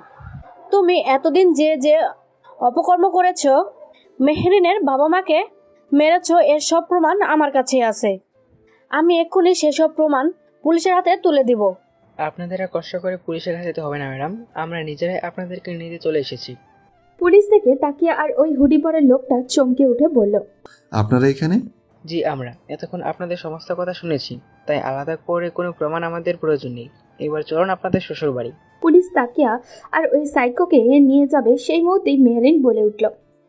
তুমি এতদিন যে যে অপকর্ম করেছো, মেহরিনের বাবা মাকে মেরেছো, এর সব প্রমাণ আমার কাছে আছে। আমি এক্ষুনি সেসব প্রমাণ পুলিশের হাতে তুলে দিব। আপনাদের আর কষ্ট করে পুলিশের কাছে যেতে হবে না ম্যাডাম, আমরা নিজেরাই আপনাদেরকে নিতে চলে এসেছি। পুলিশ থেকে তাকিয়া আর ওই হুডি পরা লোকটা চমকে উঠে বলল, আপনারা এখানে? জি, আমরা এতক্ষণ আপনাদের সমস্ত কথা শুনেছি, তাই আলাদা করে কোনো প্রমাণ আমাদের প্রয়োজন নেই। এবার চলুন আপনাদের শ্বশুর বাড়ি। পুলিশ তাকিয়া আর ওই সাইকোকে নিয়ে যাবে সেই মুহূর্তেই মেহরিন বলে উঠল,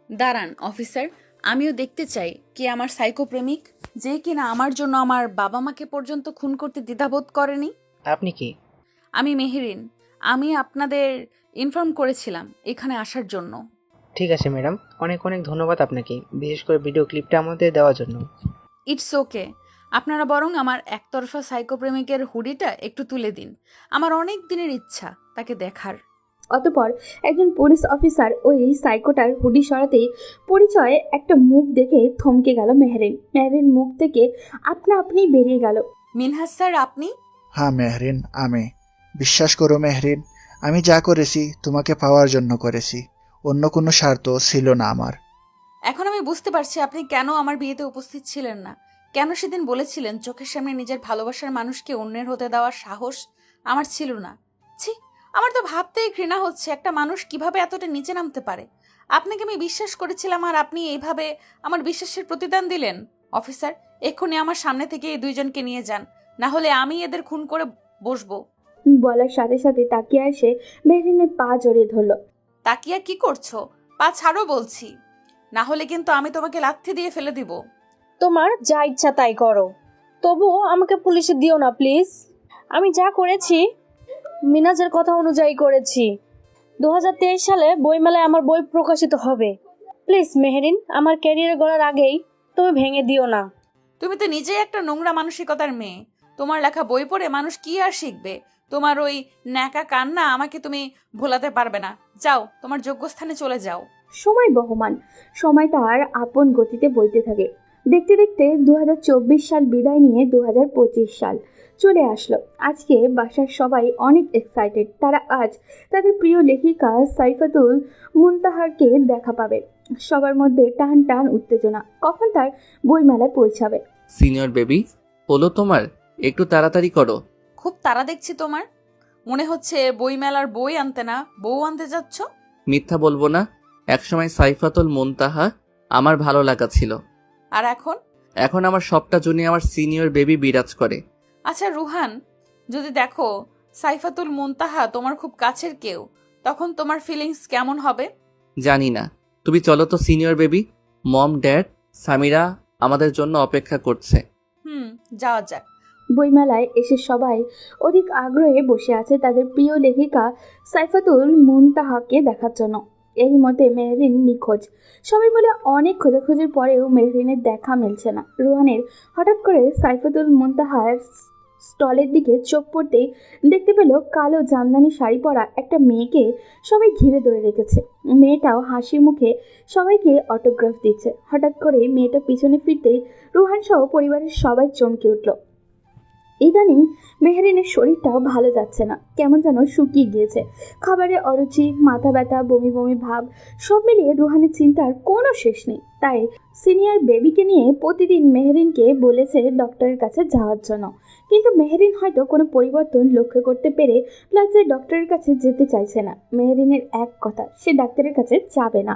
দাঁড়ান অফিসার, আমিও দেখতে চাই কে আমার সাইকো প্রেমিক, যে কিনা আমার জন্য আমার বাবা মাকে পর্যন্ত খুন করতে দ্বিধাবোধ করেনি। আপনি কি? আমি মেহরিন, আমি আপনাদের ইনফর্ম করেছিলাম এখানে আসার জন্য। ঠিক আছে ম্যাডাম, অনেক অনেক ধন্যবাদ আপনাকে, বিশেষ করে ভিডিও ক্লিপটা আমাদের দেওয়ার জন্য। ইটস ওকে, আপনারা বরং আমার একতরফা সাইকো প্রেমিকের হুডিটা একটু তুলে দিন। আমার অনেক দিনের ইচ্ছা তাকে দেখার। অতঃপর একজন পুলিশ অফিসার ওই সাইকোটার হুডি সরাতেই পরিচয়ে একটা মুখ দেখে থমকে গেল মেহরিন। মেহরিন মুখ থেকে আপনা আপনি বেরিয়ে গেল, মিনহাজ স্যার আপনি? হ্যাঁ মেহরিন, আমি। বিশ্বাস করো মেহরিন, আমি যা করেছি তোমাকে পাওয়ার জন্য করেছি, অন্য কোনো স্বার্থ ছিল না আমার। এখন আমি বুঝতে পারছি আপনি কেন আমার বিয়েতে উপস্থিত ছিলেন না। কেন সেদিন বলেছিলেন চোখের সামনে নিজের ভালোবাসার মানুষকে অন্যের হতে দেওয়ার সাহস আমার ছিল না? ছি, আমার তো ভাবতেই ঘৃণা হচ্ছে একটা মানুষ কিভাবে এতটা নিচে নামতে পারে। আপনাকে আমি বিশ্বাস করেছিলাম আর আপনি এইভাবে আমার বিশ্বাসের প্রতিদান দিলেন। অফিসার, এক্ষুনি আমার সামনে থেকে এই দুইজনকে নিয়ে যান, না হলে আমি এদের খুন করে বসবো। বলার সাথে সাথে তাকিয়া এসে মেহরিনের পা জড়িয়ে ধরল। তাকিয়া কি করছো? পা ছাড়ো বলছি, না হলে কিন্তু আমি তোমাকে লাথি দিয়ে ফেলে দিব। তোমার যা ইচ্ছা তাই করো, তবুও আমাকে পুলিশে দিও না প্লিজ। আমি যা করেছি মিনাজের কথা অনুযায়ী করেছি। 2023 সালে বইমেলায় আমার বই প্রকাশিত হবে। প্লিজ মেহরিন, আমার ক্যারিয়ারে গড়ার আগেই তুমি ভেঙে দিও না। তুমি তো নিজেই একটা নোংরা মানসিকতার মেয়ে। তোমার লেখা বই পড়ে মানুষ কি আর শিখবে? তোমার ওই ন্যাকা কান্না আমাকে তুমি ভোলাতে পারবে না। যাও, তোমার যোগ্য স্থানে চলে যাও। সময় বহমান, সময় তার আপন গতিতে বইতে থাকে। দেখতে দেখতে 2024 সাল বিদায় নিয়ে 2025 সাল চলে আসলো। আজকে বাসার সবাই অনেক এক্সাইটেড। তারা আজ তাদের প্রিয় লেখিকা সাইফাতুল মুনতাহারকে দেখা পাবে। সবার মধ্যে টান টান উত্তেজনা, কখন তার বইমেলায় পৌঁছাবে। সিনিয়র বেবি, হলো তোমার? একটু তাড়াতাড়ি করো। খুব তাড়া দেখছি তোমার। মনে হচ্ছে বইমেলার বই আনতে না বউ আনতে যাচ্ছ। মিথ্যা বলবো না, একসময় সাইফাতুল মুনতাহা আমার ভালো লাগা ছিল। আর এখন? এখন আমার সবটা জন্য আমার সিনিয়র বেবি বিরাজ করে। আচ্ছা রুহান, যদি দেখো সাইফাতুল মুনতাহা তোমার খুব কাছের কেউ, তখন তোমার ফিলিংস কেমন হবে? জানি না, তুমি চলো তো সিনিয়র বেবি। মম, ড্যাড, সামিরা আমাদের জন্য অপেক্ষা করছে। যাওয়া যাক। বইমেলায় এসে সবাই অধিক আগ্রহে বসে আছে তাদের প্রিয় লেখিকা সাইফাতুল মুনতাহাকে দেখার জন্য। এরই মধ্যে মেহরিন নিখোঁজ। সবাই মিলে অনেক খোঁজাখুঁজির পরেও মেহরিনের দেখা মিলছে না। রুহানের হঠাৎ করে সাইফাতুল মুনতাহার স্টলের দিকে চোখ পড়তেই দেখতে পেল কালো জামদানি শাড়ি পরা একটা মেয়েকে সবাই ঘিরে ধরে রেখেছে। মেয়েটাও হাসি মুখে সবাইকে অটোগ্রাফ দিচ্ছে। হঠাৎ করে মেয়েটা পিছনে ফিরতেই রুহান সহ পরিবারের সবাই চমকে উঠল। ইদানিং মেহরিনের শরীরটাও ভালো যাচ্ছে না, কেমন যেন শুকিয়ে গিয়েছে। খাবারে অরুচি, মাথা ব্যথা, বমি বমি ভাব, সব মিলিয়ে রুহানের চিন্তার কোনো শেষ নেই। তাই সিনিয়র বেবিকে নিয়ে প্রতিদিন মেহরিনকে বলেছে ডক্টরের কাছে যাওয়ার জন্য। কিন্তু মেহরিন হয়তো কোনো পরিবর্তন লক্ষ্য করতে পেরে প্লাসে ডক্টরের কাছে যেতে চাইছে না। মেহরিনের এক কথা, সে ডাক্তারের কাছে যাবে না।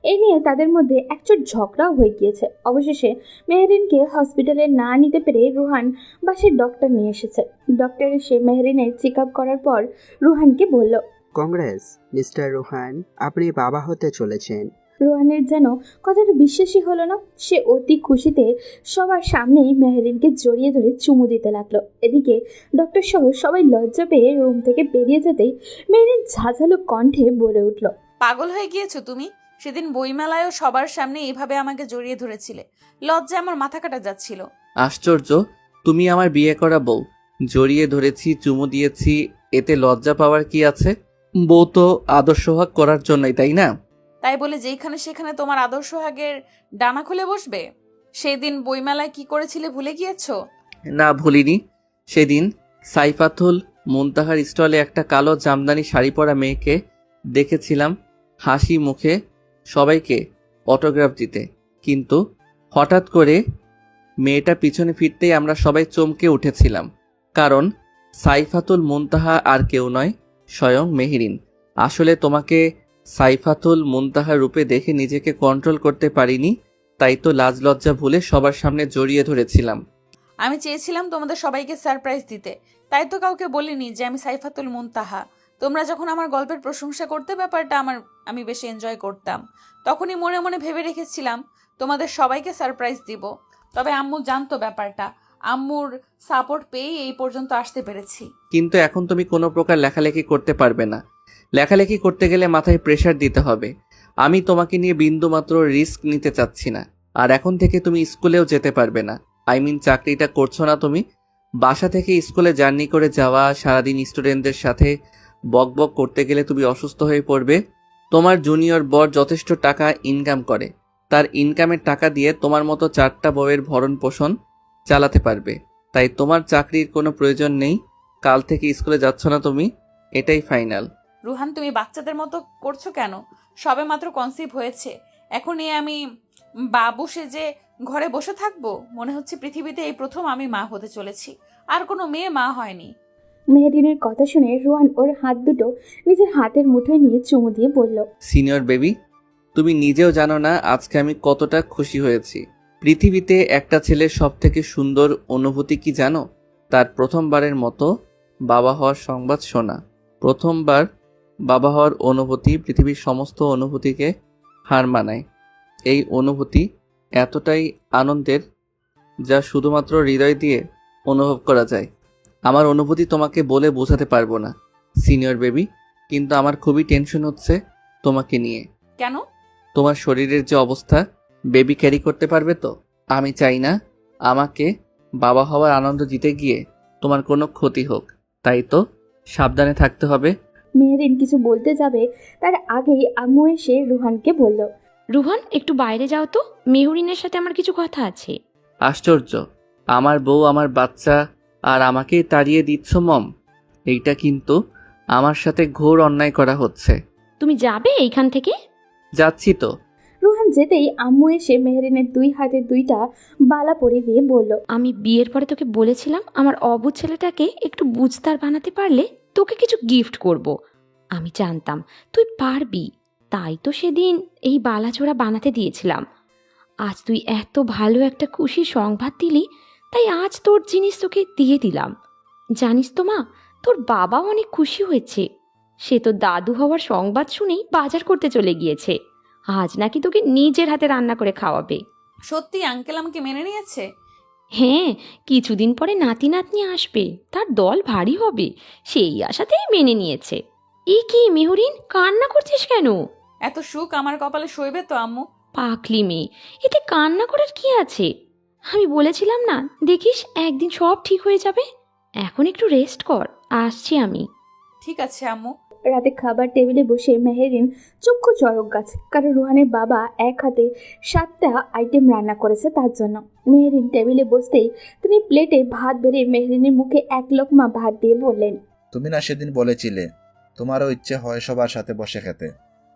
এই নিয়ে তাদের মধ্যে একচোট ঝগড়াও হয়ে গিয়েছে। অবশেষে মেহরিনকে হসপিটালে না নিতে পেরে রুহান বাসায় ডক্টর নিয়ে এসেছে। ডক্টর এসে মেহরিনের চেক আপ করার পর রুহানকে বলল, কংগ্রেস মিস্টার রুহান, আপনি বাবা হতে চলেছেন। রুহানের যেন কথাটা বিশ্বাসই হলো না। সে অতি খুশিতে সবার সামনেই মেহরিনকে জড়িয়ে ধরে চুমু দিতে লাগলো। এদিকে ডক্টর সহ সবাই লজ্জা পেয়ে রুম থেকে বেরিয়ে যেতেই মেহরিন ঝাঁঝালো কণ্ঠে বলে উঠল, পাগল হয়ে গিয়েছো তুমি? সেদিন বইমেলায়ও সবার সামনে এইভাবে আমাকে জড়িয়ে ধরেছিলে। লজ্জায় আমার মাথা কাটা যাচ্ছিল। আশ্চর্য, তুমি আমার বিয়ে করা বউ, জড়িয়ে ধরেছি, চুমু দিয়েছি, এতে লজ্জা পাওয়ার কি আছে? বউ তো আদর্শ হক করার জন্যই, তাই না? তাই বলে যেখানে সেখানে তোমার আদর্শ হাগের ডানা খুলে বসবে? সেদিন বইমেলায় কি করেছিলে ভুলে গিয়েছো? না, ভুলিনি। সেদিন সাইফাতুল মুনতাহার স্টলে একটা কালো জামদানি শাড়ি পরা মেয়েকে দেখেছিলাম হাসি মুখে সবাইকে অটোগ্রাফ দিতে, কিন্তু হঠাৎ করে মেয়েটা পিছনে ফিরতেই আমরা সবাই চমকে উঠেছিলাম। কারণ সাইফাতুল মুনতাহা আর কেউ নয়, স্বয়ং মেহরিন। আসলে তোমাকে সাইফাতুল মুনতাহার রূপে দেখে নিজেকে কন্ট্রোল করতে পারিনি, তাই তো লাজ লজ্জা ভুলে সবার সামনে জড়িয়ে ধরেছিলাম। আমি চেয়েছিলাম তোমাদের সবাইকে সারপ্রাইজ দিতে, তাই তো কাউকে বলিনি যে আমি সাইফাতুল মুনতাহা। তোমরা যখন আমার গল্পের প্রশংসা করতে, ব্যাপারটা আমি বেশি এনজয় করতাম। তখনই মনে মনে ভেবে রেখেছিলাম তোমাদের সবাইকে সারপ্রাইজ দিব। তবে আম্মু জানতো ব্যাপারটা। আম্মুর সাপোর্ট পেয়ে এই পর্যন্ত আসতে পেরেছি। কিন্তু এখন তুমি কোনো প্রকার লেখালেখি করতে পারবে না। লেখালেখি করতে গেলে মাথায় প্রেশার দিতে হবে। আমি তোমাকে নিয়ে বিন্দুমাত্র রিস্ক নিতে চাচ্ছি না। আর এখন থেকে তুমি স্কুলেও যেতে পারবে না। চাকরিটা করছো না তুমি? বাসা থেকে স্কুলে জার্নি করে যাওয়া, সারাদিন স্টুডেন্টদের সাথে বকবক করতে গেলে তুমি অসুস্থ হয়ে পড়বে। তোমার জুনিয়র বর যথেষ্ট টাকা ইনকাম করে, তার ইনকামের টাকা দিয়ে তোমার মতো 4টা বউয়ের ভরণ পোষণ চালাতে পারবে। তাই তোমার চাকরির কোনো প্রয়োজন নেই। কাল থেকে স্কুলে যাচ্ছ না তুমি, এটাই ফাইনাল। রুহান, তুমি বাচ্চাদের মতো করছো কেন? সবে মাত্র কনসিভ হয়েছে, এখনই আমি বাবু সেজে ঘরে বসে থাকবো? মনে হচ্ছে পৃথিবীতে এই প্রথম আমি মা হতে চলেছি। আর কোনো মেয়ে মা হয়নি। মেহেরিনের কথা শুনে রুহান ওর হাত দুটো নিজের হাতের মুঠোয় নিয়ে চুমু দিয়ে বলল, সিনিয়র বেবি, তুমি নিজেও জানো না আজকে আমি কতটা খুশি হয়েছি। পৃথিবীতে একটা ছেলের সব থেকে সুন্দর অনুভূতি কি জানো? তার প্রথমবারের মতো বাবা হওয়ার সংবাদ শোনা। প্রথমবার বাবা হওয়ার অনুভূতি পৃথিবীর সমস্ত অনুভূতিকে হার মানায়। এই অনুভূতি এতটাই আনন্দের যা শুধুমাত্র হৃদয় দিয়ে অনুভব করা যায়। আমার অনুভূতি তোমাকে বলে বোঝাতে পারবো না সিনিয়র বেবি, কিন্তু আমার খুবই টেনশন হচ্ছে তোমাকে নিয়ে। কেন? তোমার শরীরের যে অবস্থা, বেবি ক্যারি করতে পারবে তো? আমি চাই না আমাকে বাবা হওয়ার আনন্দ দিতে গিয়ে তোমার কোনো ক্ষতি হোক, তাই তো সাবধানে থাকতে হবে। মেহেরিন কিছু বলতে যাবে তার আগেই আম্মু এসে রুহানকে বলল, রুহান, একটু বাইরে যাও তো, মেহরিনের সাথে আমার কিছু কথা আছে। আশ্চর্য, আমার বউ, আমার বাচ্চা, আর আমাকেই তাড়িয়ে দিচ্ছ মম। এইটা কিন্তু আমার সাথে ঘোর অন্যায় করা হচ্ছে। তুমি যাবে এইখান থেকে? যাচ্ছি তো। রুহান যেতেই আম্মু এসে মেহেরিনের দুই হাতে দুইটা বালা পরিয়ে দিয়ে বলল, আমি বিয়ের পরে তোকে বলেছিলাম আমার অবুঝ ছেলেটাকে একটু বুঝতার বানাতে পারলে তোকে কিছু গিফট করব। আমি জানতাম তুই পারবি, তাই তো সেদিন এই বালাচোরা বানাতে দিয়েছিলাম। আজ তুই এত ভালো একটা খুশির সংবাদ দিলি, তাই আজ তোর জিনিস তোকে দিয়ে দিলাম। জানিস তো মা, তোর বাবাও অনেক খুশি হয়েছে। সে তো দাদু হওয়ার সংবাদ শুনেই বাজার করতে চলে গিয়েছে। আজ নাকি তোকে নিজের হাতে রান্না করে খাওয়াবে। সত্যি আঙ্কেল আমাকে মেনে নিয়েছে? হ্যাঁ, কিছুদিন পরে নাতি নাতনি আসবে, তার দল ভারী হবে, সেই আশাতেই মেনে নিয়েছে। এ কি মেহরিন, কান্না করছিস কেন? এত সুখ আমার কপালে সইবে তো আম্মু? পাকলি মেয়ে, এতে কান্না করার কি আছে? আমি বলেছিলাম না, দেখিস একদিন সব ঠিক হয়ে যাবে। এখন একটু রেস্ট কর, আসছি আমি। ঠিক আছে আম্মু। রাতে খাবার টেবিলে বসে মেহেরিন চক্ষু চড়ক গাছ, কারণ রুহানের বাবা এক হাতে 7টা আইটেম রান্না করেছে তার জন্য। মেহেরিন টেবিলে বসতেই তিনি প্লেটে ভাত বেড়ে মেহেরিনের মুখে এক লোকমা ভাত দিয়ে বললেন, তুমি না সেদিন বলেছিলে তোমারও ইচ্ছে হয় সবার সাথে বসে খেতে।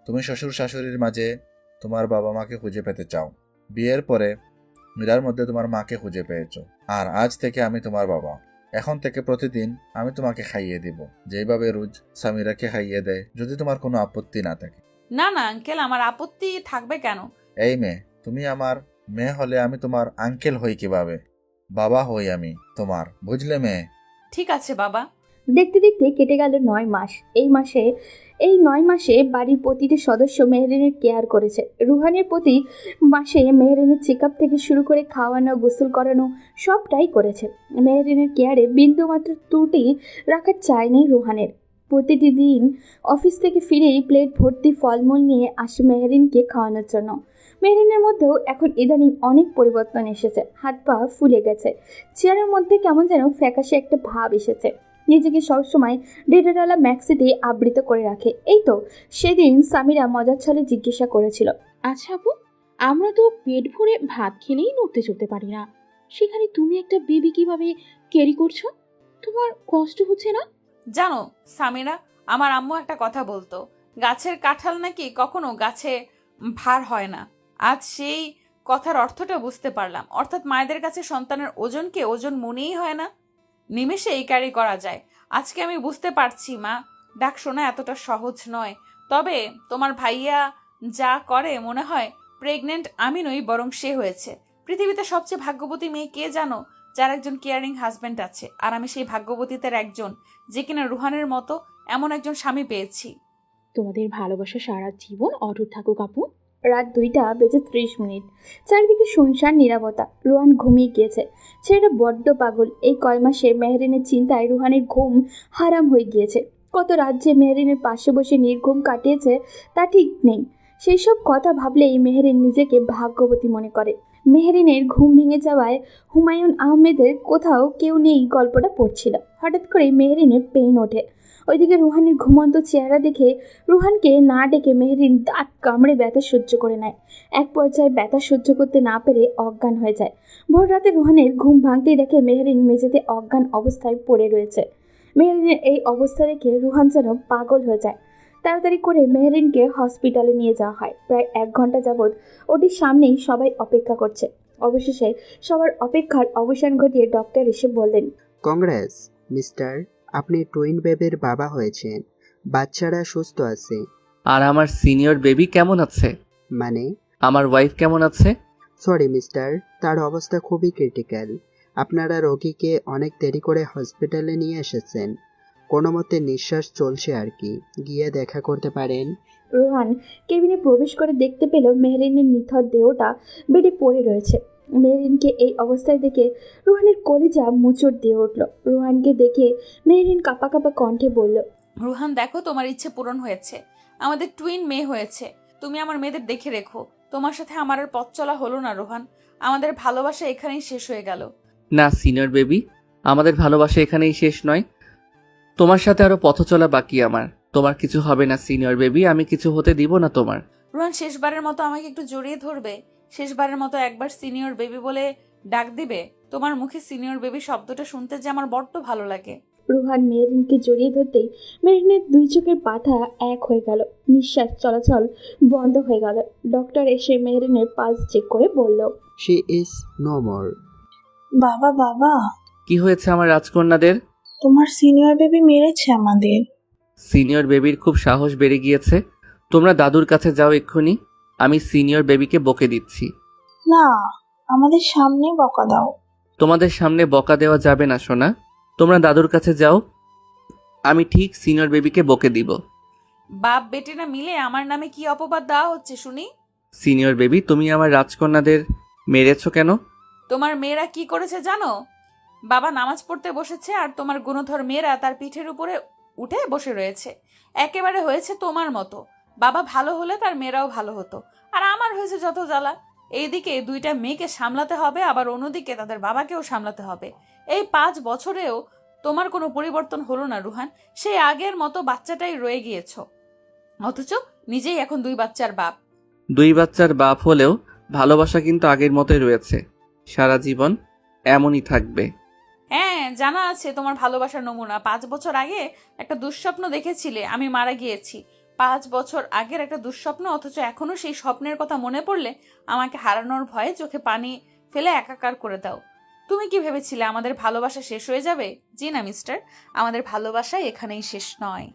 তুমি শ্বশুর শাশুড়ির মাঝে তোমার বাবা মাকে খুঁজে পেতে চাও। বিয়ের পরে মীরার মধ্যে তোমার মাকে খুঁজে পেয়েছো, আর আজ থেকে আমি তোমার বাবা। এখন থেকে প্রতিদিন আমি তোমাকে খাইয়ে দিব, যেভাবে রোজ সামিরাকে খাইয়ে দেয়, যদি তোমার কোনো আপত্তি না থাকে। না না আঙ্কেল, আমার আপত্তি থাকবে কেন? এই মেয়ে, তুমি আমার মেয়ে হলে আমি তোমার আঙ্কেল হই কিভাবে? বাবা হই আমি তোমার, বুঝলে মেয়ে? ঠিক আছে বাবা। দেখতে দেখতে কেটে গেল 9 মাস। এই 9 মাসে বাড়ির প্রতিটি সদস্য মেহেরিনের কেয়ার করেছে। রুহানের প্রতি মাসে মেহেরিনের চেক আপ থেকে শুরু করে খাওয়ানো, গোসল করানো সবটাই করেছে। মেহেরিনের কেয়ারে বিন্দুমাত্র ত্রুটি রাখার চাই নেই রুহানের। প্রতিটি দিন অফিস থেকে ফিরেই প্লেট ভর্তি ফলমূল নিয়ে আসে মেহেরিনকে খাওয়ানোর জন্য। মেহেরিনের মধ্যেও এখন ইদানিং অনেক পরিবর্তন এসেছে। হাত পা ফুলে গেছে, চেয়ারের মধ্যে কেমন যেন ফ্যাকাশে একটা ভাব এসেছে। নিজেকে সবসময় ডেটাডালা ম্যাক্সি দিয়ে আবৃত করে রাখে। এই তো সেদিন সামিরা মজার ছলে জিজ্ঞাসা করেছিল, আচ্ছা আপু, আমরা তো পেট ভরে ভাত খেলেই নড়তে চলতে পারি না, সেখানে তুমি একটা বেবি কিভাবে ক্যারি করছো? তোমার কষ্ট হচ্ছে না? জানো সামিরা, আমার আম্মু একটা কথা বলতো, গাছের কাঁঠাল নাকি কখনো গাছে ভার হয় না। আজ সেই কথার অর্থটা বুঝতে পারলাম। অর্থাৎ মায়েদের কাছে সন্তানের ওজনকে ওজন মনেই হয় না, নিমেষেই ক্যারি করা যায়। আজকে আমি বুঝতে পারছি মা, ডাক শোনা এতটা সহজ নয়। তবে তোমার ভাইয়া যা করে মনে হয় প্রেগনেন্ট আমি নই, বরং সে হয়েছে। পৃথিবীতে সবচেয়ে ভাগ্যবতী মেয়ে কে জানো? যার একজন কেয়ারিং হাজব্যান্ড আছে। আর আমি সেই ভাগ্যবতীদের একজন, যে কিনা রুহানের মতো এমন একজন স্বামী পেয়েছি। তোমাদের ভালোবাসা সারা জীবন অটুট থাকুক আপু। রাত 2:30 চারিদিকে শুনশান নীরবতা। রুহান ঘুমিয়ে গিয়েছে। ছেলেটা বড্ড পাগল। এই কয় মাসে মেহরিনের চিন্তায় রুহানের ঘুম হারাম হয়ে গিয়েছে। কত রাত যে মেহরিনের পাশে বসে নির্ঘুম কাটিয়েছে তা ঠিক নেই। সেই সব কথা ভাবলেই মেহরিন নিজেকে ভাগ্যবতী মনে করে। মেহরিনের ঘুম ভেঙে যাওয়ায় হুমায়ুন আহমেদের কোথাও কেউ নেই গল্পটা পড়ছিল। হঠাৎ করে মেহরিনের পেইন ওঠে। ওইদিকে রুহানের ঘুমন্ত চেহারা দেখে রুহানকে না ডেকে মেহরিন দাঁত কামড়ে ব্যথা সহ্য করে নেয়। এক পর্যায়ে ব্যথা সহ্য করতে না পেরে অজ্ঞান হয়ে যায়। ভোর রাতে রুহানের ঘুম ভাঙতেই দেখে মেহরিন মেঝেতে অজ্ঞান অবস্থায় পড়ে রয়েছে। মেহরিনের এই অবস্থা দেখে রুহান যেন পাগল হয়ে যায়। তাড়াতাড়ি করে মেহরিনকে হসপিটালে নিয়ে যাওয়া হয়। প্রায় 1 ঘন্টা যাবৎ ওটির সামনেই সবাই অপেক্ষা করছে। অবশেষে সবার অপেক্ষার অবসান ঘটিয়ে ডক্টর এসে বললেন, কংগ্রেস মিস্টার, আপনি টুইন বেবির বাবা হয়েছেন। বাচ্চারা সুস্থ আছে। আর আমার সিনিয়র বেবি কেমন আছে? মানে? আমার ওয়াইফ কেমন আছে? সরি মিস্টার, তার অবস্থা খুবই ক্রিটিক্যাল। আপনারা রোগীকে অনেক দেরি করে হসপিটালে নিয়ে এসেছেন। কোনো মতে নিঃশ্বাস চলছে আর কি, গিয়ে দেখা করতে পারেন। রোহান কেবিনে প্রবেশ করে দেখতে পেল মেহরিনের নিথর দেহটা বেডে পড়ে রয়েছে। মেহরিনকে এই অবস্থায় দেখে রোহানের কলিজা মোচড় দিয়ে উঠল। রোহানকে দেখে মেহরিন কাঁপা কাঁপা কণ্ঠে বলল, রুহান দেখো, তোমার ইচ্ছে পূরণ হয়েছে, আমাদের টুইন মেয়ে হয়েছে। তুমি আমার মেয়েদের দেখে রেখো। তোমার সাথে আমার আর পথ চলা হলো না রোহান, আমাদের ভালোবাসা এখানেই শেষ হয়ে গেল। না সিনিয়র বেবি, আমাদের ভালোবাসা এখানেই শেষ নয়, তোমার সাথে আরো পথ চলা বাকি আমার। তোমার কিছু হবে না সিনিয়র বেবি, আমি কিছু হতে দিব না তোমার। রুহান শেষবারের মতো আমাকে একটু জড়িয়ে ধরবে? শেষবারের মতো একবার সিনিয়র বেবি বলে ডাক দিবে? তোমার মুখে সিনিয়র বেবি শব্দটা শুনতে যে আমার বড্ড ভালো লাগে। রোহান মেহরিনকে জড়িয়ে ধরতেই মেহরিনের দুই চোখের পাতা এক হয়ে গেল, নিঃশ্বাস চলাচল বন্ধ হয়ে গেল। ডক্টর এসে মেহরিনের পালস চেক করে বলল, শি ইজ নো মোর। বাবা বাবা, কি হয়েছে আমার রাজকন্যাদের? তোমার সিনিয়র বেবি মেরেছে আমাদের। সিনিয়র বেবির খুব সাহস বেড়ে গিয়েছে। তোমরা দাদুর কাছে যাও এক্ষুনি, আমি সিনিয়র বেবিকে বকে দিচ্ছি। না, আমাদের সামনে বকা দাও। তোমাদের সামনে বকা দেওয়া যাবে না সোনা, তোমরা দাদুর কাছে যাও, আমি ঠিক সিনিয়র বেবিকে বকে দিব। বাপ বেটে না মিলে আমার নামে কি অপবাদ দেওয়া হচ্ছে শুনি? সিনিয়র বেবি, তুমি আমার রাজকন্যাদের মেরেছো কেন? তোমার মেয়েরা কি করেছে জানো? বাবা নামাজ পড়তে বসেছে আর তোমার গুণধর মেয়েরা তার পিঠের উপরে উঠে বসে রয়েছে। একেবারে হয়েছে তোমার মতো। বাবা ভালো হলে তার মেয়েরাও ভালো হতো, আর আমার হয়েছে যত জ্বালা। এইদিকে দুইটা মেয়েকে সামলাতে হবে, আবার অন্যদিকে তাদের বাবাকেও সামলাতে হবে। এই 5 বছরেও তোমার কোনো পরিবর্তন হলো না রুহান, সেই আগের মতো বাচ্চাটাই রয়ে গিয়েছ, অথচ নিজেই এখন 2 বাচ্চার বাপ। 2 বাচ্চার বাপ হলেও ভালোবাসা কিন্তু আগের মতোই রয়েছে, সারা জীবন এমনই থাকবে। হ্যাঁ, জানা আছে তোমার ভালোবাসার নমুনা। 5 বছর আগে একটা দুঃস্বপ্ন দেখেছিলে, আমি মারা গিয়েছি। 5 বছর আগের একটা দুঃস্বপ্ন, অথচ এখনো সেই স্বপ্নের কথা মনে পড়লে আমাকে হারানোর ভয়ে চোখে পানি ফেলে একাকার করে দাও। তুমি কি ভেবেছিলে আমাদের ভালোবাসা শেষ হয়ে যাবে? জি না মিস্টার, আমাদের ভালোবাসা এখানেই শেষ নয়।